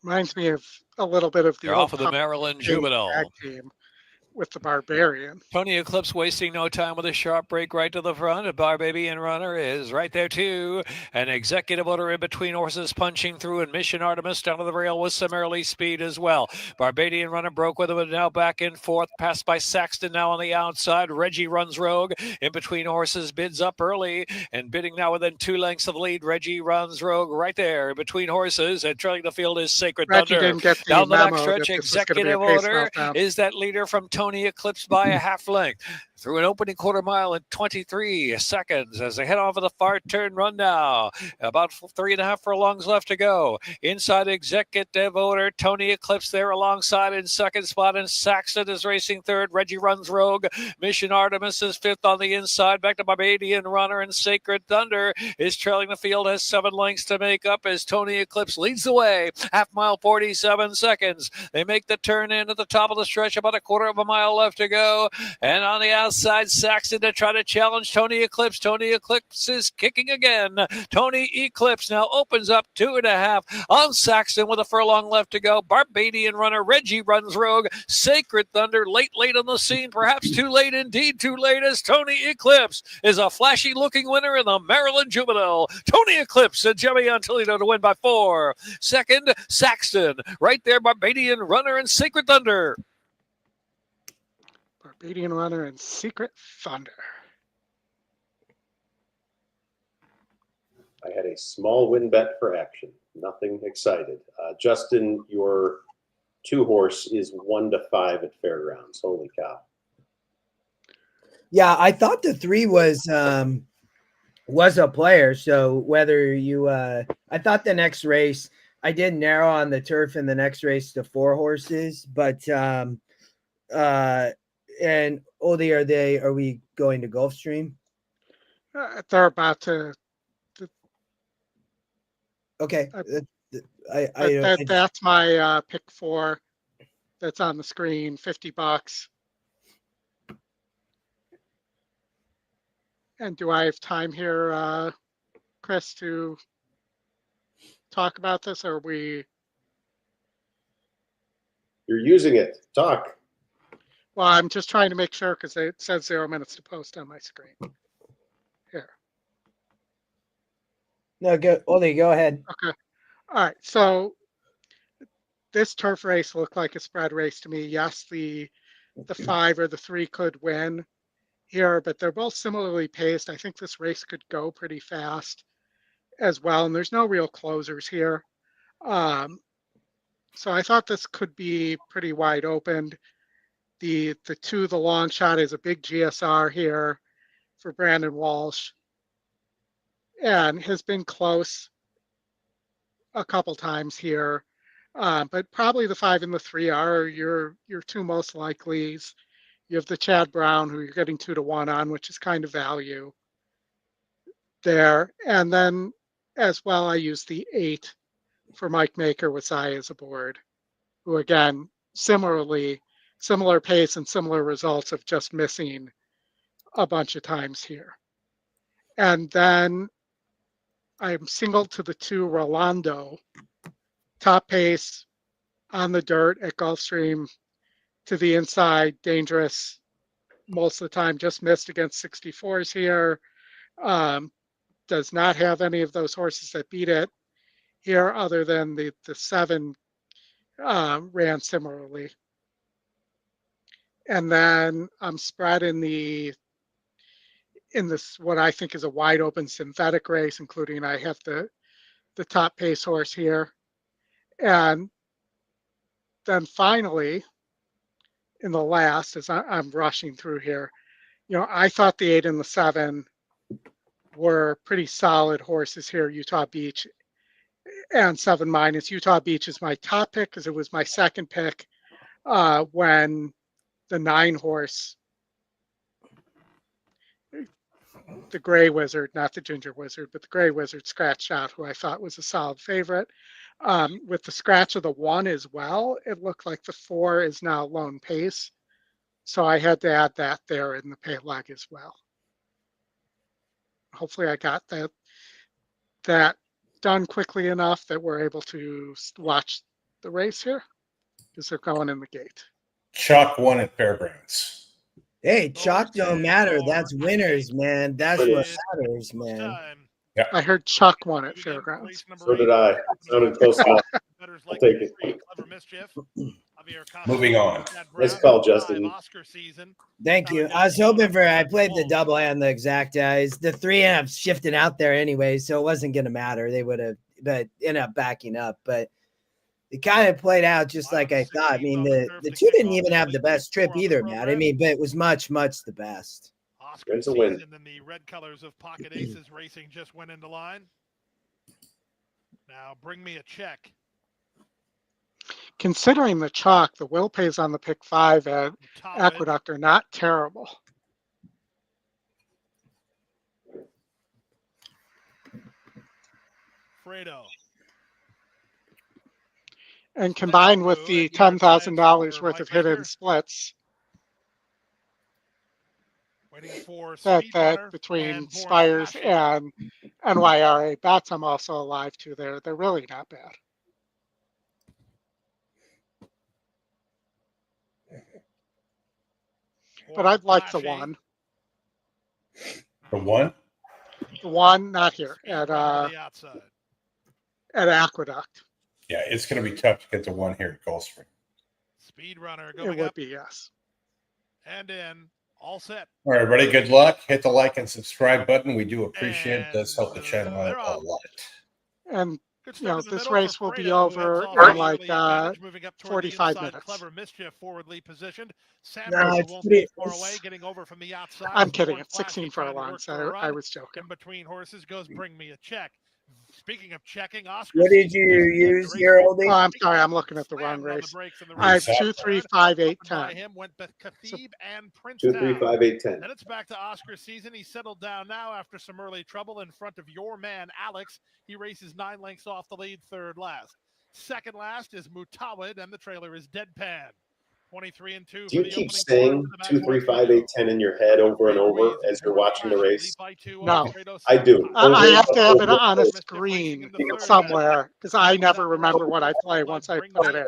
Reminds me of a little bit of the They're old off of the Pup Maryland State Juvenile. tag team with the Barbarian. Tony Eclipse wasting no time with a sharp break right to the front. A Barbadian runner is right there too. An executive order in between horses punching through, and Mission Artemis down to the rail with some early speed as well. Barbadian runner broke with him and now back in fourth. Passed by Saxton now on the outside. Reggie runs rogue in between horses, bids up early and bidding now within 2 lengths of the lead. Reggie runs rogue right there in between horses, and trailing the field is Sacred Reggie Thunder. didn't get the Down the memo back stretch, that this was going to be a executive pace order meltdown. is that leader from Tony Eclipse by a half length through an opening quarter mile in 23 seconds as they head off of the far turn run now. About 3.5 furlongs left to go. Inside executive order, Tony Eclipse there alongside in second spot, and Saxton is racing third. Reggie runs rogue. Mission Artemis is fifth on the inside. Back to Barbadian runner, and Sacred Thunder is trailing the field, has 7 lengths to make up as Tony Eclipse leads the way. Half mile, 47 seconds. They make the turn in at the top of the stretch, about a quarter of a mile left to go. And on the outside, Saxton to try to challenge Tony Eclipse. Tony Eclipse is kicking again. Tony Eclipse now opens up 2.5 on Saxton with a furlong left to go. Barbadian runner Reggie runs rogue. Sacred Thunder late on the scene, perhaps too late indeed, too late, as Tony Eclipse is a flashy looking winner in the Maryland Juvenile. Tony Eclipse and Jimmy Antilito to win by 4. Second, Saxton. Right there, Barbadian runner and Sacred Thunder. Barbadian runner and Secret Thunder. I had a small win bet for action. Nothing excited. Justin, your 2-horse is 1 to 5 at Fairgrounds. Holy cow! Yeah, I thought the 3 was a player. So whether you, I thought the next race, I did narrow on the turf in the next race to 4 horses, but and Oldy, are we going to Gulfstream? They're about to. Okay. That's my pick 4. That's on the screen, $50. And do I have time here, Chris, to talk about this, or are we? You're using it. Talk. Well, I'm just trying to make sure because it says 0 minutes to post on my screen. Here. No, go, Oldy, go ahead. Okay. All right. So this turf race looked like a spread race to me. Yes, the 5 or the 3 could win here, but they're both similarly paced. I think this race could go pretty fast as well, and there's no real closers here. So I thought this could be pretty wide open. The 2, the long shot, is a big GSR here for Brandon Walsh, and has been close a couple times here. But probably the 5 and the 3 are your 2 most likelies. You have the Chad Brown, who you're getting 2 to 1 on, which is kind of value there. And then as well, I use the 8 for Mike Maker with Zaya aboard, who again, similar pace and similar results of just missing a bunch of times here. And then I'm singled to the 2 Rolando, top pace on the dirt at Gulfstream, to the inside, dangerous most of the time, just missed against 64s here. Does not have any of those horses that beat it here, other than the 7 ran similarly. And then I'm spread in this what I think is a wide open synthetic race, including I have the top pace horse here. And then finally, in the last, as I'm rushing through here, I thought the 8 and the 7 were pretty solid horses here. Utah Beach and 7 minus. Utah Beach is my top pick because it was my second pick when the 9 horse, the Gray Wizard, not the Ginger Wizard, but the Gray Wizard scratched out, who I thought was a solid favorite. With the scratch of the 1 as well, it looked like the 4 is now lone pace. So I had to add that there in the pay leg as well. Hopefully I got that done quickly enough that we're able to watch the race here, because they're going in the gate. Chalk won at Fairgrounds. Hey, chalk don't 10 matter. are That's winners, man. That's what Yes. matters, man. Time. I heard Chuck won at Begin Fairgrounds. race number So 8. did I. Sounded close enough. Bettors I'll like take it. 3, Clever Mischief. Javier Moving on. Chad Nice Brown, call, 5, Justin. Oscar Season. Thank you. I was hoping for. I played the double and the exact eyes. The 3 ended up shifting out there anyway, so it wasn't going to matter. They would have, but ended up backing up. But it kind of played out just like I thought. I mean, the 2 didn't even have the best trip either, Matt. I mean, but it was much the best. Oscar Wins a win. Season and the red colors of Pocket Aces Racing just went into line. Now bring me a check. Considering the chalk, the will pays on the pick 5 at Aqueduct are not terrible. Fredo. And combined with the $10,000 worth of hidden splits, Waiting for that Speedrunner between and Born Spires Flashy. and NYRA bats, I'm also alive to. They're really not bad. But Born I'd like the Flashy. one. The one? The one, not here, Speedrunner on the outside. at Aqueduct. Yeah, it's going to be tough to get the one here at Gulfstream. Speedrunner It going would up be, yes. and in. All set. All right, everybody, good luck. Hit the like and subscribe button. We do appreciate it. It does help the And channel out they're a off. lot. And Good you know, start in the this middle race for will be Fredo, who over heads off in the like early advantage, moving up toward 45 the inside. minutes. Clever Mischief forwardly positioned. No, Sanders it's won't pretty- be far away, getting over from the outside. I'm kidding. Born It's 16 Flashy trying to furlongs. work for a I run. was joking. In between horses goes Bring Me a Check. Speaking of checking, Oscar. What did Season you just did. The use race here, went Oldie? Oh, I'm sorry. I'm looking at the wrong slammed on the race. brakes in the I have race. 2, 3, 5, 8, By 10. him went Khabib and Prince 2, 3, 5, 8, 10. Then it's back to Oscar Season. He's settled down now after some early trouble in front of your man, Alex. He races 9 lengths off the lead, third last. Second last is Mutawid, and the trailer is Deadpan. 23 and 2. Do you for the keep opening saying quarter. 2, 3, 5, 8, 10 in your head over and over as you're watching the race? No. I do. I have to have it Over. on a screen somewhere because I never remember what I play once I put it in.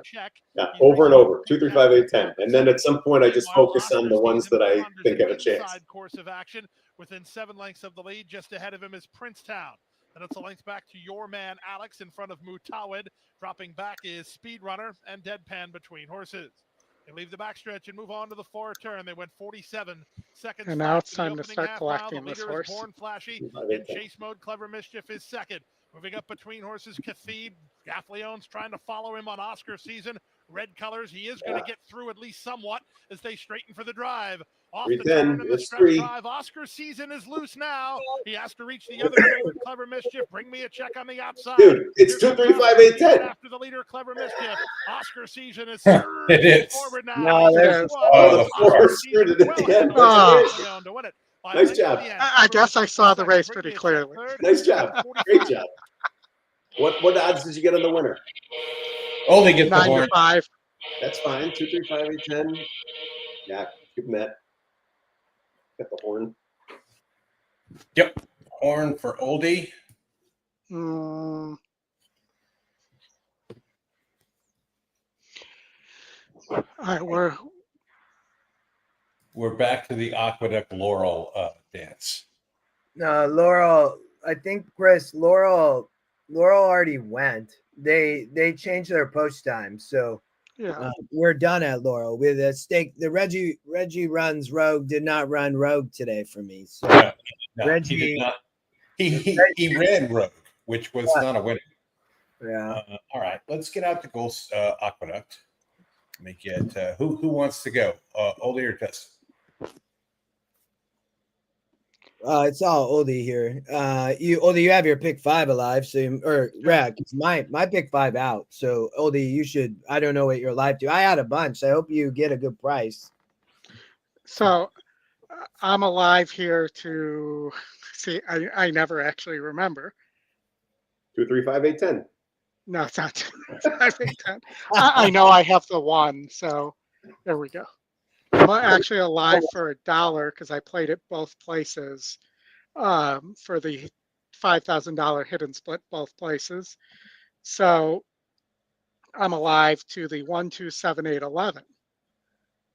Yeah, over and over. 2, 3, 5, 8, 10. And then at some point, I just focus on the ones that I think have a chance. Course of action within 7 lengths of the lead. Just ahead of him is Princetown. Then it's a length back to your man Alex in front of Mutawid. Dropping back is Speedrunner and Deadpan between horses. They leave the backstretch and move on to the far turn. They went 47 seconds. And now flat it's to the time to opening start half collecting mile. The this leader horse. is Born Flashy. 2, 3, 5, In 8, 10. chase mode, Clever Mischief is second. Moving up between horses, Khabib. Gaffleone's trying to follow him on Oscar Season. Red colors. He is going to get through at least somewhat as they straighten for the drive. Off the 310, turn in the it's stretch 3. drive. Oscar Season is loose now. He has to reach the other trailer. Clever Mischief. Bring me a check on the outside. Dude, it's 2, 3, 5, 8, 10. After the leader, Clever Mischief. Oscar Season is It is. forward now. No, He's there's- won. Oh, the Oscar horse Season screwed it at well the end. ahead of Oh. Gaffleone to win it. By Nice length job. at the end. I guess I saw the Second, race Bring pretty Me a Check clearly. third. Nice job. Great job. What odds did you get on the winner? Only get the 9 to horn. 5. That's fine. 2, 3, 5, 8, 10. Yeah, give him that. Got the horn. Yep. Horn for Oldie. Mm. All right, We're back to the Aqueduct Laurel dance. No, Laurel. I think Chris Laurel already went. They changed their post time, so yeah. we're done at Laurel with a stake. The Reggie runs Rogue did not run Rogue today for me. So No, Reggie- he did not. He ran Rogue, which was not a winner. yeah. All right, let's get out the Gulf Aqueduct. Let me get who wants to go? Oldie or Dustin? It's all Oldie here. Oldie, you have your pick 5 alive, so it's my pick 5 out. So Oldie, you should. I don't know what you're live to. I had a bunch. I hope you get a good price. So I'm alive here to see. I never actually remember. 2, 3, 5, 8, 10. No, it's not. I think 10. I know I have the one, so there we go. I'm actually alive for $1 because I played it both places for the $5,000 hidden split both places. So I'm alive to the 1, 2, 7, 8, 11.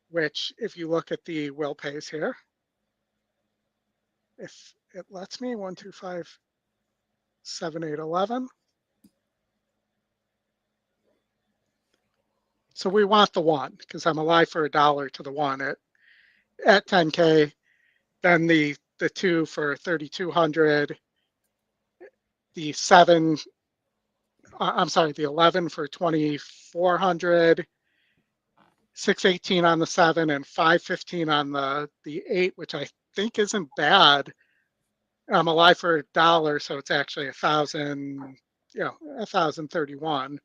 which if you look at the will pays here, if it lets me, 1, 2, 5, 7, 8, 11. So we want the 1 because I'm alive for $1 to the 1 at 10K. Then the 2 for 3,200. The 7, I'm sorry, the 11 for 2,400. 618 on the 7 and 515 on the 8, which I think isn't bad. I'm alive for $1, so it's actually 1,000, 1,031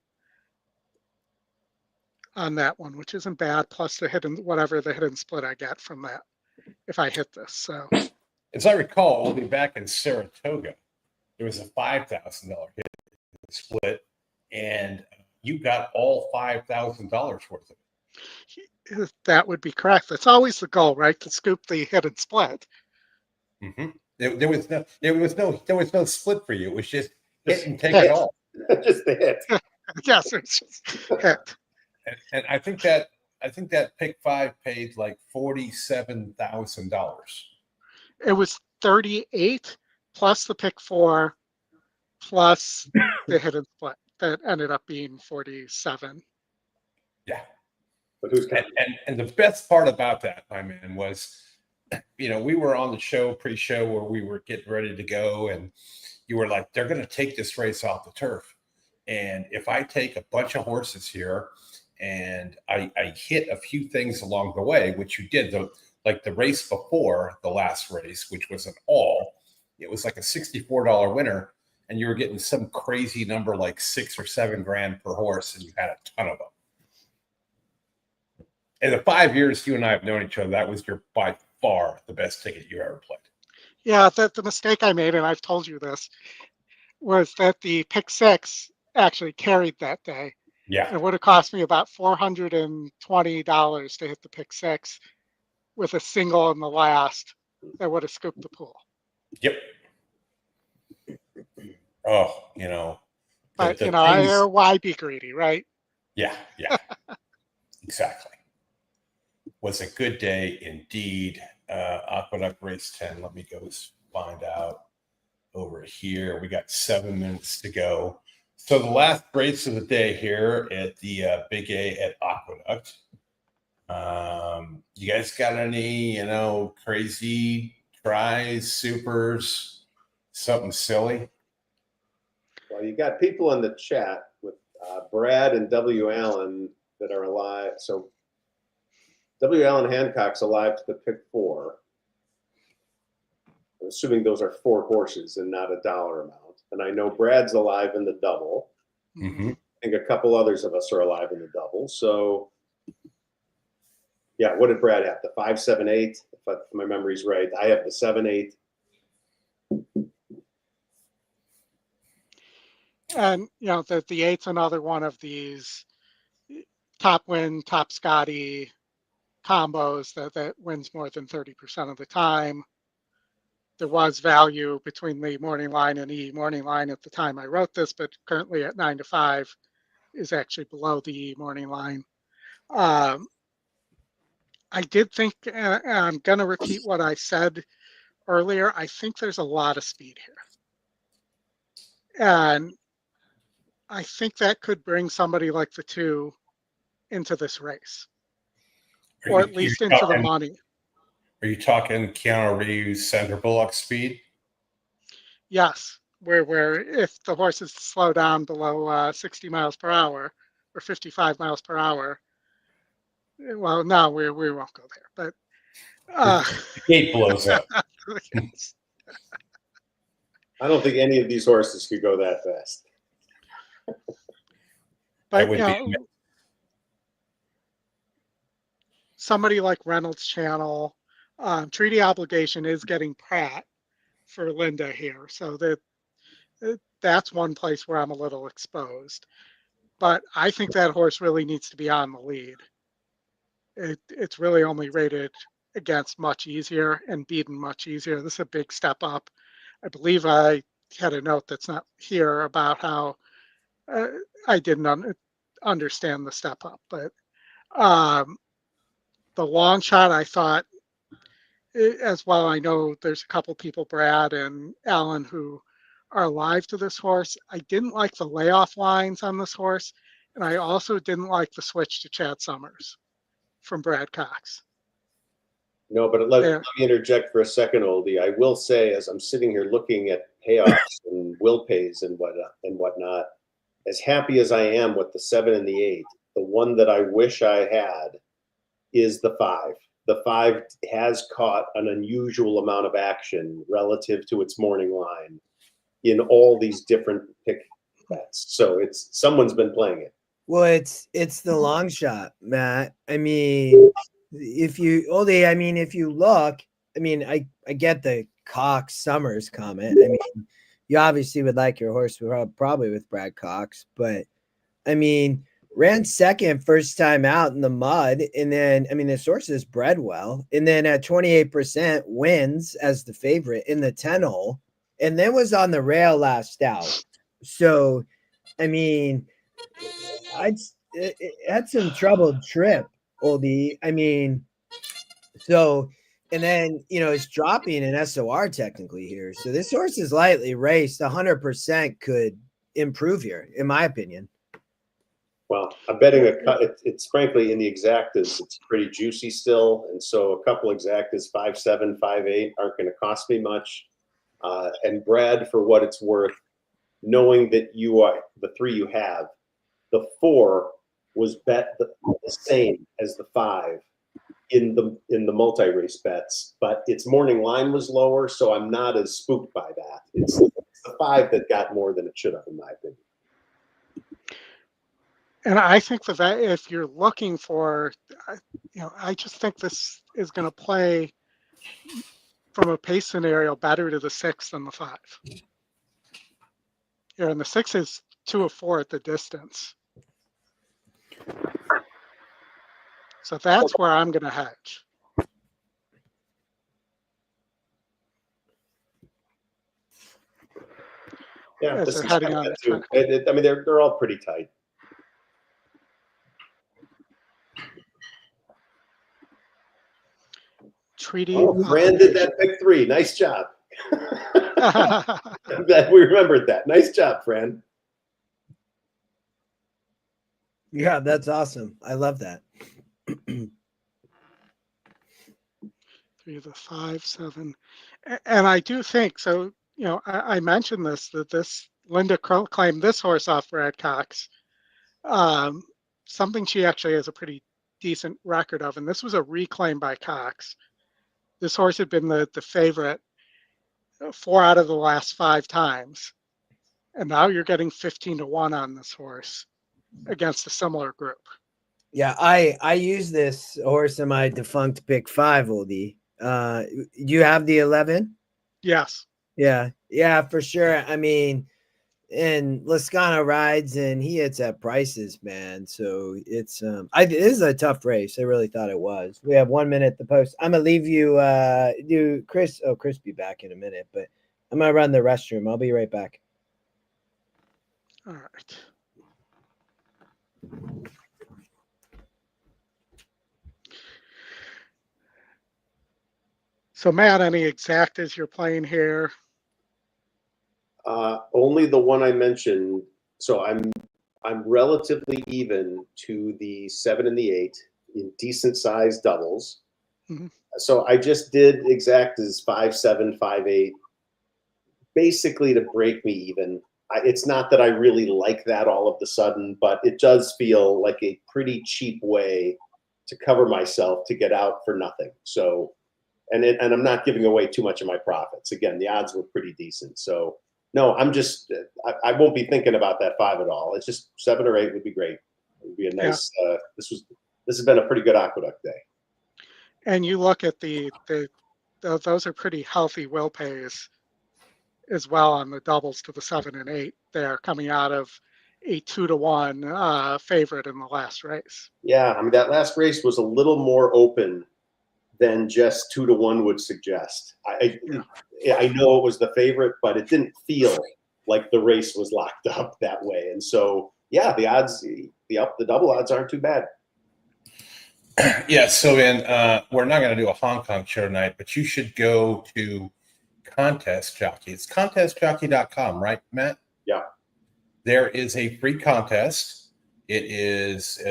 on that one, which isn't bad. Plus the whatever the hidden split I get from that if I hit this. So, as I recall, only back in Saratoga, there was a $5,000 hidden split, and you got all $5,000 worth of it. That would be correct. That's always the goal, right? To scoop the hidden split. Mm-hmm. There was no split for you. It was just hit and take it all. Just the hit. Yes, it's just hit. And I think that pick 5 paid like $47,000. It was 38 plus the pick 4 plus the hidden split that ended up being 47. Yeah. But who's and the best part about that, my man, was, we were on the show, pre-show, where we were getting ready to go, and you were like, they're going to take this race off the turf. And if I take a bunch of horses here and I hit a few things along the way, which you did, like the race before the last race, which was an all, it was like a $64 winner, and you were getting some crazy number like $6 or $7 grand per horse, and you had a ton of them. In the 5 years you and I have known each other, that was by far the best ticket you ever played. Yeah, the mistake I made, and I've told you this, was that the pick 6 actually carried that day. Yeah. It would have cost me about $420 to hit the pick 6 with a single in the last that would have scooped the pool. Yep. Oh, But, things, why be greedy, right? Yeah. Exactly. Was a good day indeed. Aqueduct race 10. Let me go find out over here. We got 7 minutes to go. So the last race of the day here at the Big A at Aqueduct. You guys got any, crazy tries, supers, something silly? Well, you got people in the chat with Brad and W. Allen that are alive. So W. Allen Hancock's alive to the pick 4. I'm assuming those are 4 horses and not a dollar amount. And I know Brad's alive in the double. Mm-hmm. I think a couple others of us are alive in the double. So, yeah, what did Brad have? The 5, 7, 8. If my memory's right, I have the 7, 8. And the 8's another one of these top win, top Scotty combos that wins more than 30% of the time. There was value between the morning line and E morning line at the time I wrote this, but currently at 9 to 5 is actually below the E morning line. I did think, and I'm going to repeat what I said earlier, I think there's a lot of speed here. And I think that could bring somebody like the 2 into this race, or at least into the money. Are you talking Keanu Reeves, Sandra Bullock speed? Yes, where if the horses slow down below 60 miles per hour or 55 miles per hour, well, no, we won't go there. But the gate blows up. Yes. I don't think any of these horses could go that fast. But somebody like Reynolds Channel, Treaty Obligation is getting Pratt for Linda here, so that's one place where I'm a little exposed. But I think that horse really needs to be on the lead. It's really only rated against Much Easier and beaten Much Easier. This is a big step up. I believe I had a note that's not here about how I didn't understand the step up, but the long shot, I thought, as well, I know there's a couple people, Brad and Alan, who are alive to this horse. I didn't like the layoff lines on this horse, and I also didn't like the switch to Chad Summers from Brad Cox. No, but let me interject for a second, Oldie. I will say, as I'm sitting here looking at payoffs and will pays and whatnot, as happy as I am with the 7 and the 8, the one that I wish I had is the 5. The 5 has caught an unusual amount of action relative to its morning line in all these different pick bets. So someone's been playing it. Well, it's the long shot, Matt. I mean, if you look, I mean, I get the Cox Summers comment. I mean, you obviously would like your horse probably with Brad Cox, but I mean, ran second first time out in the mud, and then I mean the horse is bred well, and then at 28% wins as the favorite in the 10 hole, and then was on the rail last out. So, I mean, it had some troubled trip, Oldie. I mean, so, and then it's dropping an SOR technically here. So this horse is lightly raced. 100% could improve here, in my opinion. Well, I'm betting a cut. It's frankly in the exactas, it's pretty juicy still, and so a couple exactas, 5-7, 5-8, aren't going to cost me much. And Brad, for what it's worth, knowing that you are the 3 you have, the 4 was bet the same as the 5 in the multi-race bets, but its morning line was lower, so I'm not as spooked by that. It's the 5 that got more than it should have, in my opinion. And I think that if you're looking for, I just think this is going to play from a pace scenario better to the 6 than the 5. Here, and the 6 is 2 of 4 at the distance. So that's where I'm going to hedge. Yeah, as this they're is heading kind on of the too. track. I mean, they're all pretty tight. Treaty. Oh, Fran did that pick 3. Nice job. I'm glad we remembered that. Nice job, Fran. Yeah, that's awesome. I love that. 3 of the 5, 7. And I do think so. I mentioned that this Linda claimed this horse off Brad Cox. Something she actually has a pretty decent record of, and this was a reclaim by Cox. This horse had been the favorite 4 out of the last 5 times, and now you're getting 15-1 on this horse against a similar group. Yeah, I use this horse in my defunct pick 5, Oldie. Do you have the 11? Yes. Yeah, for sure. I mean, and Lascano rides and he hits at prices, man. So it is a tough race. I really thought it was. We have 1 minute to post. I'm gonna leave you do Chris. Oh, Chris be back in a minute, but I'm gonna run the restroom. I'll be right back. All right. So Matt, any exactas you're playing here? Only the one I mentioned. So I'm relatively even to the 7 and the 8 in decent sized doubles. Mm-hmm. So I just did exactas 5-7, 5-8, basically to break me even. It's not that I really like that all of the sudden, but it does feel like a pretty cheap way to cover myself to get out for nothing. So, and I'm not giving away too much of my profits. Again, the odds were pretty decent. So no, I'm just, I won't be thinking about that 5 at all. It's just 7 or 8 would be great. It would be a nice, this has been a pretty good Aqueduct day. And you look at those are pretty healthy will pays as well on the doubles to the 7 and 8 there, coming out of a 2-1 favorite in the last race. Yeah, I mean, that last race was a little more open than just 2-1 would suggest. I know it was the favorite, but it didn't feel like the race was locked up that way. And so, yeah, the odds, the double odds aren't too bad. Yeah, so we're not going to do a Hong Kong show tonight, but you should go to Contest Jockey. It's contestjockey.com, right, Matt? Yeah. There is a free contest. It is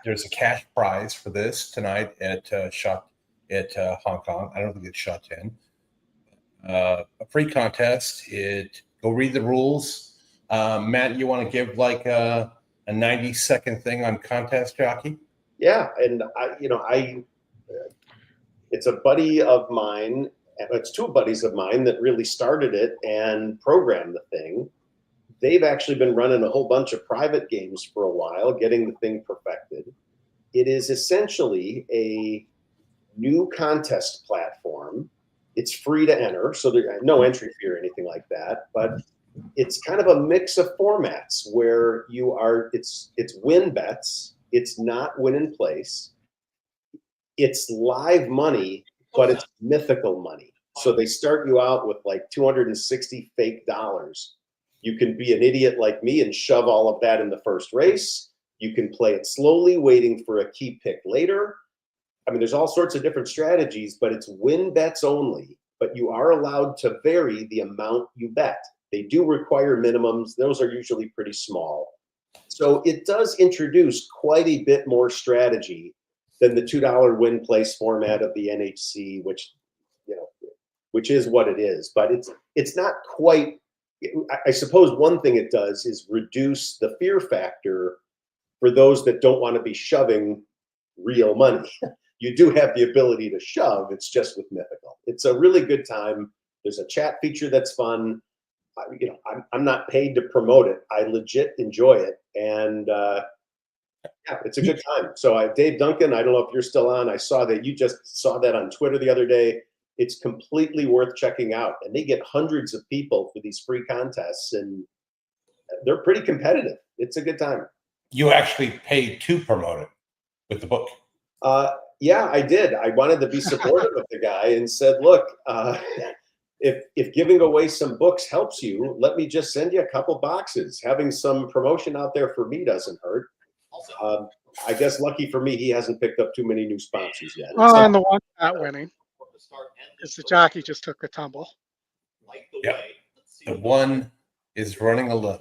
there's a cash prize for this tonight at Hong Kong. I don't think it's Shot 10. A free contest. Go read the rules. Matt, you want to give like a 90-second thing on Contest Jockey? Yeah, and it's a buddy of mine. It's two buddies of mine that really started it and programmed the thing. They've actually been running a whole bunch of private games for a while, getting the thing perfected. It is essentially a new contest platform. It's free to enter, so there's no entry fee or anything like that. But it's kind of a mix of formats where it's win bets. It's not win in place. It's live money, but it's mythical money. So they start you out with like 260 fake dollars. You can be an idiot like me and shove all of that in the first race. You can play it slowly, waiting for a key pick later. I mean, there's all sorts of different strategies, but it's win bets only. But you are allowed to vary the amount you bet. They do require minimums. Those are usually pretty small. So it does introduce quite a bit more strategy than the $2 win place format of the NHC, which is what it is. But it's not quite. I suppose one thing it does is reduce the fear factor for those that don't want to be shoving real money. You do have the ability to shove. It's just with mythical. It's a really good time. There's a chat feature that's fun. I'm not paid to promote it. I legit enjoy it, and yeah, it's a good time. So Dave Duncan, I don't know if you're still on. I saw that you just saw that on Twitter the other day. It's completely worth checking out, and they get hundreds of people for these free contests, and they're pretty competitive. It's a good time. You actually paid to promote it with the book. Yeah, I did. I wanted to be supportive of the guy and said, look, if giving away some books helps you, let me just send you a couple boxes. Having some promotion out there for me doesn't hurt. I guess lucky for me, he hasn't picked up too many new sponsors yet. Well, and the one not winning, because the jockey just took a tumble. Yeah, the one is running alone.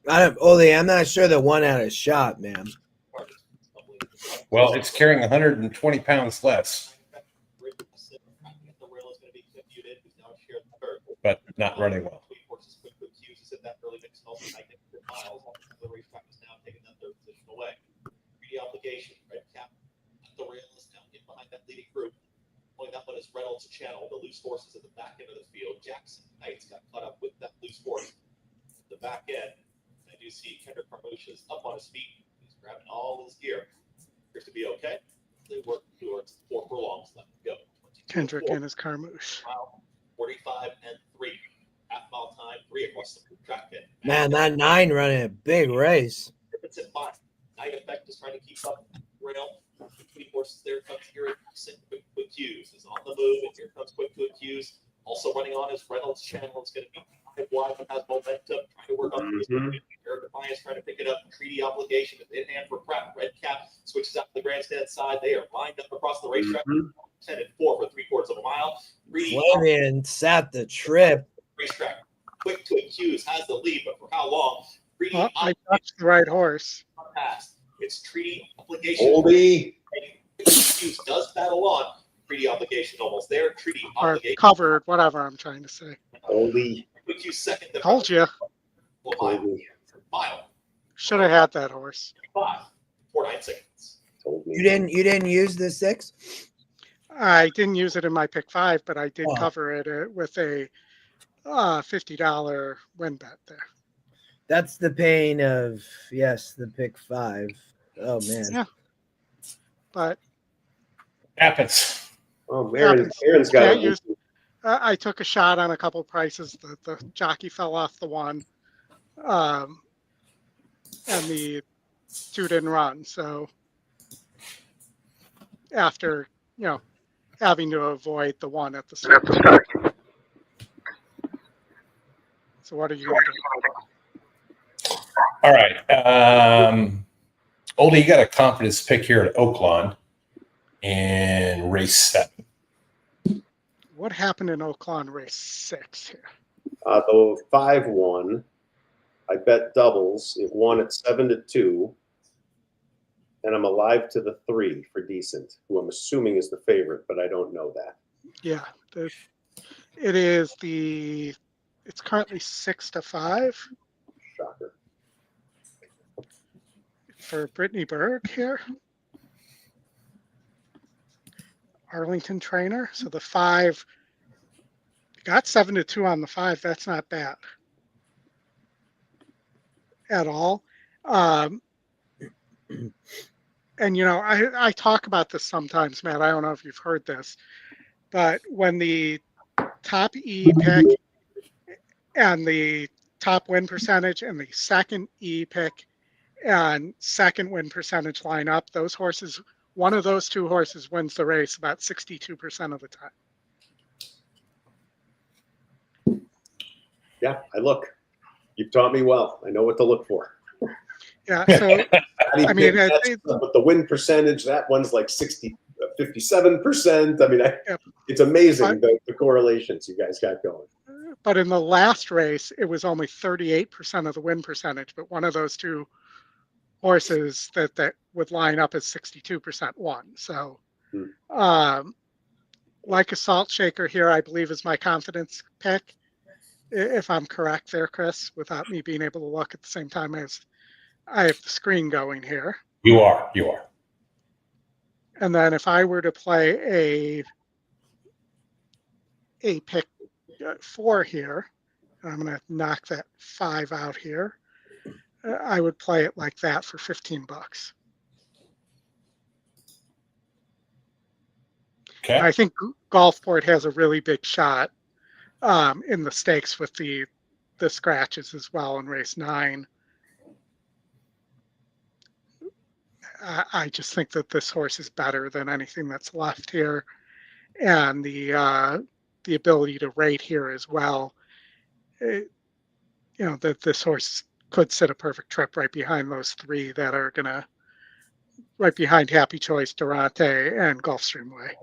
Oldy, I'm not sure the one had a shot, man. Well, it's carrying 120 pounds less, but not running well. Pulling that one is Reynolds Channel. The loose horses at the back end of the field. Jackson Knights got caught up with that loose horse. At the back end, I do see Kendrick Carmouche up on his feet. He's grabbing all his gear. Appears to be okay. They work towards 4 furlongs left to go. Kendrick and his Carmouche. 45 and 3. Half mile time, 3 across the track pin. Man, that 9 running a big race. It's at 5. Night Effect is trying to keep up rail. 3 horses there comes here. Quick Hughes is on the move, and here comes Quick Hughes. Also running on is Reynolds Channel. It's going to be 5 wide, but has momentum. Trying to work on this. Eric Defiance trying to pick it up. Treaty Obligation is in hand for Pratt. Red Cap switches out to the grandstand side. They are lined up across the racetrack. 10 and 4 for 3/4 of a mile. Flavian sat the trip. Racetrack. Quick Hughes has the lead, but for how long? Well, I touched the right horse. It's Treaty Obligation. Oldy. Hughes does battle on. Treaty Obligation almost there. Treaty Or Obligation. covered, whatever I'm trying to say. Oldy. Quick Hughes second. Told you. Mile. Should have had that horse. 5.49 seconds. You didn't use the 6? I didn't use it in my pick 5, but I did cover it with a $50 win bet there. That's the pain of the pick 5. Oh man. Yeah. But Happens. Oh, Aaron's got it. I took a shot on a couple prices. The jockey fell off the one, and the 2 didn't run. So after having to avoid the one at the start. So what are you going to do? All right. Oldy, you got a confidence pick here at Oaklawn in race 7. What happened in Oaklawn race 6 here? The 5 won. I bet doubles. It won at 7-2. And I'm alive to the 3 for decent, who I'm assuming is the favorite, but I don't know that. Yeah, it's currently 6-5 Shocker. for Brittany Berg here. Arlington trainer. So the 5 got 7-2 on the 5. That's not bad at all. And, you know, I talk about this sometimes, Matt. I don't know if you've heard this, but when the top E pick and the top win percentage and the second E pick and second win percentage line up, those horses, one of those 2 horses wins the race about 62% of the time. Yeah, I look. You've taught me well. I know what to look for. Yeah, so I mean, but the win percentage, that one's like 57%. I mean, it's amazing the correlations you guys got going. But in the last race, it was only 38% of the win percentage. But one of those 2 horses that would line up as 62% won. So, like a salt shaker here, I believe is my confidence pick, if I'm correct there, Chris, without me being able to look at the same time as I have the screen going here. You are. And then if I were to play a pick 4 here, and I'm going to knock that 5 out here, I would play it like that for $15. Okay. I think Gulfport has a really big shot in the stakes with the scratches as well in race 9. I just think that this horse is better than anything that's left here, and the ability to rate here as well. You know that this horse could sit a perfect trip right behind those 3 that are gonna right behind Happy Choice, Durante, and Gulfstream Way.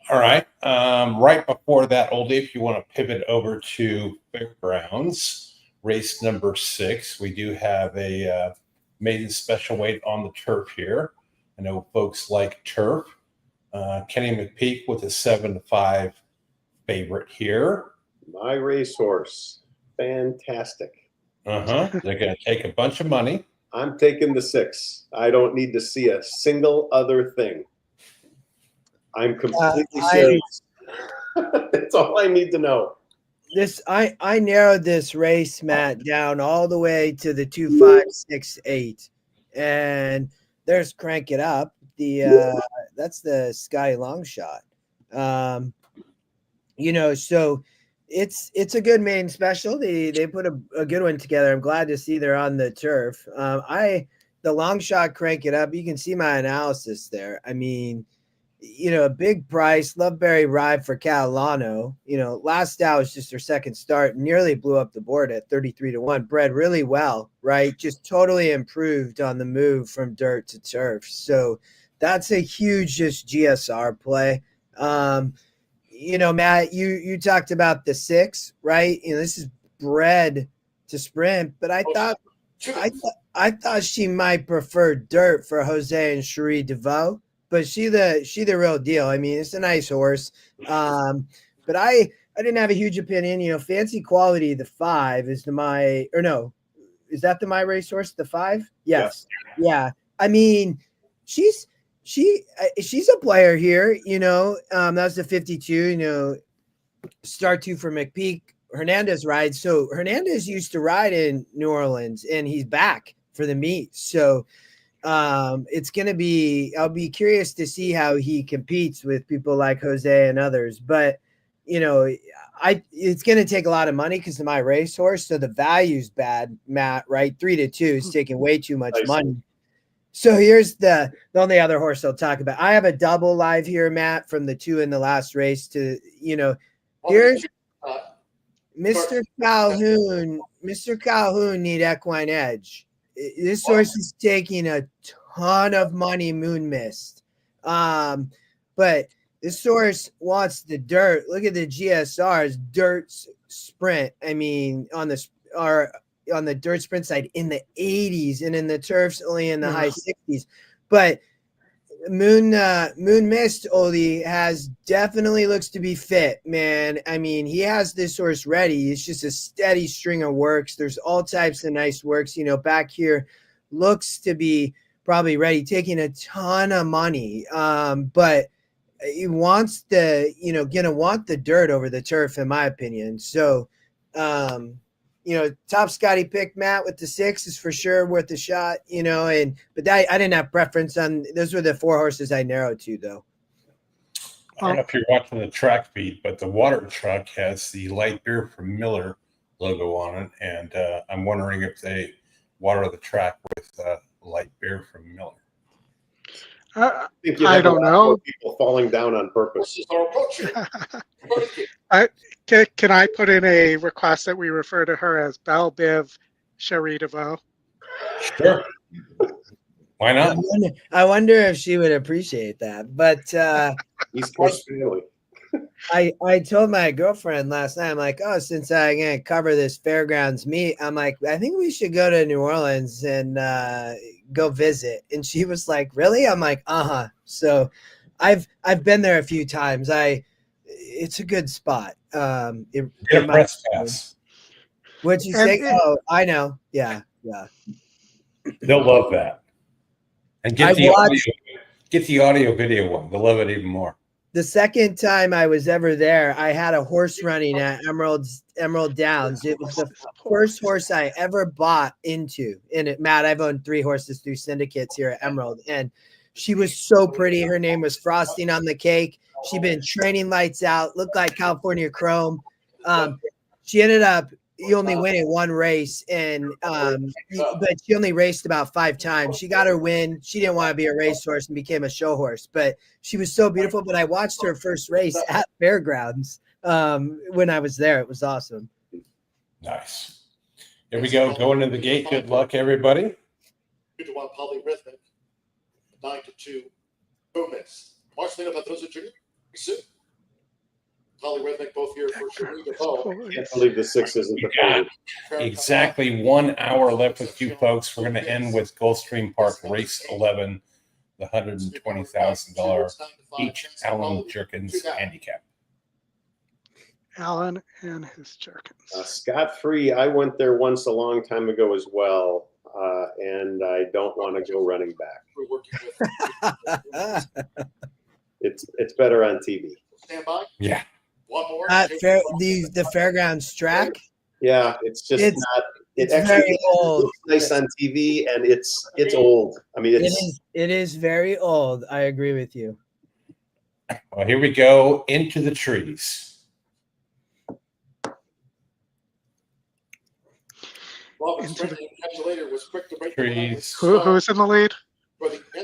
All right. Right before that, Oldy, if you want to pivot over to Fairgrounds, race number 6, we do have a maiden special weight on the turf here. I know folks like turf. Kenny McPeak with a 7-5 favorite here. My racehorse. Fantastic. They're going to take a bunch of money. I'm taking the 6. I don't need to see a single other thing. I'm completely serious. That's all I need to know. I narrowed this race, Matt, down all the way to the 2, 5, 6, 8, and there's Crank It Up. That's the Sky Long Shot. You know, so it's a good main special. They put a good one together. I'm glad to see they're on the turf. The Long Shot Crank It Up. You can see my analysis there. I mean, you know, a big price. Loveberry ride for Catalano. You know, last out was just her second start. Nearly blew up the board at 33-1. Bred really well, right? Just totally improved on the move from dirt to turf. So that's a huge just GSR play. You know, Matt, you talked about the 6, right? You know, this is bred to sprint, but I thought she might prefer dirt for Jose and Cherie DeVoe. But she the real deal. I mean, it's a nice horse. But I didn't have a huge opinion. You know, Fancy Quality, the 5 is my racehorse, the 5? Yes. Yeah. I mean, she's a player here, you know. That's the 52, you know, start 2 for McPeak. Hernandez rides. So Hernandez used to ride in New Orleans and he's back for the meet. So it's going to be, I'll be curious to see how he competes with people like Jose and others, but you know, it's going to take a lot of money because of my racehorse. So the value's bad, Matt, right? 3-2 is taking way too much money. So here's the only other horse I'll talk about. I have a double live here, Matt, from the 2 in the last race to, you know, here's Mr. Calhoun need EquinEdge. this horse is taking a ton of money, Moon Mist. But this horse wants the dirt. Look at the GSR's dirt sprint. I mean, on the dirt sprint side in the 80s, and in the turfs only in the high 60s. But Moon Mist, Oldy, has definitely looks to be fit, man. I mean, he has this horse ready. It's just a steady string of works. There's all types of nice works. You know, back here looks to be probably ready, taking a ton of money. But he wants gonna want the dirt over the turf, in my opinion. So, top Scotty pick, Matt, with the 6 is for sure worth a shot, but I didn't have preference on, those were the 4 horses I narrowed to, though. I don't know if you're watching the track feed, but the water truck has the light beer from Miller logo on it. And I'm wondering if they water the track with light beer from Miller. I don't know. People falling down on purpose. Can I put in a request that we refer to her as Belle Biv Cherie DeVoe? Sure. Why not? I wonder if she would appreciate that. But East Coast family. I told my girlfriend last night, I'm like, oh, since I'm going to cover this fairgrounds meet, I'm like, I think we should go to New Orleans and go visit. And she was like, really? I'm like, uh-huh. So I've been there a few times. It's a good spot. Get a press pass. What'd you say? Oh, I know. Yeah. They'll love that. And get the audio video one. They'll love it even more. The second time I was ever there, I had a horse running at Emerald Downs. It was the first horse I ever bought into. And Matt, I've owned 3 horses through syndicates here at Emerald. And she was so pretty. Her name was Frosting on the Cake. She'd been training lights out, looked like California Chrome. She ended up, you only win in 1 race, but she only raced about 5 times. She got her win. She didn't want to be a racehorse and became a show horse, but she was so beautiful. But I watched her first race at Fairgrounds when I was there. It was awesome. Nice. Here we go. Going to the gate. Good luck, everybody. 2-1 Polyrhythmic. 9-2 Gomez. Marcelino Pedrosa Jr. Soon. Polyrhythmic both here for Cherie DeVoe. Can't believe the 6 isn't the favorite. Exactly 1 hour left with you folks. We're going to end with Gulfstream Park Race 11, the $120,000 each Alan Jerkins handicap. Alan and his Jerkins. Scott Free, I went there once a long time ago as well, and I don't want to go running back. It's better on TV. Stand by. Yeah. One more. The fairgrounds track. Yeah, it's not. It's very old. Looks nice on TV, and it's old. I mean, it is very old. I agree with you. Well, here we go into the trees. Trees. Who's in the lead?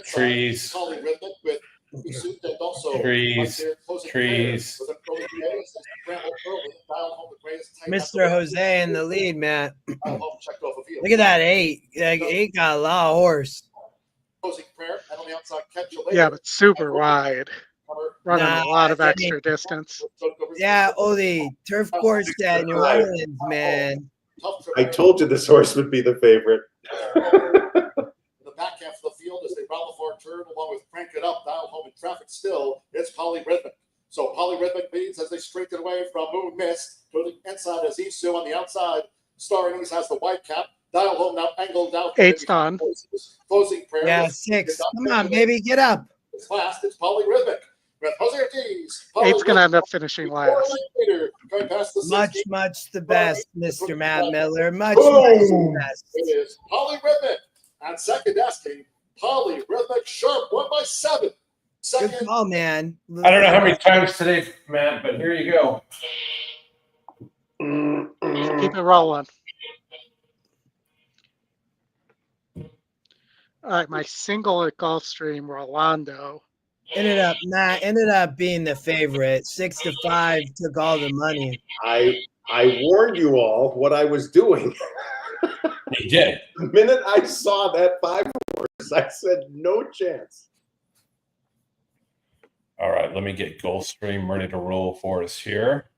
Trees. Trees. Mr. Jose in the lead, Matt. Look at that 8. That 8 got a lot of horse. Yeah, but super wide. Running a lot of extra distance. Yeah, Oldy, turf course at New Orleans, man. I told you this horse would be the favorite. The back half of the field as they round the far turn along with Crank It Up, Dial Home in Traffic Still. It's Polyrhythmic. So Polyrhythmic leads as they straighten away from Moon Mist to the inside as Isu on the outside. Star Innings has the white cap. Dial Home now angled out. 8's done. Closing prayer. Yeah, 6. Come on, baby, get up. It's last. It's Polyrhythmic. With Jose Ortiz. 8's going to end up finishing last. Much the best, Mr. Matt Miller. Much the best. It is Polyrhythmic. And second asking, Polyrhythmic Sharp won by 7. Second. Good call, man. I don't know how many times today, Matt, but here you go. Keep it rolling. All right, my single at Gulfstream, Rolando. Ended up being the favorite. 6-5 took all the money. I warned you all what I was doing. He did. The minute I saw that 5 horse, I said, no chance. All right, let me get Gulfstream ready to roll for us here.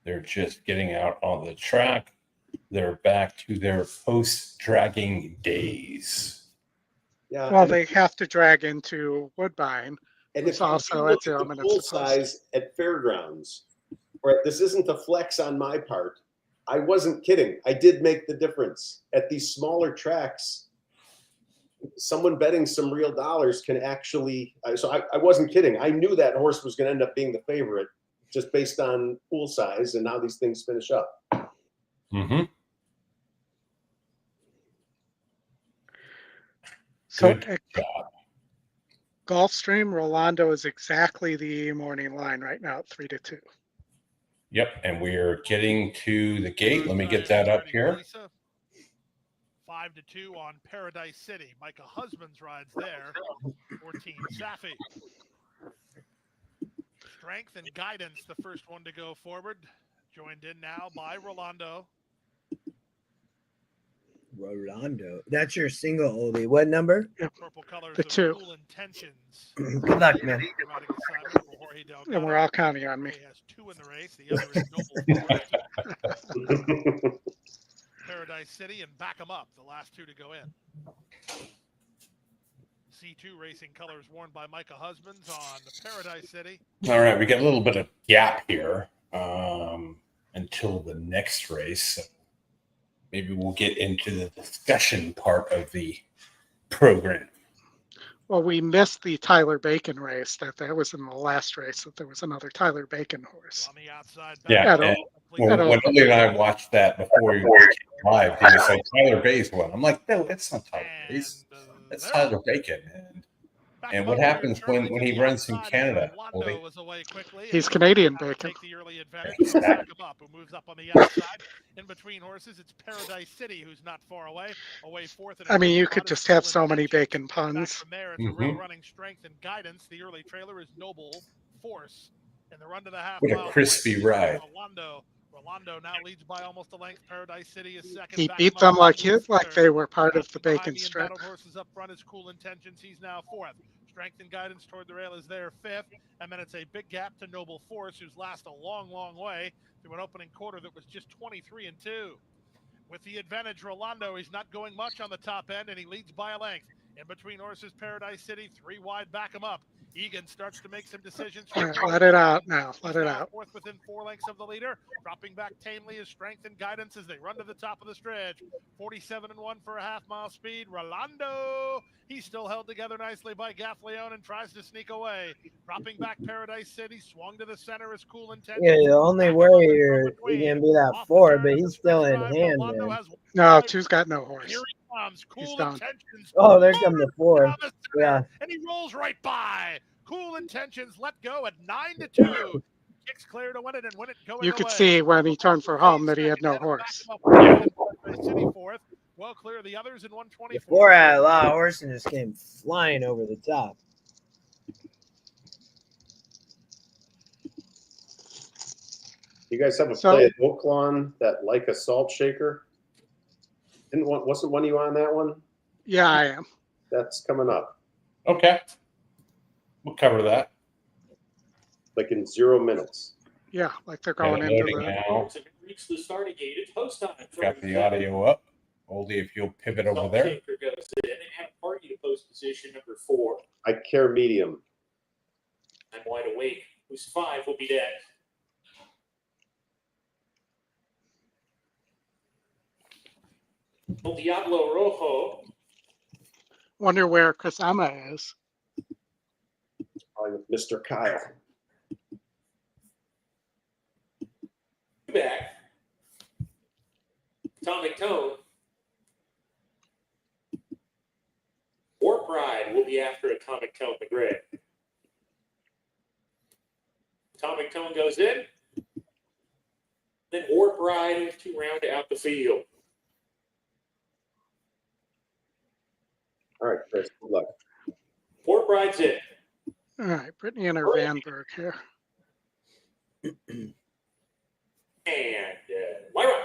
They're just getting out on the track. They're back to their post-dragging days. Yeah. Well, they have to drag into Woodbine. And It's if you also look at 0 at the minutes pool of post. size at fairgrounds, right? This isn't a flex on my part. I wasn't kidding. I did make the difference. At these smaller tracks, someone betting some real dollars can actually. So I wasn't kidding. I knew that horse was going to end up being the favorite just based on pool size and how these things finish up. Mm-hmm. So Good at job. Gulfstream, Rolando is exactly the morning line right now at 3-2. Yep, and we're getting to the gate. Let me get that up here. 5-2 on Paradise City. Micah Husbands rides there. 14 Safi. Strength and Guidance, the first one to go forward. Joined in now by Rolando. Rolando. That's your single, Oldie. What number? Purple colors The of 2. Cool Intentions. Good luck, man. Riding assignment for Jorge Delgado. And we're all counting on me. He has 2 in the race. The other is Noble Force. Paradise City and Back 'em Up, the last 2 to go in. C2 Racing colors worn by Micah Husbands on the Paradise City. All right, we got a little bit of gap here until the next race. So maybe we'll get into the discussion part of the program. Well, we missed the Tyler Bacon race. That was in the last race. That there was another Tyler Bacon horse. On the outside. Yeah, At and all. when Oldy and I watched that before we came live, he was like, Tyler Bay's one. I'm like, no, it's not Tyler Bay's. It's Tyler Bacon. And what happens when he runs in Canada? Oldy? He's Canadian Bacon. Take the early advantage. Back him up, who moves up on the outside. In between horses, it's Paradise City, who's not far away. Away fourth. I mean, you could just have so many Bacon puns. From there, it's a real running Strength and Guidance. The early trailer is Noble Force. And the run to the half What a mile. crispy ride. Rolando now leads by almost a length. Paradise City is second. He Back beat him up them like third. they were part of the Behind Bacon the strip. embattled horses up front is Cool Intentions. He's now fourth. Strength and Guidance toward the rail is there fifth. And then it's a big gap to Noble Force, who's last a long, long way through an opening quarter that was just 23-2. With the advantage, Rolando, he's not going much on the top end, and he leads by a length. In between horses, Paradise City, 3 wide, Back him up. Egan starts to make some decisions. All right, let it out now. Let it out. Fourth within 4 lengths of the leader. Dropping back tamely is Strength and Guidance as they run to the top of the stretch. 47-1 for a half-mile speed. Rolando, he's still held together nicely by Gaffleone and tries to sneak away. Dropping back Paradise City, swung to the center is Cool Intentions. Yeah, the only way you're going to be that 4, but he's still in hand, man. No, 2's got no horse. Here he comes. Cool He's down. Intentions. Oh, there come the 4. Yeah. And he rolls right by. Cool Intentions let go at 9-2. Kicks clear to win it and win it going You could away. see when he turned for home that he had no horse. City fourth. Well clear the others in 124. The 4 had a lot of horse and just came flying over the top. You guys have a play at Oaklawn that like a salt shaker? Wasn't one of you on that one? Yeah, I am. That's coming up. Okay. We'll cover that. Like in 0 minutes. Yeah, like they're going And into loading the. now. Reach the starting gate. It's post time. Got the audio up. Oldie, if you'll pivot over there. Shaker goes in and have party to post position number 4. I care medium. I'm wide awake. Who's 5 will be dead. El Diablo Rojo. Wonder where Kasama is. Probably with Mr. Kyle. Back. Atomic Tone. War Pride will be after Atomic Tone the Gray. Atomic Tone goes in. Then War Pride to round out the field. All right, Chris, good luck. War Pride's in. All right, Brittany and her Vanberg here. And Lyra.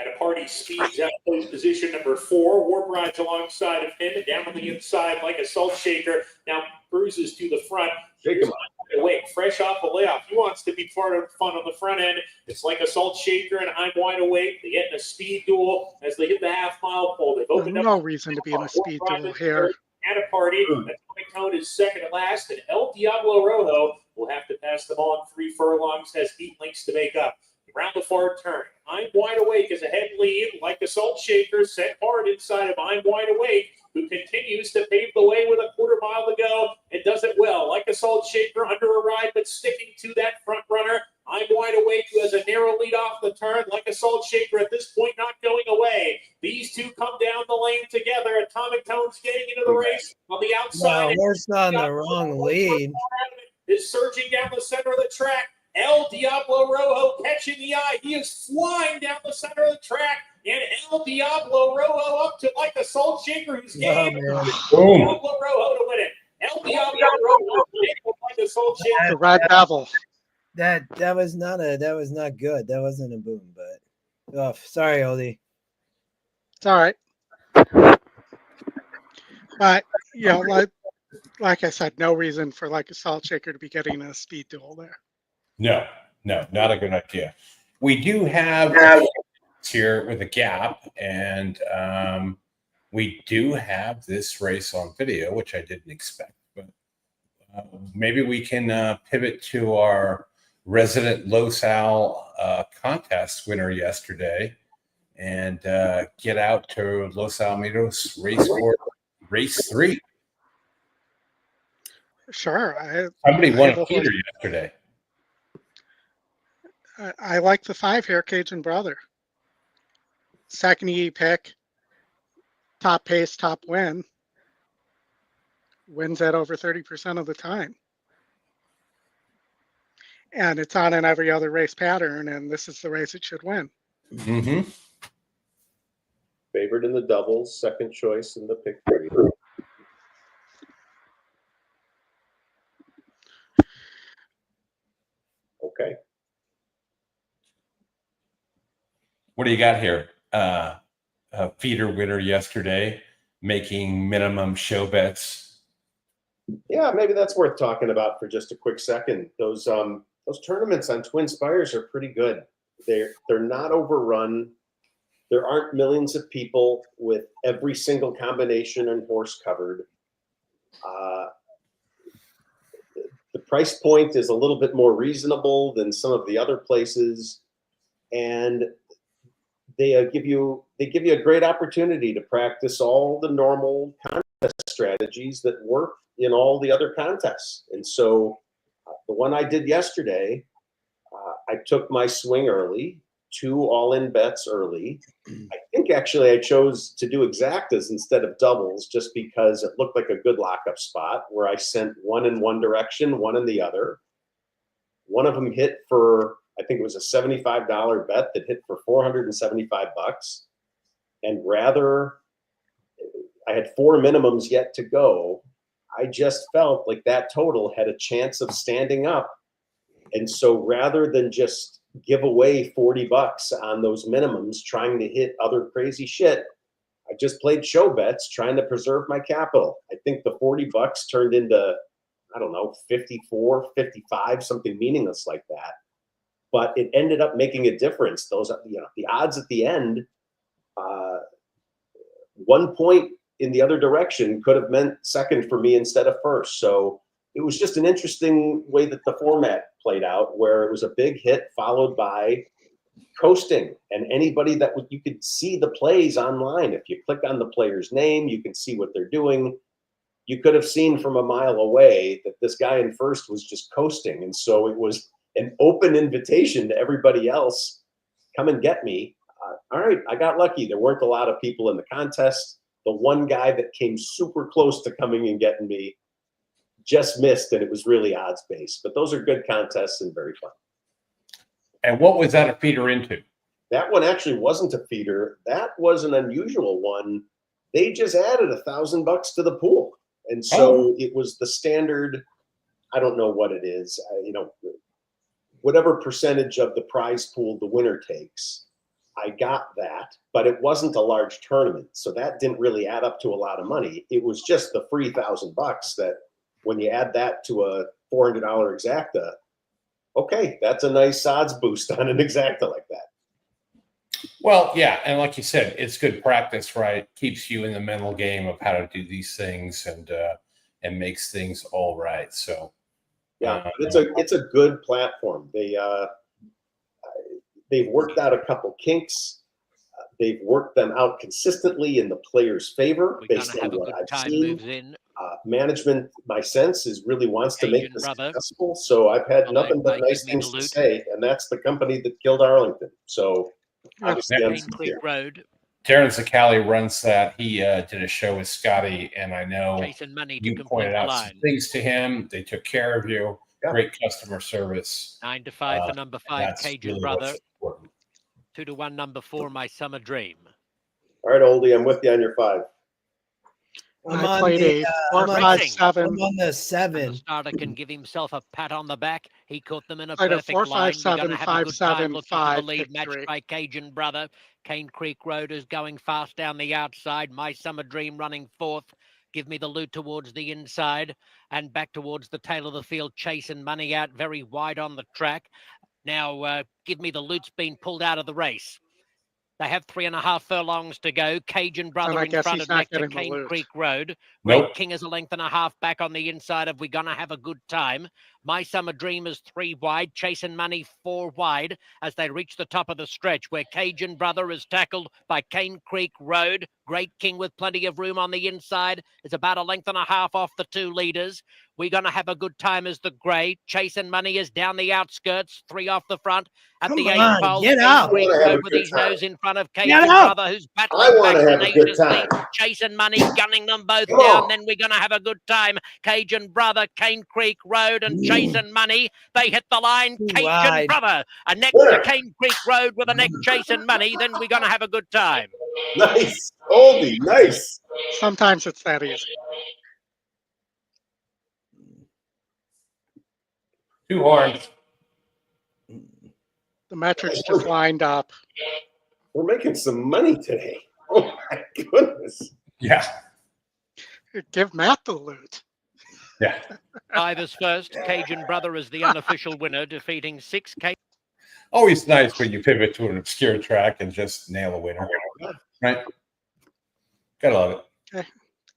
At a party, speeds out plays position number 4. Warp rides alongside of him and down on the inside like a salt shaker. Now cruises to the front. Shake him Awake, fresh off the layoff. He wants to be part of the fun on the front end. It's like a salt shaker, and I'm wide awake. They get in a speed duel as they hit the half-mile pole. They've There's opened up no reason to be in a speed duel here. at a party. Atomic Tone is second to last, and El Diablo Rojo will have to pass them on 3 furlongs, has 8 lengths to make up. Around the far turn, I'm Wide Awake as a head lead, like the salt shaker, set hard inside of I'm Wide Awake, who continues to pave the way with a quarter mile to go and does it well, like a salt shaker under a ride, but sticking to that front runner. I'm Wide Awake, who has a narrow lead off the turn, like a salt shaker at this point, not going away. These two come down the lane together. Atomic Tone's getting into the race on the outside. No, horse on the wrong lead. Is surging down the center of the track. El Diablo Rojo catching the eye. He is flying down the center of the track. And El Diablo Rojo up to like a salt shaker who's getting El Diablo Rojo to win it. El Diablo Rojo like a salt shaker. The red bevel. That was not good. That wasn't a boom, but oh, sorry, Oldy. It's all right. But you know, like I said, no reason for like a salt shaker to be getting a speed duel there. No, not a good idea. We do have here with a gap, and we do have this race on video, which I didn't expect. But maybe we can pivot to our resident Los Al contest winner yesterday and get out to Los Alamitos race 3. Sure. Somebody won a feeder yesterday. I like the 5 here, Cajun Brother. Second E pick, top pace, top win. Wins at over 30% of the time. And it's on in every other race pattern, and this is the race it should win. Mm-hmm. Favored in the doubles, second choice in the pick 3. Okay. What do you got here? A feeder winner yesterday, making minimum show bets. Yeah, maybe that's worth talking about for just a quick second. Those tournaments on Twin Spires are pretty good. They're not overrun. There aren't millions of people with every single combination and horse covered. The price point is a little bit more reasonable than some of the other places, and they give you a great opportunity to practice all the normal contest strategies that work in all the other contests. And so the one I did yesterday, I took my swing early, 2 all-in bets early. I think actually I chose to do exactas instead of doubles just because it looked like a good lockup spot where I sent 1 in one direction, 1 in the other. One of them hit for, I think it was a $75 bet that hit for $475. And rather, I had 4 minimums yet to go. I just felt like that total had a chance of standing up. And so rather than just give away $40 on those minimums, trying to hit other crazy shit, I just played show bets, trying to preserve my capital. I think the $40 turned into, I don't know, 54, 55, something meaningless like that. But it ended up making a difference. Those, the odds at the end, 1 point in the other direction could have meant second for me instead of first. So it was just an interesting way that the format played out, where it was a big hit followed by coasting. And anybody that you could see the plays online. If you click on the player's name, you can see what they're doing. You could have seen from a mile away that this guy in first was just coasting. And so it was an open invitation to everybody else, come and get me. All right, I got lucky. There weren't a lot of people in the contest. The one guy that came super close to coming and getting me just missed, and it was really odds-based. But those are good contests and very fun. And what was that a feeder into? That one actually wasn't a feeder. That was an unusual one. They just added $1,000 to the pool. And so it was the standard, I don't know what it is, whatever percentage of the prize pool the winner takes. I got that, but it wasn't a large tournament. So that didn't really add up to a lot of money. It was just the free $1,000 that when you add that to a $400 exacta, okay, that's a nice odds boost on an exacta like that. Well, yeah, and like you said, it's good practice, right? Keeps you in the mental game of how to do these things and makes things all right. So yeah, it's a good platform. They've worked out a couple kinks. They've worked them out consistently in the players' favor based on what I've seen. Management, my sense, is really wants to make this successful. So I've had nothing but nice things to say, and that's the company that killed Arlington. So obviously, I'm sincere. Darren Zacali runs that. He did a show with Scotty, and I know you pointed out some things to him. They took care of you. Yeah. Great customer service. 9-5 for number 5, Cajun really Brother. 2-1, number 4, My Summer Dream. All right, Oldie, I'm with you on your 5. I played a 4-5-7. I'm on the 7. The starter can give himself a pat on the back. He caught them in a played perfect a 4-5-7, line. We're going to have a good time looking for the 5-7-5 lead match by Cajun Brother. Cane Creek Road is going fast down the outside. My Summer Dream running 4th. Give me the loot towards the inside and back towards the tail of the field. Chasing Money out very wide on the track. Now, Give me the loot's been pulled out of the race. They have 3.5 furlongs to go. Cajun Brother in front of next to Cane Creek Road. Red King is a length and a half back on the inside of We're Gonna Have a Good Time. My Summer Dream is 3 wide. Chasing Money 4 wide as they reach the top of the stretch where Cajun Brother is tackled by Cane Creek Road. Great King with plenty of room on the inside is about a length and a half off the 2 leaders. We're Gonna Have a Good Time as the grey. Chasing Money is down the outskirts, 3 off the front. At the 8th pole, get out with his nose in front of Cajun Brother, who's battling back tenaciously. Chasing Money, gunning them both down. Then We're Gonna Have a Good Time. Cajun Brother, Cane Creek Road, and Chasing Money. They hit the line. Cajun Brother, and next to Cane Creek Road with the neck Chasing Money. Then We're Gonna Have a Good Time. Nice, Oldie, nice. Sometimes it's that easy. 2 horns. The metrics just lined up. We're making some money today. Oh my goodness. Yeah. Give Matt the loot. Yeah. 5 is first. Cajun Brother is the unofficial winner, defeating 6. Always nice when you pivot to an obscure track and just nail a winner. Right? Gotta love it.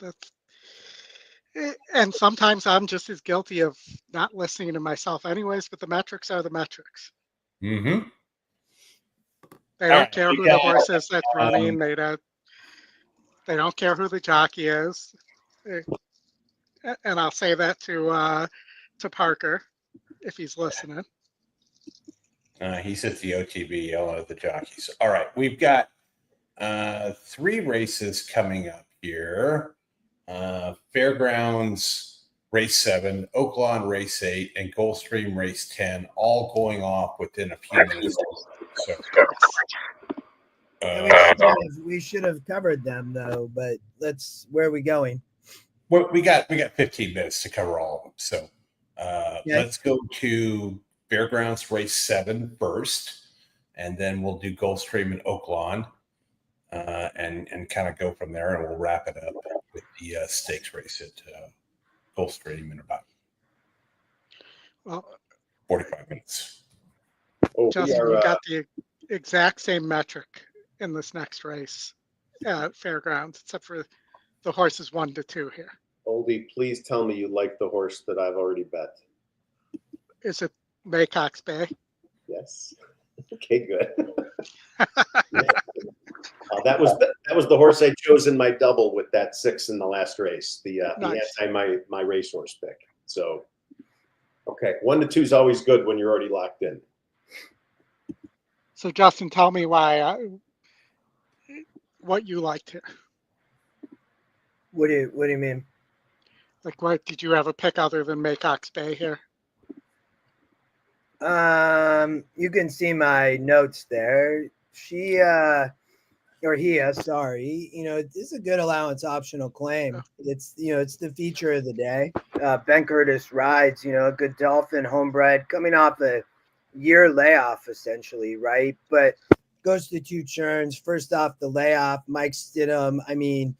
Okay. And sometimes I'm just as guilty of not listening to myself anyways, but the metrics are the metrics. Mm-hmm. They don't care who the horse is that's running. They don't care who the jockey is. And I'll say that to Parker if he's listening. He's at the OTB yelling at the jockeys. All right, we've got 3 races coming up here. Fairgrounds race 7, Oaklawn race 8, and Gulfstream race 10, all going off within a few minutes. So, we should have covered them though, but where are we going? Well, we got 15 minutes to cover all of them. So let's go to Fairgrounds race 7 first, and then we'll do Gulfstream and Oaklawn, and kind of go from there, and we'll wrap it up with the stakes race at Gulfstream in about 45 minutes. Justin, we got the exact same metric in this next race at Fairgrounds, except for the horses 1 to 2 here. Oldie, please tell me you like the horse that I've already bet. Is it Maycox Bay? Yes. Okay, good. That was the horse I chose in my double with that 6 in the last race. The anti my racehorse pick. So, okay, 1 to 2 is always good when you're already locked in. So, Justin, tell me what you liked here. What do you mean? Like, what did you have a pick other than Maycox Bay here? You can see my notes there. He, sorry. It's a good allowance optional claim. It's the feature of the day. Ben Curtis rides, a good Dolphin homebred coming off a year layoff essentially, right? But goes to 2 churns. First off the layoff, Mike Stidham. I mean,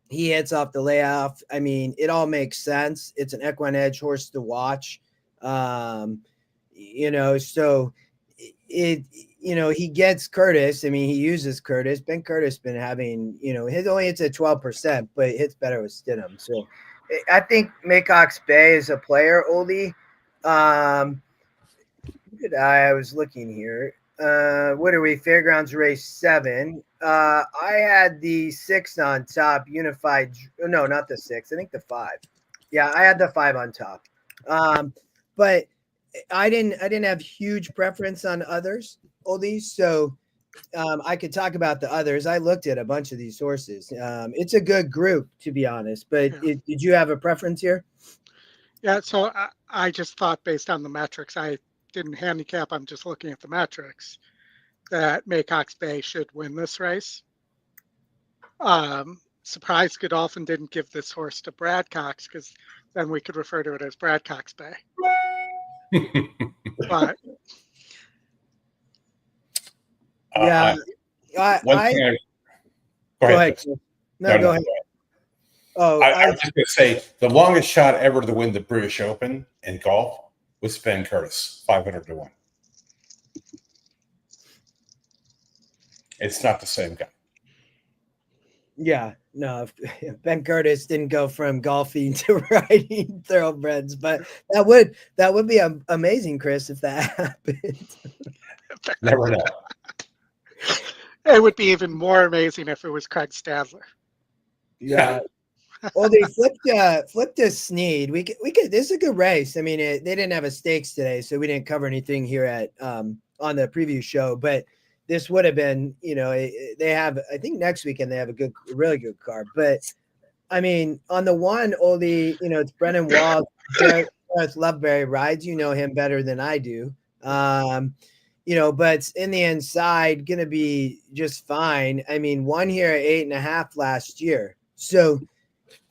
he hits off the layoff. I mean, it all makes sense. It's an EquinEdge horse to watch. You know, so it, you know, he gets Curtis. I mean, he uses Curtis. Ben Curtis been having, you know, his only hits at 12%, but it hits better with Stidham. So I think Maycox Bay is a player, Oldy. I was looking here. What are we? Fairgrounds race 7. I had the 6 on top, unified. No, not the 6. I think the 5. Yeah, I had the 5 on top. But I didn't have huge preference on others, Oldies. So I could talk about the others. I looked at a bunch of these horses. It's a good group, to be honest. But did you have a preference here? Yeah, so I just thought based on the metrics, I didn't handicap. I'm just looking at the metrics that Maycox Bay should win this race. Surprised Godolphin didn't give this horse to Brad Cox, because then we could refer to it as Brad Cox Bay. But yeah, One thing go ahead. No, go ahead. Oh, I was just going to say the longest shot ever to win the British Open in golf was Ben Curtis, 500 to 1. It's not the same guy. Yeah, no, Ben Curtis didn't go from golfing to riding thoroughbreds, but that would be amazing, Chris, if that happened. Never know. it would be even more amazing if it was Craig Stadler. Yeah. Well, they flipped a Snead. We could. This is a good race. I mean, they didn't have a stakes today, so we didn't cover anything here at on the preview show. But this would have been, you know, they have. I think next weekend they have a really good card. But I mean, on the one, Oldie, you know, it's Brennan Wall, Gareth Loveberry rides. You know him better than I do. You know, but in the inside, gonna be just fine. I mean, won here at 8.5 last year, so.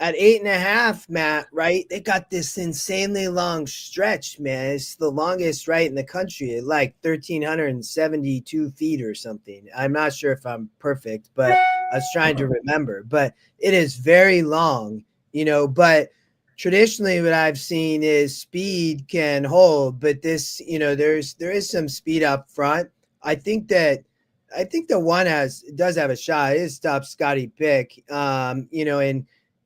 At 8.5, Matt, right? They got this insanely long stretch, man. It's the longest right in the country, like 1,372 feet or something. I'm not sure if I'm perfect, but I was trying to remember. But it is very long, you know. But traditionally, what I've seen is speed can hold, but this, you know, there is some speed up front. I think the one does have a shot. It is Stop Scotty Pick, you know, and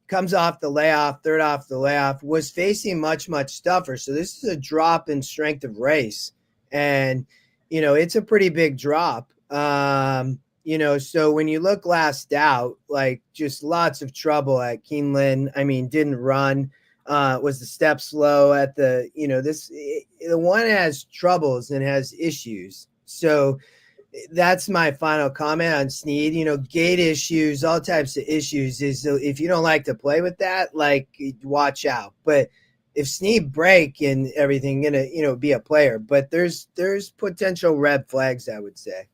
comes off the layoff, third off the layoff, was facing much tougher. So this is a drop in strength of race. And, you know, it's a pretty big drop. You know, so when you look last out, like just lots of trouble at Keeneland. I mean, didn't run, was the step slow at the, you know, the one has troubles and has issues. So that's my final comment on Snead. You know, gate issues, all types of issues. Is if you don't like to play with that, like, watch out. But if Snead break and everything, gonna, you know, be a player. But there's potential red flags, I would say.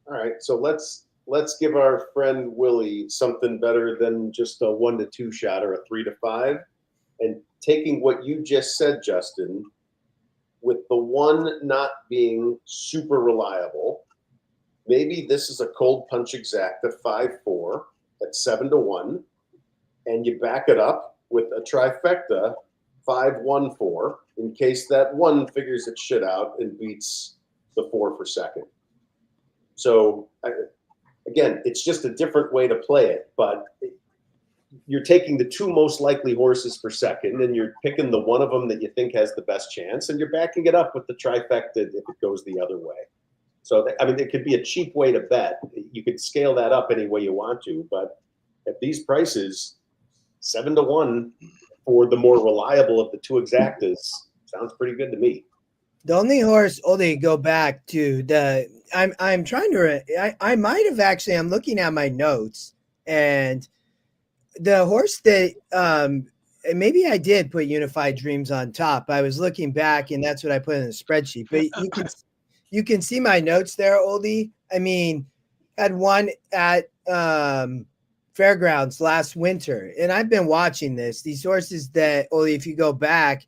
All right, so let's give our friend Willie something better than just a 1 to 2 shot or a 3 to 5, and taking what you just said, Justin, with the one not being super reliable. Maybe this is a cold punch exacta 5-4 at 7 to 1, and you back it up with a trifecta 5-1-4 in case that one figures its shit out and beats the 4 for second. So again, it's just a different way to play it, but you're taking the 2 most likely horses for second, and you're picking the one of them that you think has the best chance, and you're backing it up with the trifecta if it goes the other way. So, I mean, it could be a cheap way to bet. You could scale that up any way you want to, but at these prices, 7 to 1 for the more reliable of the 2 exactas sounds pretty good to me. The only horse, Oldy, go back to the. I'm trying to. I might have actually. I'm looking at my notes, and the horse that maybe I did put Unified Dreams on top. I was looking back, and that's what I put in the spreadsheet. But you can see my notes there, Oldie. I mean, had one at Fairgrounds last winter, and I've been watching this. These horses that, Oldie, if you go back,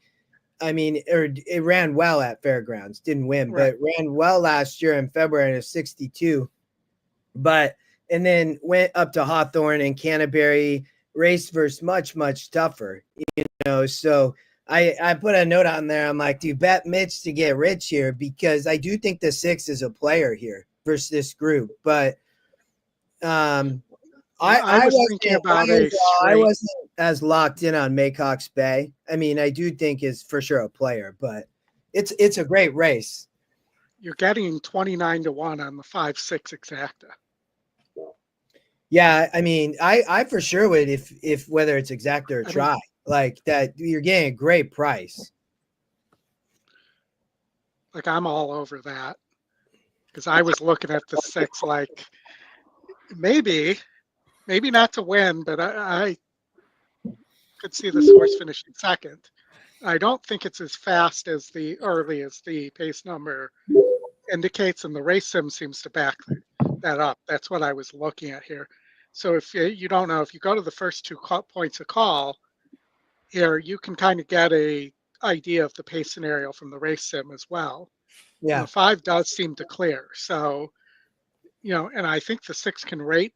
I mean, it ran well at Fairgrounds, didn't win, Right. but ran well last year in February in a 62. And then went up to Hawthorne and Canterbury, race versus much tougher, So I put a note on there. I'm like, do you bet Mitch to get rich here? Because I do think the 6 is a player here versus this group. But I was thinking about a I straight. wasn't as locked in on Maycox Bay. I mean, I do think is for sure a player, but it's a great race. You're getting 29-1 on the 5-6 exacta. Yeah, I mean, I for sure would if whether it's exact or try like that, you're getting a great price. Like I'm all over that because I was looking at the 6 like maybe not to win, but I could see this horse finishing second. I don't think it's as fast as the early as the pace number indicates, and the race sim seems to back that up. That's what I was looking at here. So if you don't know, if you go to the first 2 points of call here, you can kind of get a idea of the pace scenario from the race sim as well. Yeah. And the 5 does seem to clear. So, and I think the 6 can rate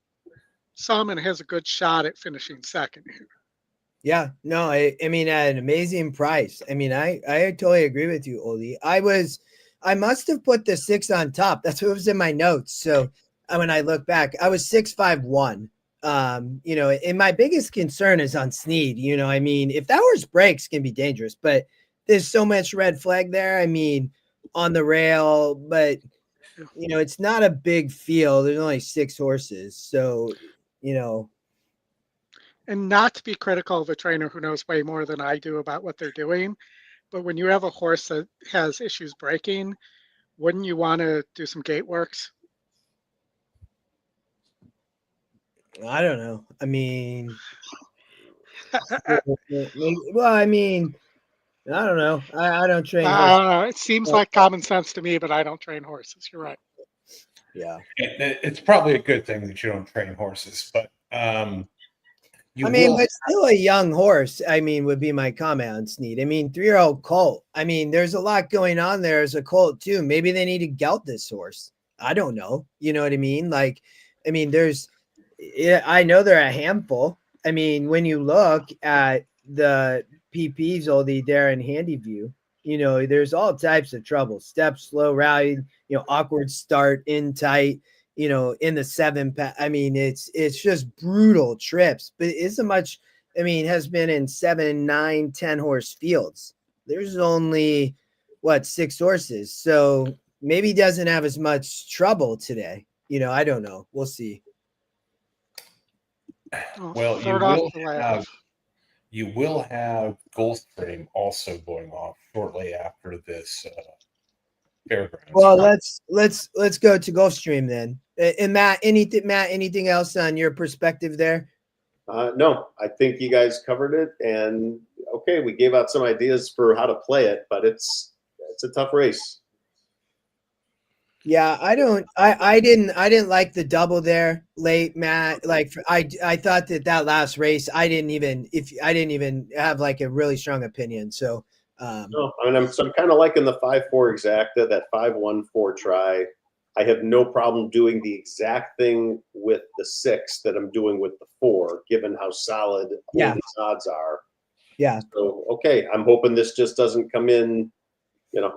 some and has a good shot at finishing second here. Yeah, no, I mean, at an amazing price. I mean, I totally agree with you, Oldy. I must have put the 6 on top. That's what was in my notes. So when I look back, I was 651. And my biggest concern is on Snead. I mean, if that horse breaks, it can be dangerous, but there's so much red flag there. I mean, on the rail, but it's not a big field. There's only 6 horses. So, And not to be critical of a trainer who knows way more than I do about what they're doing, but when you have a horse that has issues breaking, wouldn't you want to do some gate works? I don't know. I mean, well, I mean, I don't know. I don't train I horses. don't know. It seems like common sense to me, but I don't train horses. You're right. Yeah. It's probably a good thing that you don't train horses, but but still a young horse, I mean, would be my comment on Snead. I mean, 3-year-old colt. I mean, there's a lot going on there as a colt too. Maybe they need to gelt this horse. I don't know. You know what I mean? Like, I mean, I know they're a handful. I mean, when you look at the PPs, Oldie there in handy view, there's all types of trouble. Step, slow rally, awkward start, in tight, in the 7 pack. I mean, it's just brutal trips, but it isn't much. I mean, has been in 7, 9, 10 horse fields. There's only 6 horses. So maybe he doesn't have as much trouble today. I don't know. We'll see. Well, you will have Gulfstream also going off shortly after this fairgrounds. Well, let's go to Gulfstream then. And Matt, anything else on your perspective there? No, I think you guys covered it. And okay, we gave out some ideas for how to play it, but it's a tough race. Yeah, I didn't like the double there late, Matt. Like I thought that last race, I didn't even have like a really strong opinion. So no, I mean, I'm kind of liking the 5-4 exacta, that 5-1-4 try. I have no problem doing the exact thing with the 6 that I'm doing with the 4, given how solid all these odds are. Yeah. So okay, I'm hoping this just doesn't come in.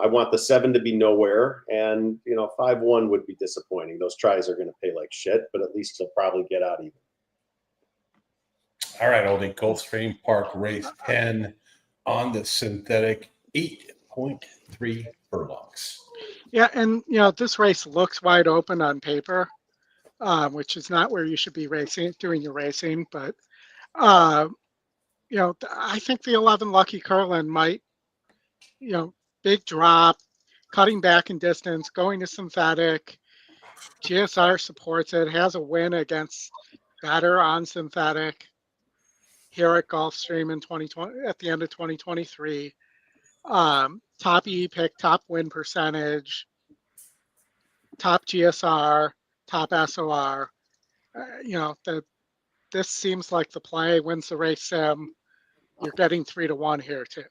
I want the 7 to be nowhere, and 5-1 would be disappointing. Those tries are going to pay like shit, but at least he'll probably get out even. All right, Oldie, Gulfstream Park race 10 on the synthetic, 8.3 furlongs. Yeah, and this race looks wide open on paper, which is not where you should be doing your racing. But I think the 11 Lucky Curlin might, big drop, cutting back in distance, going to synthetic. GSR supports it, has a win against better on synthetic here at Gulfstream in 2020 at the end of 2023. Top E-pick, top win percentage, top GSR, top SOR. This seems like the play. Wins the race sim. You're getting 3-1 here too.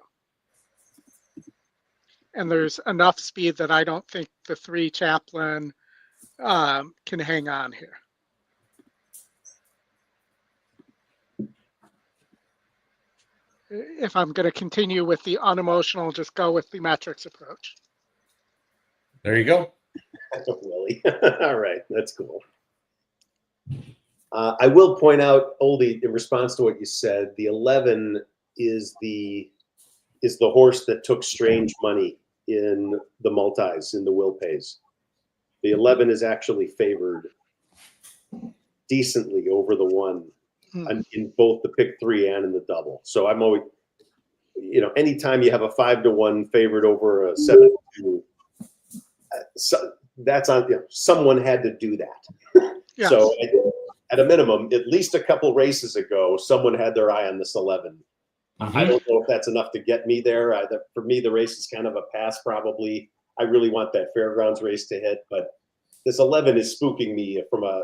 and there's enough speed that I don't think the 3 Chaplin can hang on here. If I'm going to continue with the unemotional, just go with the metrics approach. There you go. Really? All right, that's cool. I will point out, Oldy, in response to what you said, the 11 is the horse that took strange money in the multis, in the will pays. The 11 is actually favored decently over the 1 in both the pick 3 and in the double. So I'm always, anytime you have a 5-1 favored over a 7-2, so that's on, someone had to do that. Yes. So at a minimum, at least a couple races ago, someone had their eye on this 11. I don't know if that's enough to get me there. For me, the race is kind of a pass, probably. I really want that fairgrounds race to hit, but this 11 is spooking me from a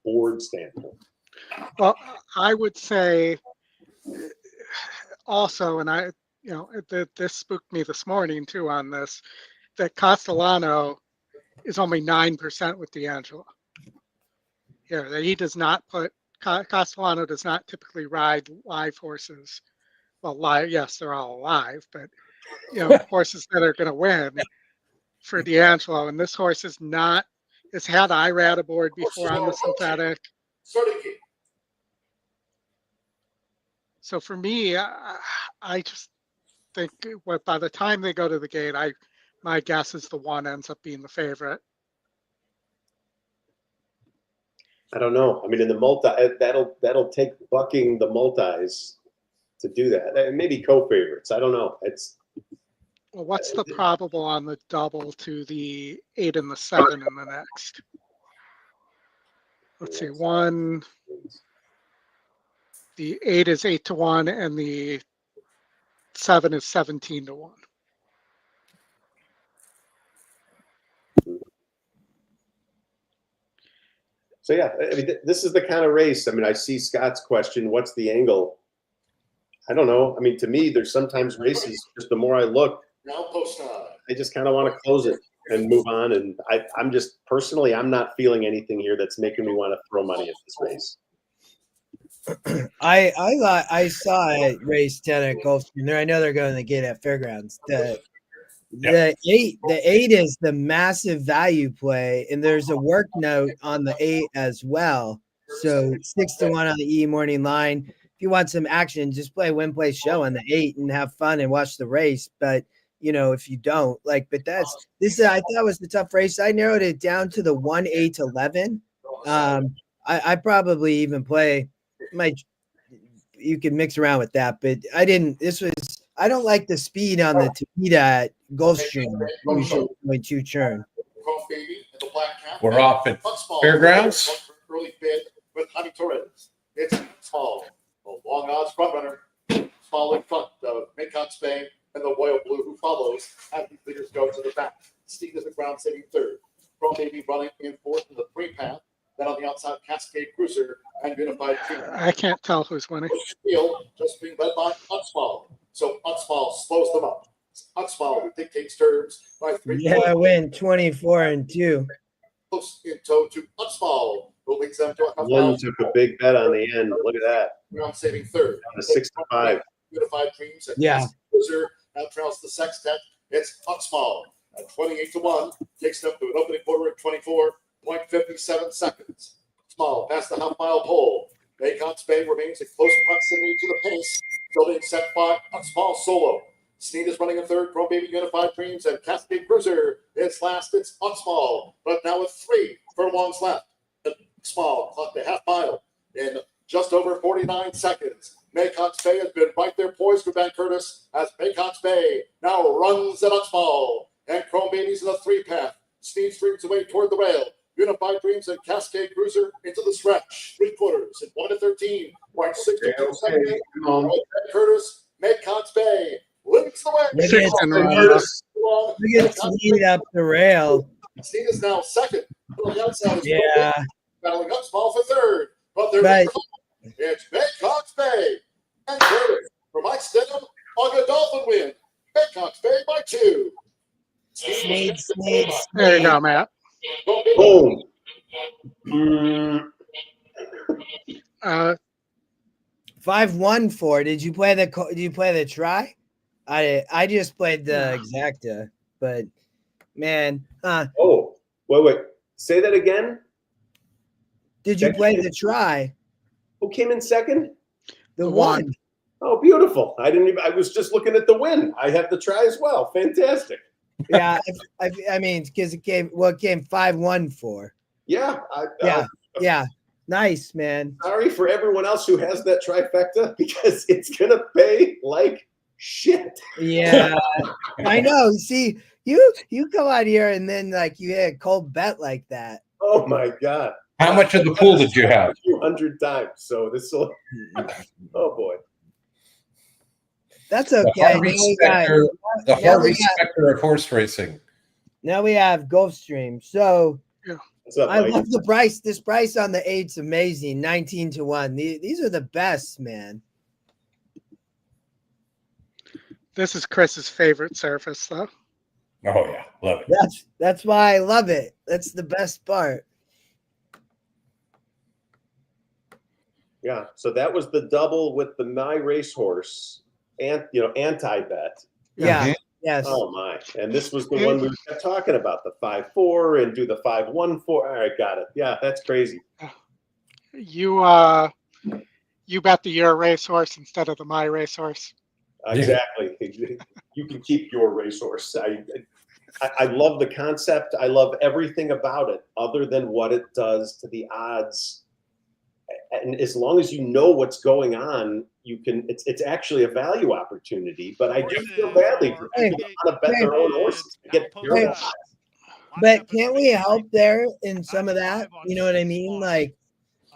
board standpoint. Well, I would say also, and this spooked me this morning too on this, that Castellano is only 9% with D'Angelo. Yeah, that he does not Castellano does not typically ride live horses. Well, live, yes, they're all alive, but horses that are going to win for D'Angelo. And this horse has had IRAD aboard before on the synthetic. So for me, I just think by the time they go to the gate, my guess is the 1 ends up being the favorite. I don't know. I mean, in the multi, that'll take bucking the multis to do that. Maybe co-favorites. I don't know. Well, what's the probable on the double to the 8 and the 7 in the next? Let's see. The 8 is 8-1, and the 7 is 17-1. So yeah, I mean, this is the kind of race. I mean, I see Scott's question, what's the angle? I don't know. I mean, to me, there's sometimes races, just the more I look, I just kind of want to close it and move on. And I'm just, personally, I'm not feeling anything here that's making me want to throw money at this race. I saw a race 10 at Gulfstream there. I know they're going to get at Fairgrounds. The 8 is the massive value play, and there's a work note on the 8 as well. So 6-1 on the E morning line. If you want some action, just play win, play, show on the 8 and have fun and watch the race. But if you don't but I thought was the tough race. I narrowed it down to the 1, 8, 11. I probably even play you can mix around with that, but I didn't. I don't like the speed on the Takita at Gulfstream. Usually 2 churn. We're off at Fairgrounds. Early bid with Javi Torres. It's small. A long odds front runner. Small in front of Macon Spain and the Royal Blue who follows. As these leaders go to the back. Steve is the ground saving 3rd. Pro Baby running in 4th in the 3 path. Then on the outside, Cascade Cruiser and Unified Team. I can't tell who's winning. Field just being led by Unsmall. So Unsmall slows them up. Unsmall dictates terms by 3. Yeah, I win 24-2. Close in tow to Unsmall, who leads them to a half One mile. took a big bet on the end. Look at that. Ground saving 3rd. On the 6-5. Unified Dreams and Yeah. Cruiser out trails the sextet. It's Unsmall at 28-1. Takes them to an opening quarter at 24.57 seconds. Small past the half mile pole. Macon Spain remains in close proximity to the pace. Still being set by Unsmall solo. Sneed is running in 3rd. Pro Baby Unified Dreams and Cascade Cruiser is last. It's Unsmall, but now with 3 furlongs left. Small clocked the half mile in just over 49 seconds. Macon Bay has been right there poised for Van Curtis as Macon Bay now runs at Unsmall. And Chrome Baby's in the 3 path. Sneed streams away toward the rail. Unified Dreams and Cascade Cruiser into the stretch. 3 quarters at 1-13. White 62 seconds. Van Curtis, Macon Bay leads the way. Look at Sneed up the rail. Sneed is now 2nd. On the outside is Yeah. battling Unsmall for 3rd. But it's Macon Bay and Curtis for Mike Stidham on the Dolphin win. Cox favored by 2. Sneed. There you go, Matt. Boom. 5-1-4. Did you play the try? I just played the exacta, but man, Oh, wait. Say that again. did you play the try? Who came in second? The one. one. Oh, beautiful. I was just looking at the win. I have the try as well. Fantastic. Yeah, I mean, because it came 5-1-4. Yeah. Yeah. Nice, man. Sorry for everyone else who has that trifecta because it's going to pay like shit. Yeah, I know. See, you come out here and then like you had a cold bet like that. Oh my God. How much of the pool did you have? 200 times. So this will, oh boy. That's The okay. Harvey Specter of horse racing. Now we have Gulfstream. So What's up, I Mike? love the price. This price on the 8's amazing. 19-1. These are the best, man. This is Chris's favorite surface, though. Oh yeah, love it. That's why I love it. That's the best part. Yeah. So that was the double with the My Racehorse and anti-bet. Yeah. Yes. Oh my. And this was the one we were talking about, the 5-4 and do the 5-1-4. All right, got it. Yeah, that's crazy. You bet the Your Racehorse instead of the My Racehorse. Exactly. You can keep your racehorse. I love the concept. I love everything about it other than what it does to the odds. And as long as you know what's going on, you can. It's actually a value opportunity. But I do feel badly for people that want to bet their own horses to get terrible odds. But can't we help there in some of that? You know what I mean? Like,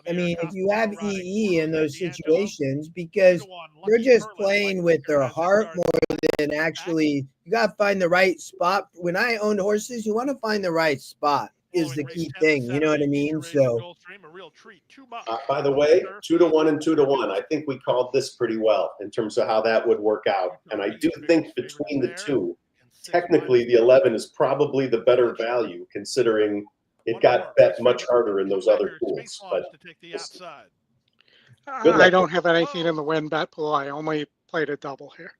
I mean, if you have EE in those situations, because they're just playing with their heart more than actually, you got to find the right spot. When I own horses, you want to find the right spot is the key thing. You know what I mean? So, By the way, 2-1 and 2-1. I think we called this pretty well in terms of how that would work out. And I do think between the two, technically the 11 is probably the better value considering it got bet much harder in those other pools. But I don't have anything in the win bet pool. I only played a double here.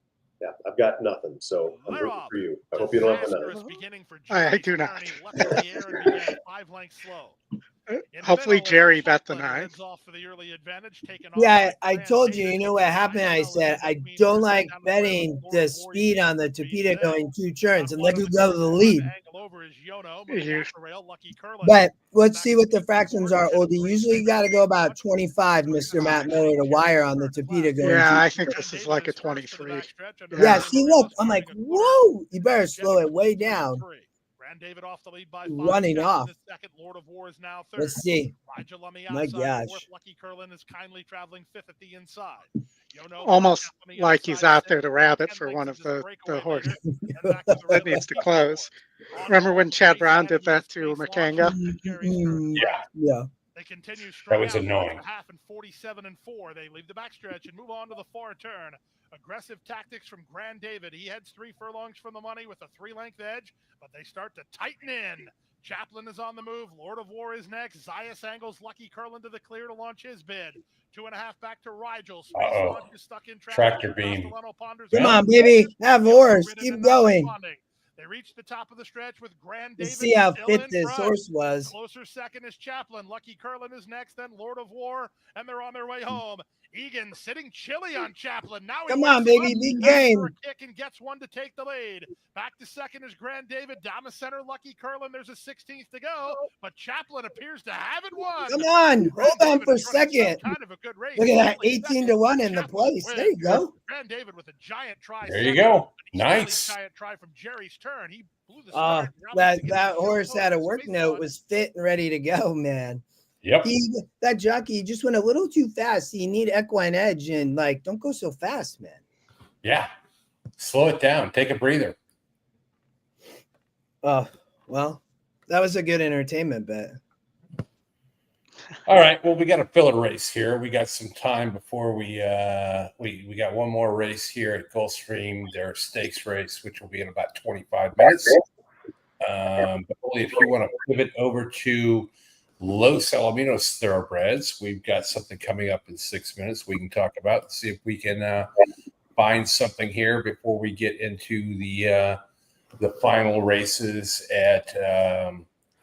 yeah, I've got nothing. So I'm rooting for you. I hope you don't have enough. I do not. Hopefully Jerry bet the 9. yeah, I told you, you know what happened? I said, I don't like betting the speed on the torpedo going 2 turns and let you go to the lead. But let's see what the fractions are, Oldy. Usually you got to go about 25, Mr. Matt Miller, to wire on the torpedo going. Yeah, I think this is like a 23. Yeah, see, look, I'm like, whoa, you better slow it way down. David off the lead by running off. Second, Lord of War is now third. Let's see. My gosh. Lucky Curlin is kindly traveling 5th at the inside. Almost like he's out there to rabbit for one of the horses that needs to close. Remember when Chad Brown did that to McKanga? Yeah. They continue That was annoying. Half and 47-4. They leave the backstretch and move on to the far turn. Aggressive tactics from Grand David. He heads 3 furlongs from the money with a 3-length edge, but they start to tighten in. Chaplin is on the move. Lord of War is next. Zayas angles Lucky Curlin to the clear to launch his bid. 2.5 back to Rigel. Stuck in Tractor beam. Come on, baby. Have horse. Keep going. They reach the top of the stretch with Grand You David. see how still fit in this front. horse was. Closer second is Chaplin. Lucky Curlin is next, then Lord of War, and they're on their way home. Egan sitting chilly on Chaplin. Now he Come on, wakes baby, up, big heads game. for a kick and gets one to take the lead. Back to second is Grand David. Down the center, Lucky Curlin. There's a 16th to go, but Chaplin appears to have it won. Come on, hold on for a second. Kind of a good race. Look at that, Only 18-1 in the Chaplin place. wins. There you go. Grand David with a giant try. There you go. Equally Nice. Giant try from Jerry's turn. He blew the start. That horse had a work note, was fit and ready to go, man. Yep. That jockey just went a little too fast. You need EquinEdge and like, don't go so fast, man. Yeah. Slow it down. Take a breather. Oh, well, that was a good entertainment bet. All right. Well, we got a filler race here. We got some time before we got one more race here at Gulfstream, their stakes race, which will be in about 25 minutes. But only if you want to pivot over to Los Alamitos Thoroughbreds, we've got something coming up in 6 minutes we can talk about and see if we can find something here before we get into the final races at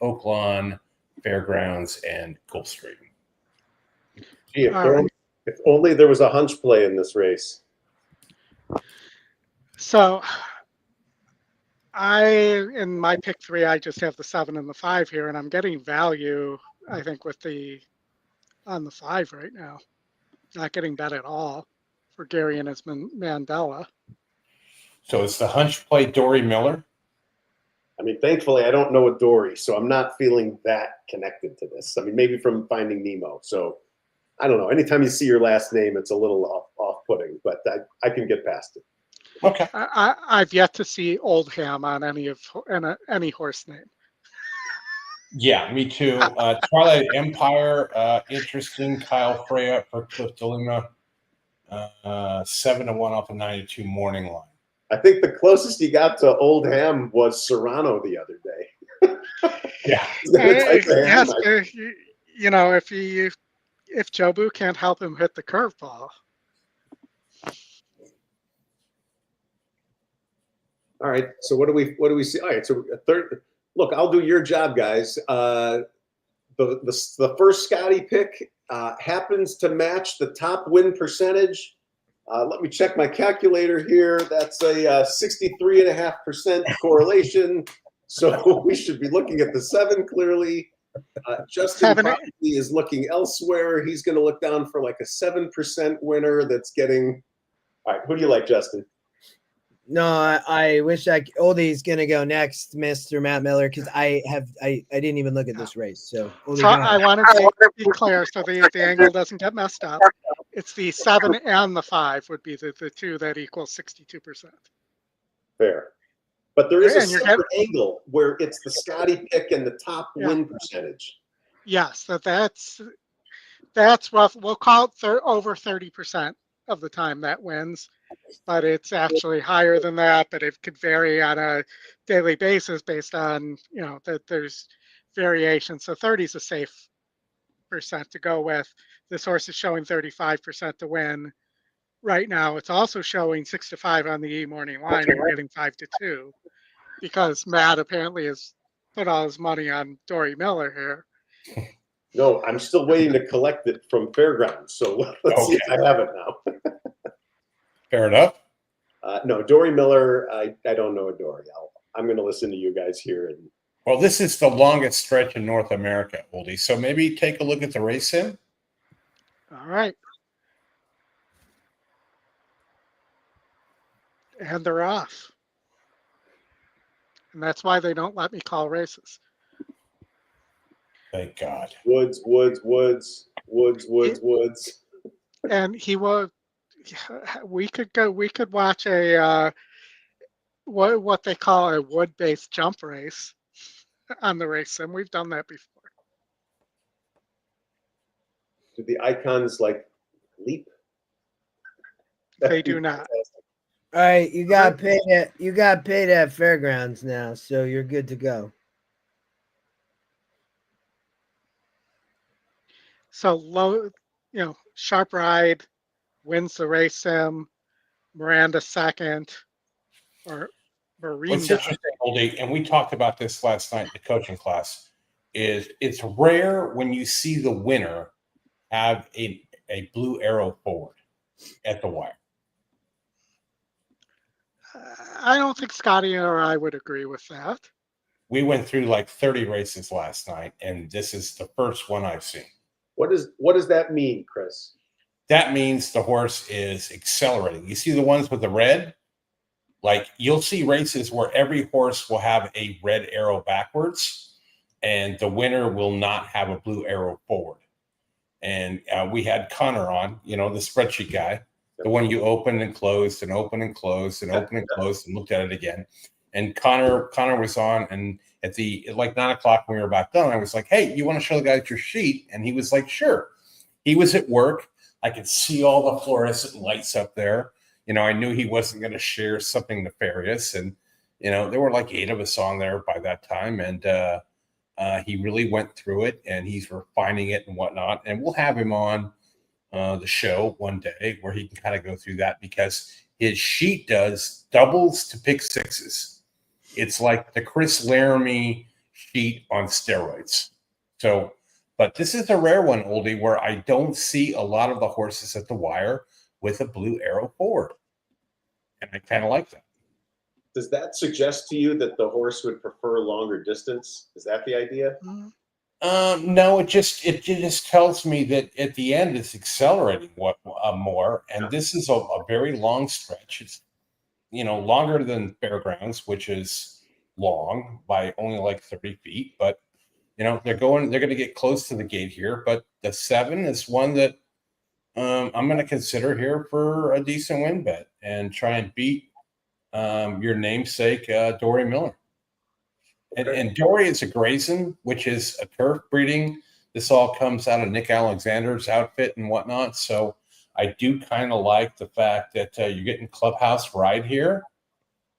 Oaklawn, Fairgrounds, and Gulfstream. Gee, All right. if only there was a hunch play in this race. So in my pick 3, I just have the 7 and the 5 here, and I'm getting value, I think, on the 5 right now. Not getting bet at all for Gary and his Mandela. So it's the hunch play Dory Miller. I mean, thankfully, I don't know a Dory, so I'm not feeling that connected to this. I mean, maybe from Finding Nemo. So I don't know. Anytime you see your last name, it's a little off-putting, but I can get past it. Okay. I've yet to see Oldham on any horse name. Yeah, me too. Twilight Empire, interesting. Kyle Freya for Cliff DeLuna. 7-1 off the 92 morning line. I think the closest he got to Oldham was Serrano the other day. Yeah. Yes, you know, if Jobu can't help him hit the curveball. All right. So what do we see? All right. So a third. Look, I'll do your job, guys. The first Scotty pick happens to match the top win percentage. Let me check my calculator here. That's a 63.5% correlation. So we should be looking at the 7 clearly. Justin probably is looking elsewhere. He's going to look down for like a 7% winner that's getting. All right. Who do you like, Justin? No, I wish Oldy's gonna go next, Mr. Matt Miller, because I didn't even look at this race. So Oldy, I wanted to be clear so the angle doesn't get messed up. It's the 7 and the 5 would be the 2 that equals 62%. Fair. But there is a separate angle where it's the Scotty pick and the top win percentage. Yes, that's rough. We'll call it over 30% of the time that wins, but it's actually higher than that. But it could vary on a daily basis based on, you know, that there's variation. So 30 is a safe percent to go with. This horse is showing 35% to win right now. It's also showing 6-5 on the E morning line, and we're getting 5-2 because Matt apparently has put all his money on Dory Miller here. No, I'm still waiting to collect it from Fairgrounds. So let's see if I have it now. Fair enough. No, Dory Miller, I don't know a Dory. I'm going to listen to you guys here. Well, this is the longest stretch in North America, Oldie. So maybe take a look at the race sim. All right. And they're off. And that's why they don't let me call races. Thank God. Woods. And he will. We could watch a what they call a wood-based jump race on the race sim. We've done that before. Do the icons like leap? They do not. all right, you got paid at Fairgrounds now, so you're good to go. So low, Sharp Ride wins the race sim, Miranda second, or Marinda. What's interesting, Oldie, and we talked about this last night in the coaching class, is it's rare when you see the winner have a blue arrow forward at the wire. I don't think Scotty or I would agree with that. We went through like 30 races last night, and this is the first one I've seen. What does that mean, Chris? That means the horse is accelerating. You see the ones with the red? Like you'll see races where every horse will have a red arrow backwards, and the winner will not have a blue arrow forward. And we had Connor on, the spreadsheet guy, the one you opened and closed and opened and closed and opened and closed and looked at it again. And Connor was on, and at like 9 o'clock when we were about done, I was like, "Hey, you want to show the guys your sheet?" And he was like, "Sure." He was at work. I could see all the fluorescent lights up there. I knew he wasn't going to share something nefarious, and there were like 8 of us on there by that time, and he really went through it, and he's refining it and whatnot. And we'll have him on the show one day where he can kind of go through that, because his sheet doubles to pick sixes. It's like the Chris Laramie sheet on steroids. So, but this is a rare one, Oldie, where I don't see a lot of the horses at the wire with a blue arrow forward. And I kind of like that. Does that suggest to you that the horse would prefer longer distance? Is that the idea? No, it just tells me that at the end it's accelerating more, and this is a very long stretch. It's longer than Fairgrounds, which is long by only like 30 feet, but they're going to get close to the gate here. But the 7 is one that I'm going to consider here for a decent win bet and try and beat your namesake, Dory Miller. And Dory is a Grayson, which is a turf breeding. This all comes out of Nick Alexander's outfit and whatnot. So I do kind of like the fact that you're getting Clubhouse Ride here.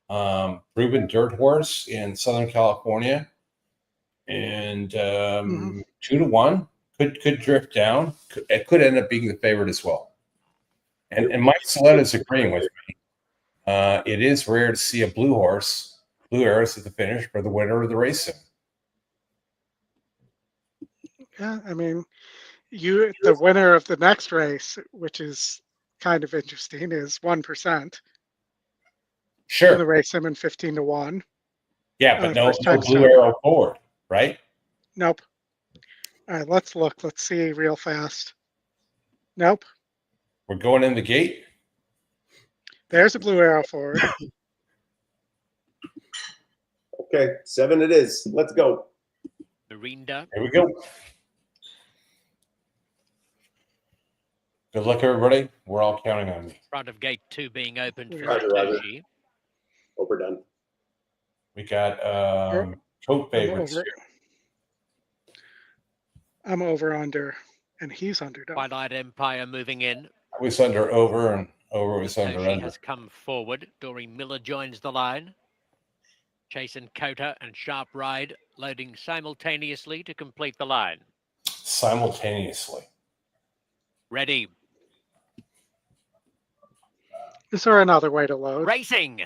Proven dirt horse in Southern California. And 2-1 could drift down. It could end up being the favorite as well. And Mike Saletta is agreeing with me. It is rare to see a blue arrows at the finish for the winner of the race. Yeah, I mean, the winner of the next race, which is kind of interesting, is 1%. Sure. In the race sim in 15-1. Yeah, but no blue arrow forward, right? Nope. All right, let's look. Let's see real fast. Nope. We're going in the gate. There's a blue arrow forward. Okay, 7 it is. Let's go. Mirinda. Here we go. Good luck, everybody. We're all counting on me. Front of gate 2 being opened for Roger. Satoshi. Overdone. We got coat favorites here. I'm over under, and he's underdone. Twilight Empire moving in. I was under over, and over was under Satoshi under. has come forward. Dory Miller joins the line. Jason Cota and Sharp Ride loading simultaneously to complete the line. Simultaneously. Ready. Is there another way to load? Racing.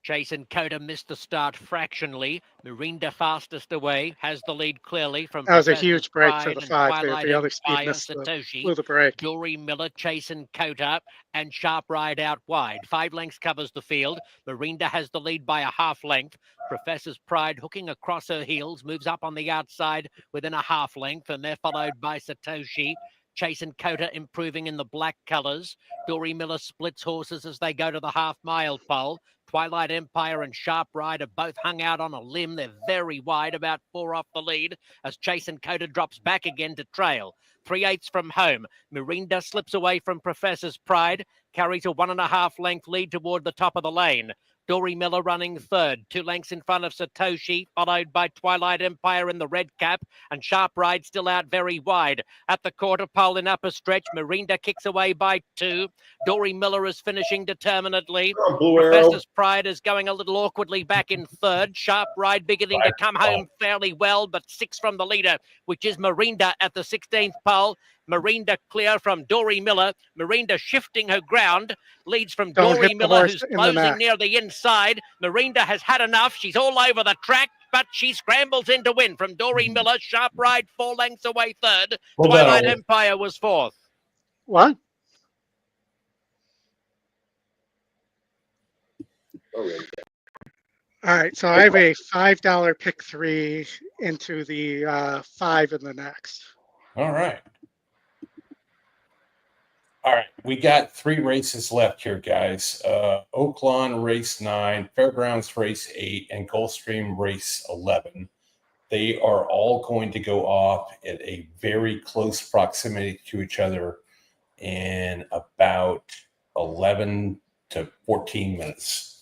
Jason Cota missed the start fractionally. Mirinda fastest away, has the lead clearly from. That was a Professor huge break Pride for the and 5. Twilight The other speed Empire, missed Satoshi. blew the break. Dory Miller, Jason Cota, and Sharp Ride out wide. 5 lengths covers the field. Mirinda has the lead by a half length. Professor's Pride hooking across her heels, moves up on the outside within a half length, and they're followed by Satoshi. Chase and Cota improving in the black colours. Dory Miller splits horses as they go to the half-mile pole. Twilight Empire and Sharp Ride are both hung out on a limb. They're very wide, about 4 off the lead, as Chase and Cota drops back again to trail. 3/8 from home. Mirinda slips away from Professor's Pride, carries a 1.5 length lead toward the top of the lane. Dory Miller running third, 2 lengths in front of Satoshi, followed by Twilight Empire in the red cap, and Sharp Ride still out very wide. At the quarter pole in upper stretch, Mirinda kicks away by 2. Dory Miller is finishing determinedly. Professor's Pride is going a little awkwardly back in third. Sharp Ride beginning to come home fairly well, but 6 from the leader, which is Mirinda at the 16th pole. Mirinda clear from Dory Miller. Mirinda shifting her ground, leads from Dory Miller, who's closing near the inside. Mirinda has had enough. She's all over the track, but she scrambles in to win from Dory Miller. Sharp Ride 4 lengths away third. Twilight Empire was 4th. What? Okay. All right, so I have a $5 pick 3 into the 5 in the next. All right. All right, we got 3 races left here, guys. Oaklawn race 9, Fairgrounds race 8, and Gulfstream race 11. They are all going to go off at a very close proximity to each other in about 11 to 14 minutes.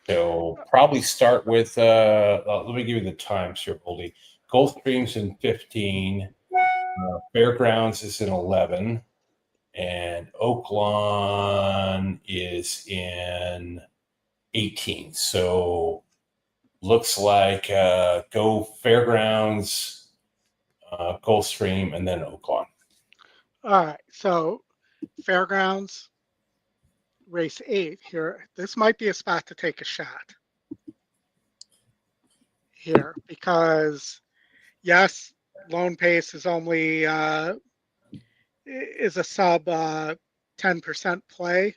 So probably start with, let me give you the times here, Oldy. Gulfstream's in 15, Fairgrounds is in 11, and Oaklawn is in 18. So looks like go Fairgrounds, Gulfstream, and then Oaklawn. All right, so Fairgrounds, race 8 here. This might be a spot to take a shot here because, yes, Lone Pace is only is a sub 10% play,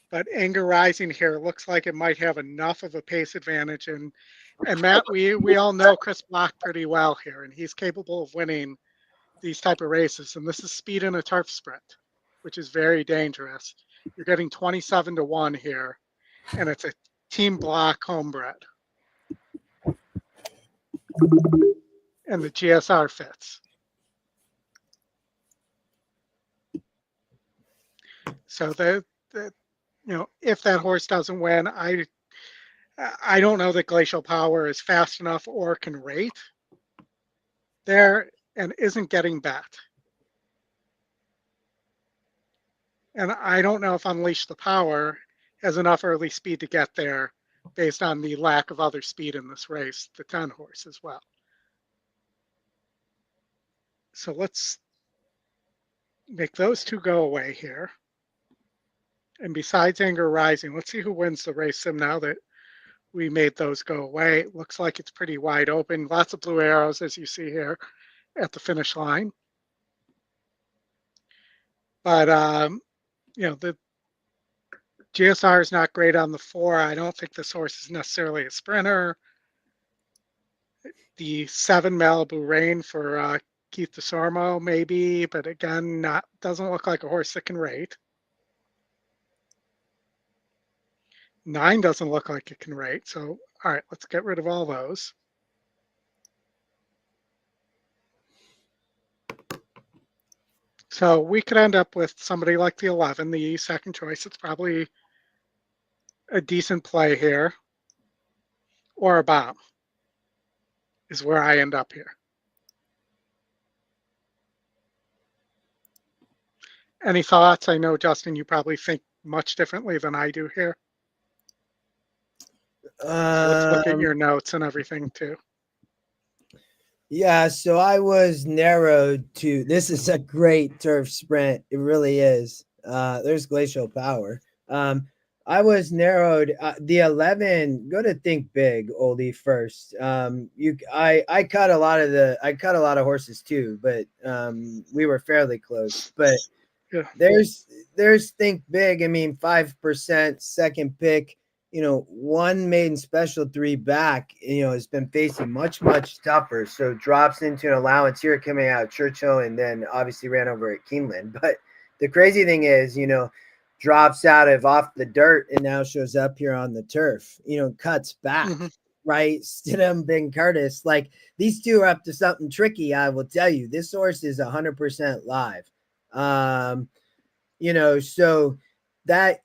but Anger Rising here looks like it might have enough of a pace advantage. And Matt, we all know Chris Block pretty well here, and he's capable of winning these type of races. And this is speed in a turf sprint, which is very dangerous. You're getting 27-1 here, and it's a Team Block homebred. And the GSR fits. So if that horse doesn't win, I don't know that Glacial Power is fast enough or can rate there and isn't getting bet. And I don't know if Unleash the Power has enough early speed to get there based on the lack of other speed in this race, the 10 horse as well. So let's make those two go away here. And besides Anger Rising, let's see who wins the race sim now that we made those go away. It looks like it's pretty wide open. Lots of blue arrows, as you see here, at the finish line. But, the GSR is not great on the 4. I don't think this horse is necessarily a sprinter. The 7 Malibu Rain for Keith DeSormo, maybe, but again, doesn't look like a horse that can rate. 9 doesn't look like it can rate. So, all right, let's get rid of all those. So we could end up with somebody like the 11, the second choice. It's probably a decent play here. Or a bomb is where I end up here. Any thoughts? I know, Justin, you probably think much differently than I do here. So let's look at your notes and everything too. Yeah, so I was narrowed to, this is a great turf sprint. It really is. There's Glacial Power. I was narrowed. The 11, go to Think Big, Oldie, first. I cut a lot of horses too, but we were fairly close. But yeah. There's Think Big. I mean, 5% second pick. 1 maiden special 3 back, has been facing much tougher. So drops into an allowance here coming out of Churchill, and then obviously ran over at Keeneland. But the crazy thing is, drops out of off the dirt and now shows up here on the turf, cuts back, right? Stidham, Ben Curtis, like these two are up to something tricky. I will tell you, this horse is 100% live. So that,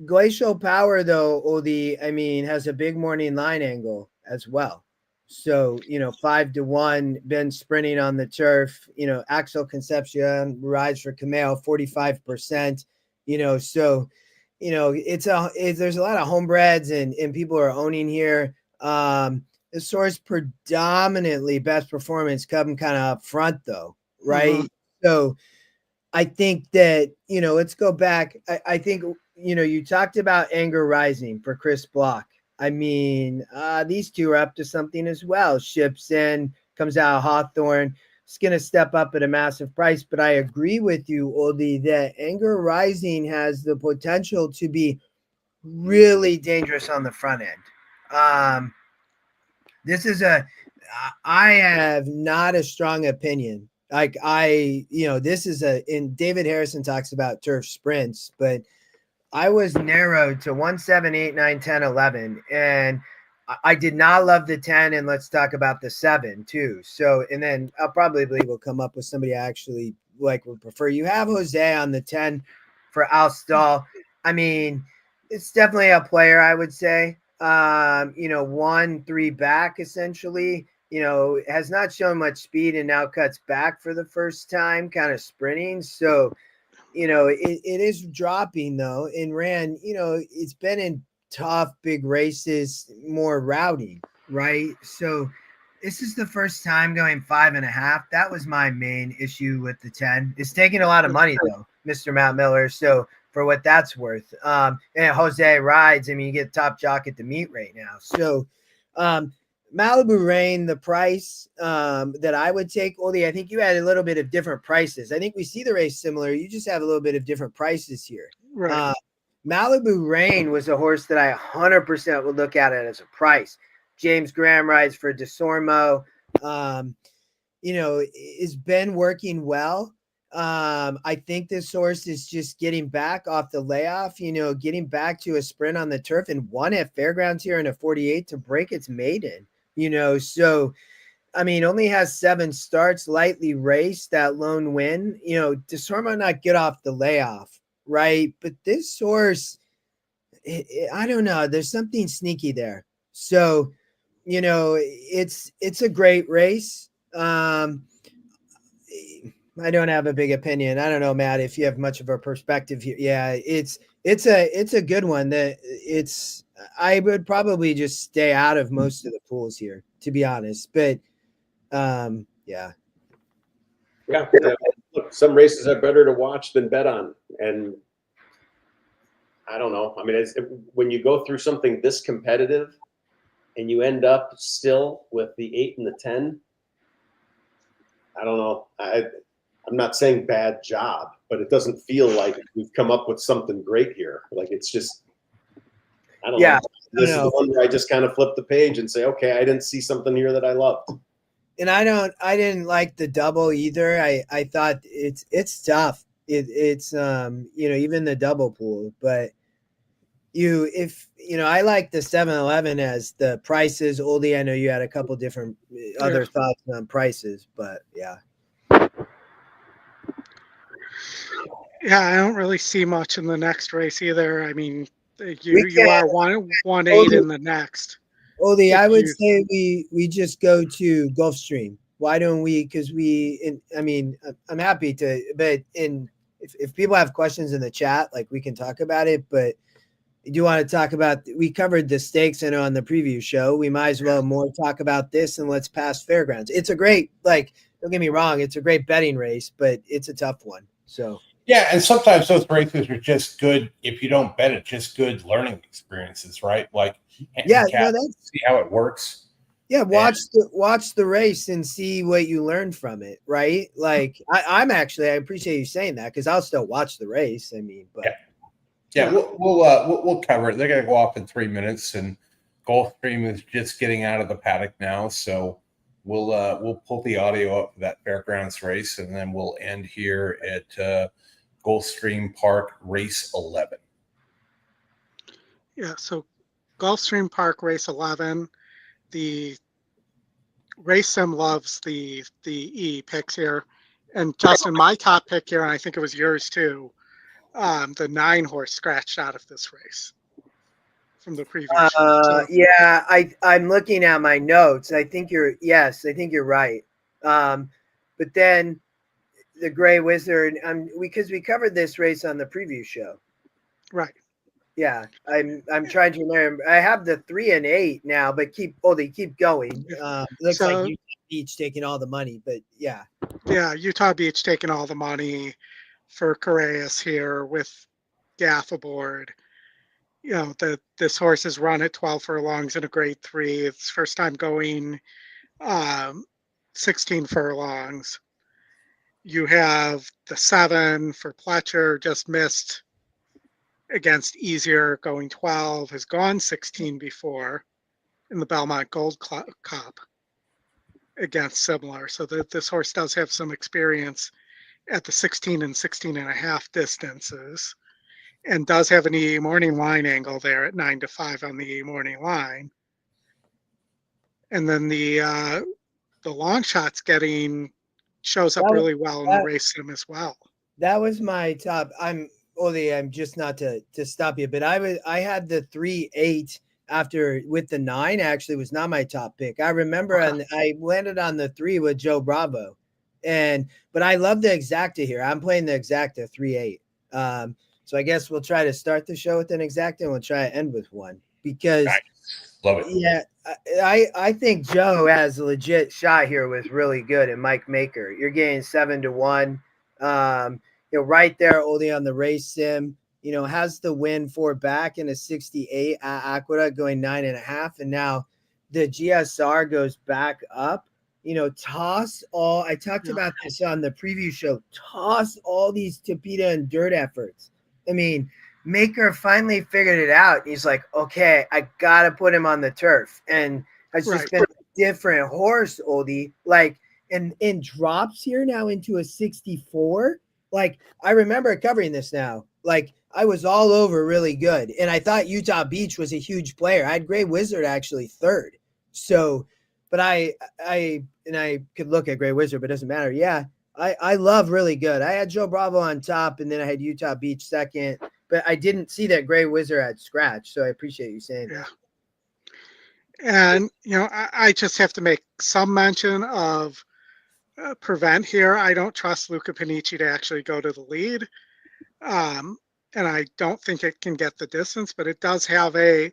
Glacial Power, though, Oldie, I mean, has a big morning line angle as well. So, 5-1, been sprinting on the turf, Axel Concepcion rides for Cameo, 45%, so, there's a lot of homebreds and people are owning here. This horse predominantly best performance coming kind of up front, though, right? So, I think that, let's go back. I think, you talked about Anger Rising for Chris Block. I mean, these two are up to something as well. Ships in, comes out of Hawthorne. It's going to step up at a massive price. But I agree with you, Oldie, that Anger Rising has the potential to be really dangerous on the front end. I have not a strong opinion. This is and David Harrison talks about turf sprints, but I was narrowed to 1, 7, 8, 9, 10, 11. And I did not love the 10. And let's talk about the 7 too. So, and then I'll probably will come up with somebody I actually would prefer. You have Jose on the 10 for Al Stahl. I mean, it's definitely a player, I would say. 1-3 back essentially. Has not shown much speed and now cuts back for the first time, kind of sprinting. So, it is dropping though, and ran, it's been in tough big races, more routing, right? So this is the first time going 5.5. That was my main issue with the 10. It's taking a lot of money though, Mr. Matt Miller. So for what that's worth, and Jose rides, I mean, you get top jock at the meet right now. So, Malibu Rain, the price that I would take, Oldy, I think you had a little bit of different prices. I think we see the race similar. You just have a little bit of different prices here. Right. Malibu Rain was a horse that I 100% would look at it as a price. James Graham rides for DeSormo. It's been working well. I think this horse is just getting back off the layoff, getting back to a sprint on the turf, and won at Fairgrounds here in a 48 to break its maiden. So, I mean, only has 7 starts, lightly raced, that lone win. DeSormo not get off the layoff, right? But this horse, I don't know. There's something sneaky there. So, it's a great race. I don't have a big opinion. I don't know, Matt, if you have much of a perspective here. Yeah, it's a good one. I would probably just stay out of most of the pools here, to be honest. But yeah. Look, some races are better to watch than bet on, and I don't know. I mean, when you go through something this competitive, and you end up still with the 8 and the 10. I don't know. I'm not saying bad job, but it doesn't feel like we've come up with something great here. Like, it's just, I don't know. This is the one where I just kind of flip the page and say, okay, I didn't see something here that I loved. And I didn't like the double either. I thought it's tough. It's even the double pool, but I like the 7-Eleven as the prices. Oldy, I know you had a couple different other thoughts on prices, but yeah. Yeah, I don't really see much in the next race either. I mean, you are 1-8 in the next. Oldy, I would say we just go to Gulfstream. Why don't we? Because I'm happy to, but if people have questions in the chat, like, we can talk about it, but I do want to talk about, we covered the stakes, I know, on the preview show. We might as well more talk about this, and let's pass Fairgrounds. It's a great, don't get me wrong, it's a great betting race, but it's a tough one. So yeah, and sometimes those races are just good, if you don't bet it, just good learning experiences, right? Like, see how it works. Yeah, watch the race and see what you learn from it, right? Like, I appreciate you saying that, because I'll still watch the race. I mean, but yeah, we'll cover it. They're gonna go off in 3 minutes, and Gulfstream is just getting out of the paddock now, so we'll pull the audio up for that Fairgrounds race, and then we'll end here at Gulfstream Park race 11. Yeah, so Gulfstream Park race 11. The race sim loves the E picks here, and Justin, my top pick here, and I think it was yours too. The 9 horse scratched out of this race from the previous show. So, yeah, I'm looking at my notes. I think you're right. But then the Gray Wizard, because we covered this race on the preview show. Right. Yeah, I'm trying to remember. I have the 3 and 8 now, but keep going. Looks like Utah Beach taking all the money, but yeah. Yeah, Utah Beach taking all the money for Correas here with Gaff aboard. This horse has run at 12 furlongs in a grade 3. It's first time going 16 furlongs. You have the 7 for Pletcher, just missed against Easier, going 12, has gone 16 before in the Belmont Gold Cup against similar. So that this horse does have some experience at the 16 and 16.5 distances, and does have an EE morning line angle there at 9-5 on the EE morning line. And then the long shots shows up really well in the race sim as well. That was my top. I'm just not to stop you, but I had the 3-8 after with the 9 actually was not my top pick. I remember Okay. I landed on the 3 with Joe Bravo, but I love the exacta here. I'm playing the exacta 3-8. So I guess we'll try to start the show with an exacta and we'll try to end with one because Nice. Love it. yeah, I think Joe has a legit shot here with really good and Mike Maker. You're getting 7-1. Right there, Oldy on the race sim. Has the win 4 back in a 68 at Aqueduct going 9.5. And now the GSR goes back up. Toss all. I talked about this on the preview show. Toss all these Tapita and dirt efforts. I mean, Maker finally figured it out. He's like, okay, I got to put him on the turf. And has just been a different horse, Oldie. Like, and in drops here now into a 64. Like, I remember covering this now. Like, I was all over really good. And I thought Utah Beach was a huge player. I had Gray Wizard actually 3rd. So, but I could look at Gray Wizard, but it doesn't matter. Yeah, I love really good. I had Joe Bravo on top, and then I had Utah Beach 2nd. But I didn't see that Gray Wizard had scratch, so I appreciate you saying that. And, I just have to make some mention of Prevent here. I don't trust Luca Panici to actually go to the lead. And I don't think it can get the distance, but it does have the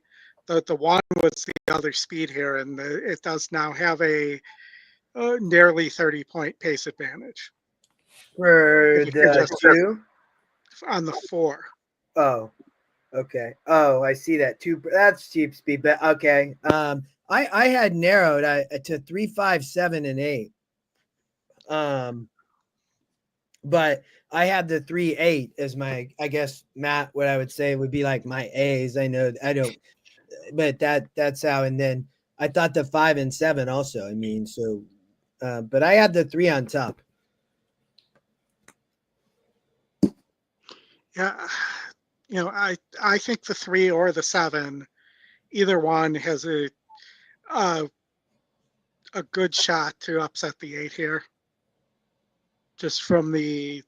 one was the other speed here, and it does now have a nearly 30-point pace advantage. For the 2? On the 4. Oh, okay. Oh, I see that 2. That's cheap speed, but okay. I had narrowed to 3, 5, 7, and 8. But I had the 3, 8 as my, I guess, Matt, what I would say would be like my A's. I know I don't, but that's how. And then I thought the 5 and 7 also. I mean, so, but I had the 3 on top. Yeah. I think the 3 or the 7, either one has a good shot to upset the 8 here. Just from the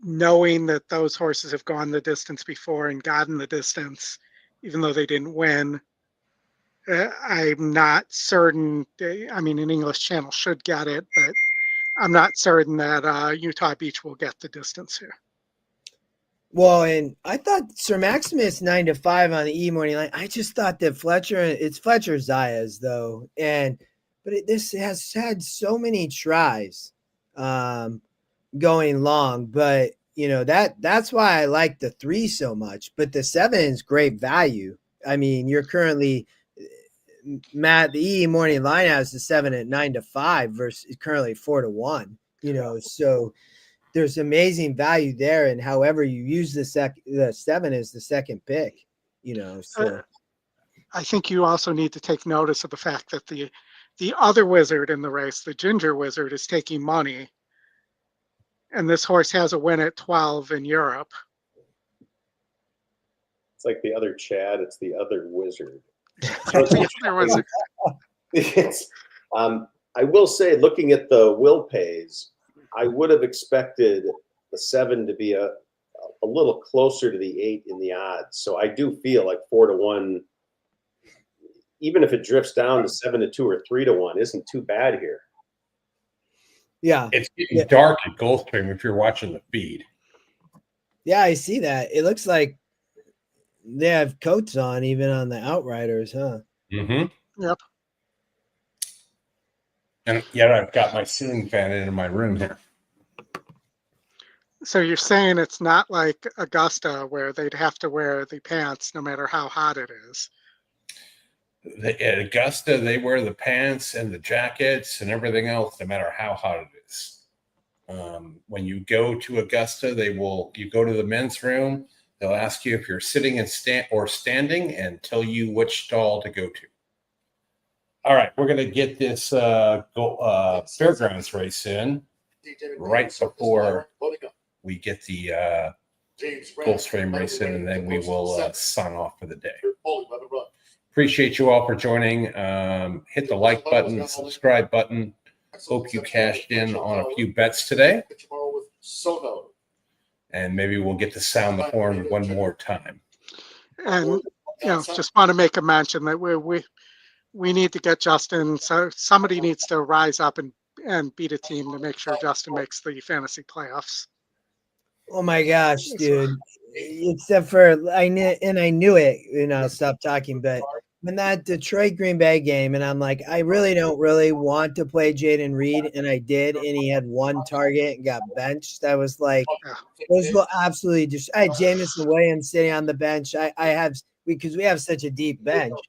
knowing that those horses have gone the distance before and gotten the distance, even though they didn't win. I'm not certain. I mean, an English Channel should get it, but I'm not certain that Utah Beach will get the distance here. Well, and I thought Sir Maximus 9-5 on the E morning line. I just thought that it's Fletcher Zayas though, but this has had so many tries going long, but that's why I like the 3 so much. But the 7 is great value. I mean, you're currently Matt, the E morning line has the 7 at 9-5 versus currently 4-1. So there's amazing value there, and however you use the 7 is the second pick. So I think you also need to take notice of the fact that the other wizard in the race, the Ginger Wizard, is taking money, and this horse has a win at 12 in Europe. It's like the other Chad. It's the other wizard. The other wizard. I will say, looking at the will pays, I would have expected the 7 to be a little closer to the 8 in the odds. So I do feel like 4-1, even if it drifts down to 7-2 or 3-1, isn't too bad here. yeah, It's getting dark at Gulfstream if you're watching the feed. yeah, I see that. It looks like they have coats on even on the Outriders, huh? Mm-hmm. Yep. And yet I've got my ceiling fan in my room here. So you're saying it's not like Augusta where they'd have to wear the pants no matter how hot it is. At Augusta, they wear the pants and the jackets and everything else, no matter how hot it is. When you go to Augusta, you go to the men's room. They'll ask you if you're sitting and standing and tell you which stall to go to. All right, we're going to get this fairgrounds race in right before we get the Gulfstream race in, and then we will sign off for the day. Appreciate you all for joining. Hit the like button, the subscribe button. Hope you cashed in on a few bets today. And maybe we'll get to sound the horn one more time. And just want to make a mention that we need to get Justin. So somebody needs to rise up and beat a team to make sure Justin makes the fantasy playoffs. Oh my gosh, dude. Except for I knew it, I'll stop talking, but when that Detroit Green Bay game, and I'm like, I really don't want to play Jaden Reed, and I did, and he had one target and got benched. I was like, those will absolutely just. I had Jamison Williams sitting on the bench. Because we have such a deep bench,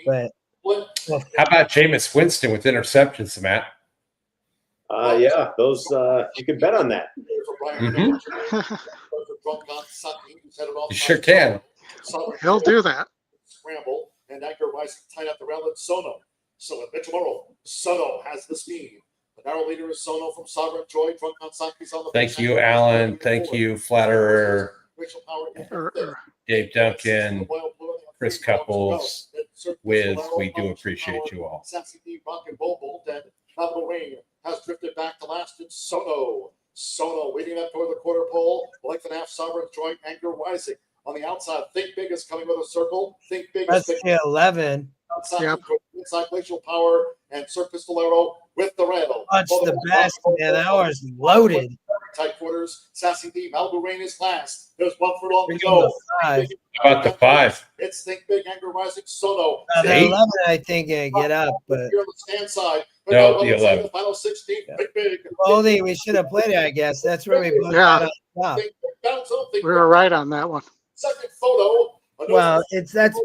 but How about Jameis Winston with interceptions, Matt? Yeah, those you could bet on that. You sure can. He'll do that. Scramble and Edgar Rice tied up the rail at Sono. So with Mitchell Morrow, Sono has the speed. The narrow leader is Sono from Sovereign Joy. Drunk on Saki's on the. Thank you, Alan. Thank you, Flatterer, Dave Duncan, Chris Couples, Wiz. We do appreciate you all. Sassy D, Rock and Bobolt, and Tropical Rain has drifted back to last. It's Sono. Sono leading up toward the quarter pole. Length and a half, Sovereign Joy, Anchor rising. On the outside, Think Big is coming with a circle. Think Big that's is 11. outside, inside Glacial Power and Sir Pistolero with the rail. That's the best, man. That was loaded. Tight quarters. Sassy D, Malibu Rain is last. There's one for long to Bring on go. the 5. How about the 5? It's Think Big, Anger Rising, Sono. The 11, I think, get up, but Here on the stand side. No, the 11. The final 16. Yeah. Think Big. Oldy, we should have played it, I guess. That's where we both Yeah. got on top. Think Big bounce on, Think We were right on that one. Second photo. Well, but that's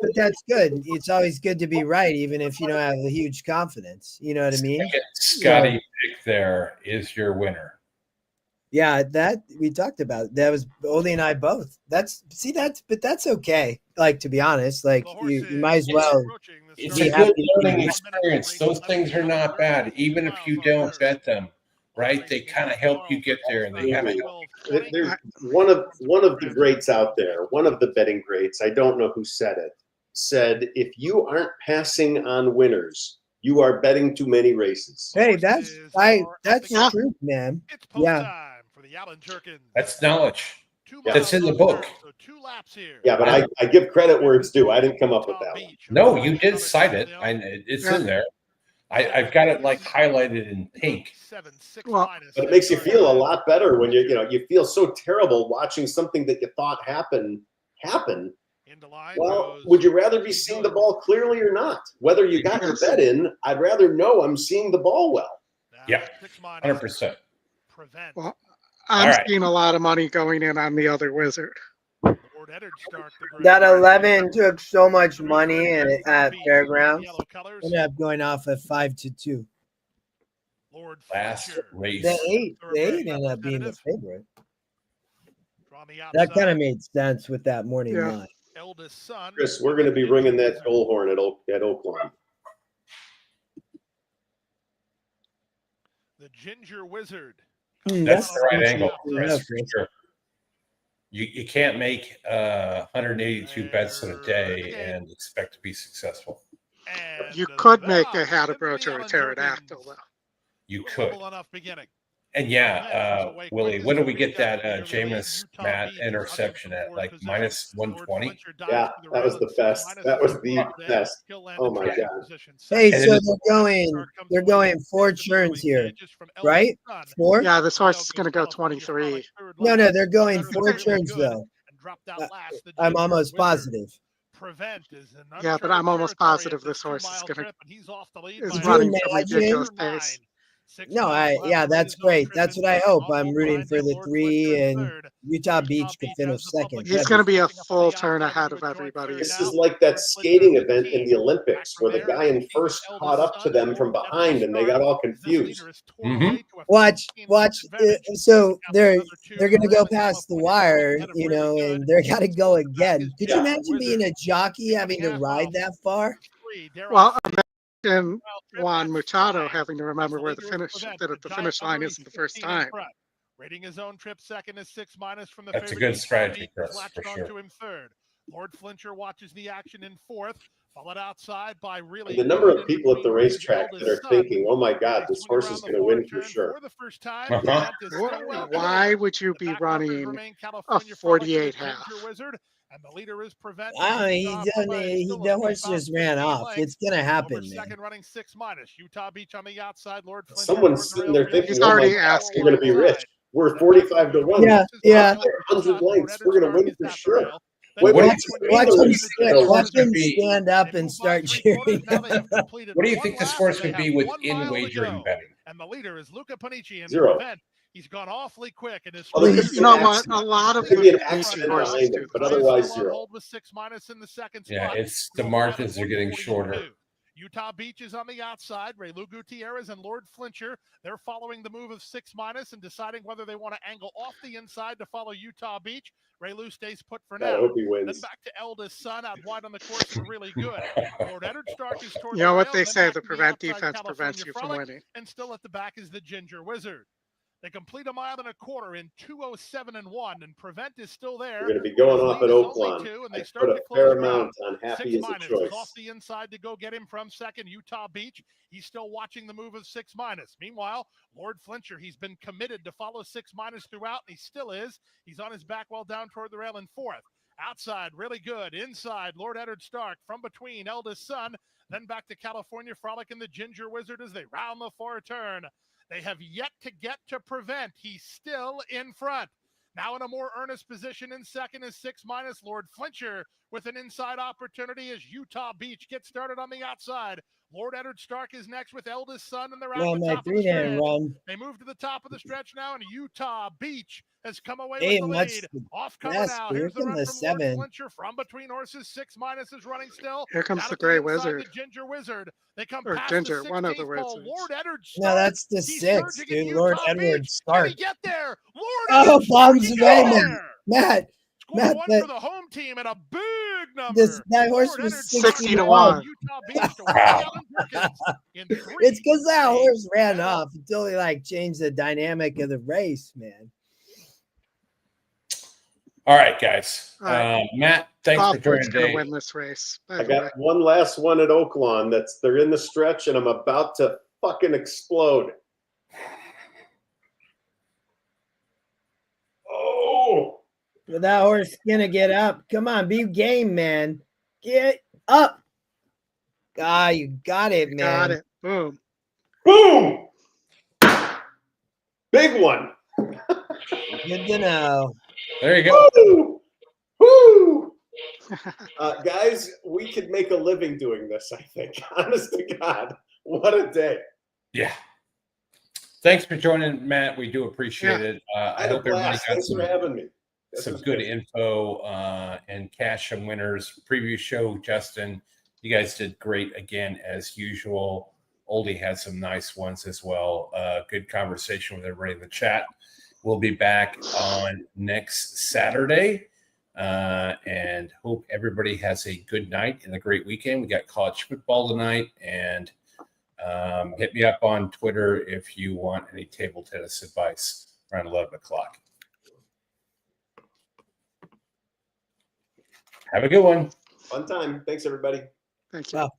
good. It's always good to be right, even if you don't have a huge confidence. You know what I mean? Scotty Pick there is your winner. Yeah, that we talked about. That was Oldy and I both. But that's okay. Like, to be honest, like you might as well. It's be a good happy. learning experience. Those things are not bad, even if you don't bet them. Right? They kind of help you get there, and they kind of help. There's one of the greats out there, one of the betting greats, I don't know who said it, said if you aren't passing on winners, you are betting too many races. Hey, that's true, man. Yeah. That's knowledge. That's in the book. Yeah, but I give credit where it's due. I didn't come up with that one. No, you did cite it. It's in there. I've got it like highlighted in pink. Well, But it makes you feel a lot better when you feel so terrible watching something that you thought happened. Well, would you rather be seeing the ball clearly or not? Whether you got your bet in, I'd rather know I'm seeing the ball well. Yeah, 100%. Well, I'm right. seeing a lot of money going in on the other wizard. That 11 took so much money at Fairgrounds. Ended up going off at 5-2. Last race. The 8 ended up being the favorite. That kind of made sense with that morning line. Chris, we're going to be ringing that goal horn at Oaklawn. The Ginger Wizard. That's the right angle, Chris, Yeah, for sure. You can't make 182 bets in a day and expect to be successful. You could make a Hadabroach or a pterodactyl, though. You could. And Willie, when do we get that Jameis Matt interception at? Like minus 120? Yeah, that was the best. That was the best. Oh my God. Hey, so they're going 4 turns here, right? 4? Yeah, this horse is going to go 23. No, they're going 4 turns though. I'm almost positive. Yeah, but I'm almost positive this horse is running at a ridiculous pace. No, that's great. That's what I hope. I'm rooting for the 3, and Utah Beach could finish second. He's going to be a full turn ahead of everybody. This is like that skating event in the Olympics where the guy in first caught up to them from behind and they got all confused. Mm-hmm. Watch. So they're going to go past the wire, and they're got to go again. Could you imagine being a jockey having to ride that far? Well, imagine Juan Machado having to remember where the finish line isn't the first time. Rating his own trip second is 6- from the That's a favorite. good strategy, Chris, for Latched sure. onto him third. Lord Flincher watches the action in fourth. Followed outside by really The number good of people at the between racetrack that are Eldest Son. thinking, "Oh my God, They this swing horse around is the going to far win for turn sure." For the first time, Uh-huh. the event is still well Why going. would you The be back numbers running remain a California Frolic and the 48 half? Ginger Wizard, and the leader is Prevent. I don't, he Utah don't, Prevent is he, still the a horse about just ran 15 off. lengths. It's gonna Over happen, man. second running 6 minus. Utah Beach on the outside. Lord Flincher Someone's toward sitting the there rail. thinking, He's "Oh my already God, asking we're going to be for rich. We're 45 to 1. Yeah, yeah. 100 lengths. We're going to win for sure." Wait, Wait, Watch what do him, you think the watch horse could him be? stand up and start cheering. Now they have completed What do you one think this lap, horse and they could be have 1 within mile to wagering go. betting? And the leader is Luca Panici in 0. Prevent. He's gone awfully quick in his Oh, there first could be You know an what? accident. A lot of There could the be an Beachy accident horses behind do him, but that. otherwise Still on 0. hold with 6 minus in the second Yeah, spot. it's the Over down at markers are getting 142. shorter. Utah Beach is on the outside. Ray Lou Gutierrez and Lord Flincher. They're following the move of 6 minus and deciding whether they want to angle off the inside to follow Utah Beach. Ray Lou stays put for I now. hope he Then wins. back to Eldest Son out wide on the course for really good. Lord Eddard Stark is toward You know the what rail, they then say, back the to prevent outside defense California prevents you from Frolic, winning. and still at the back is the Ginger Wizard. They complete a mile and a quarter in 2:07 and 1, and Prevent is still there. We're going to be going off at Lead is only Oaklawn. 2, and I they start put to a close fair ground. amount on Happy 6 as a minus is choice. off the inside to go get him from second. Utah Beach, he's still watching the move of 6 minus. Meanwhile, Lord Flincher, he's been committed to follow 6 minus throughout, and he still is. He's on his back well down toward the rail in fourth. Outside, really good. Inside, Lord Eddard Stark from between Eldest Son, then back to California Frolic and the Ginger Wizard as they round the far turn. They have yet to get to Prevent. He's still in front. Now in a more earnest position in second is 6 minus. Lord Flincher with an inside opportunity as Utah Beach gets started on the outside. Lord Eddard Stark is next with Eldest Son, and they're out No, the my top of the 3-man stretch. run. They move to the top of the stretch now, and Utah Beach has come away Hey, with the much lead. Off cover best. now. Here Here's the come run the from 7. Lord Flincher from between horses. 6 minus is running still. Here comes Down the at Gray inside, Wizard. the Ginger Wizard. They come Or past Ginger, the one of the 16th pole. wizards. Lord Eddard No, Stark. that's the He's 6, surging in dude. Lord Utah Edward Beach. Stark. Did he get there? Lord Oh, Eddard Stark, bombs he away, got man. there. Matt, Scored Matt, one for the home team and a big number. that horse Lord was Eddard 60 60 to to 1. 1. Utah Beach to Woody Allen Perkins in 3. It's because that 3. horse ran off until he like changed the dynamic of the race, man. All right, guys. All right. Matt, thanks for Bob Wood's joining going to today. win this race. By I the way. got one last one at Oaklawn. They're in the stretch, and I'm about to fucking explode. Oh, But that horse is gonna get up. Come on, be game, man. Get up. Ah, you got it, man. Got it. Boom. boom! Big one. Good to know. There you go. Woo! Woo! Guys, we could make a living doing this, I think. Honest to God. What a day. Yeah. Thanks for joining, Matt. We do appreciate it. I I had a hope everybody blast. got Thanks for having me. This some was good great. info and cash some winners. Preview show, Justin. You guys did great again as usual. Oldie had some nice ones as well. Good conversation with everybody in the chat. We'll be back on next Saturday. And hope everybody has a good night and a great weekend. We got college football tonight, and hit me up on Twitter if you want any table tennis advice around 11 o'clock. Have a good one. Fun time. Thanks, everybody. Thank you. Wow.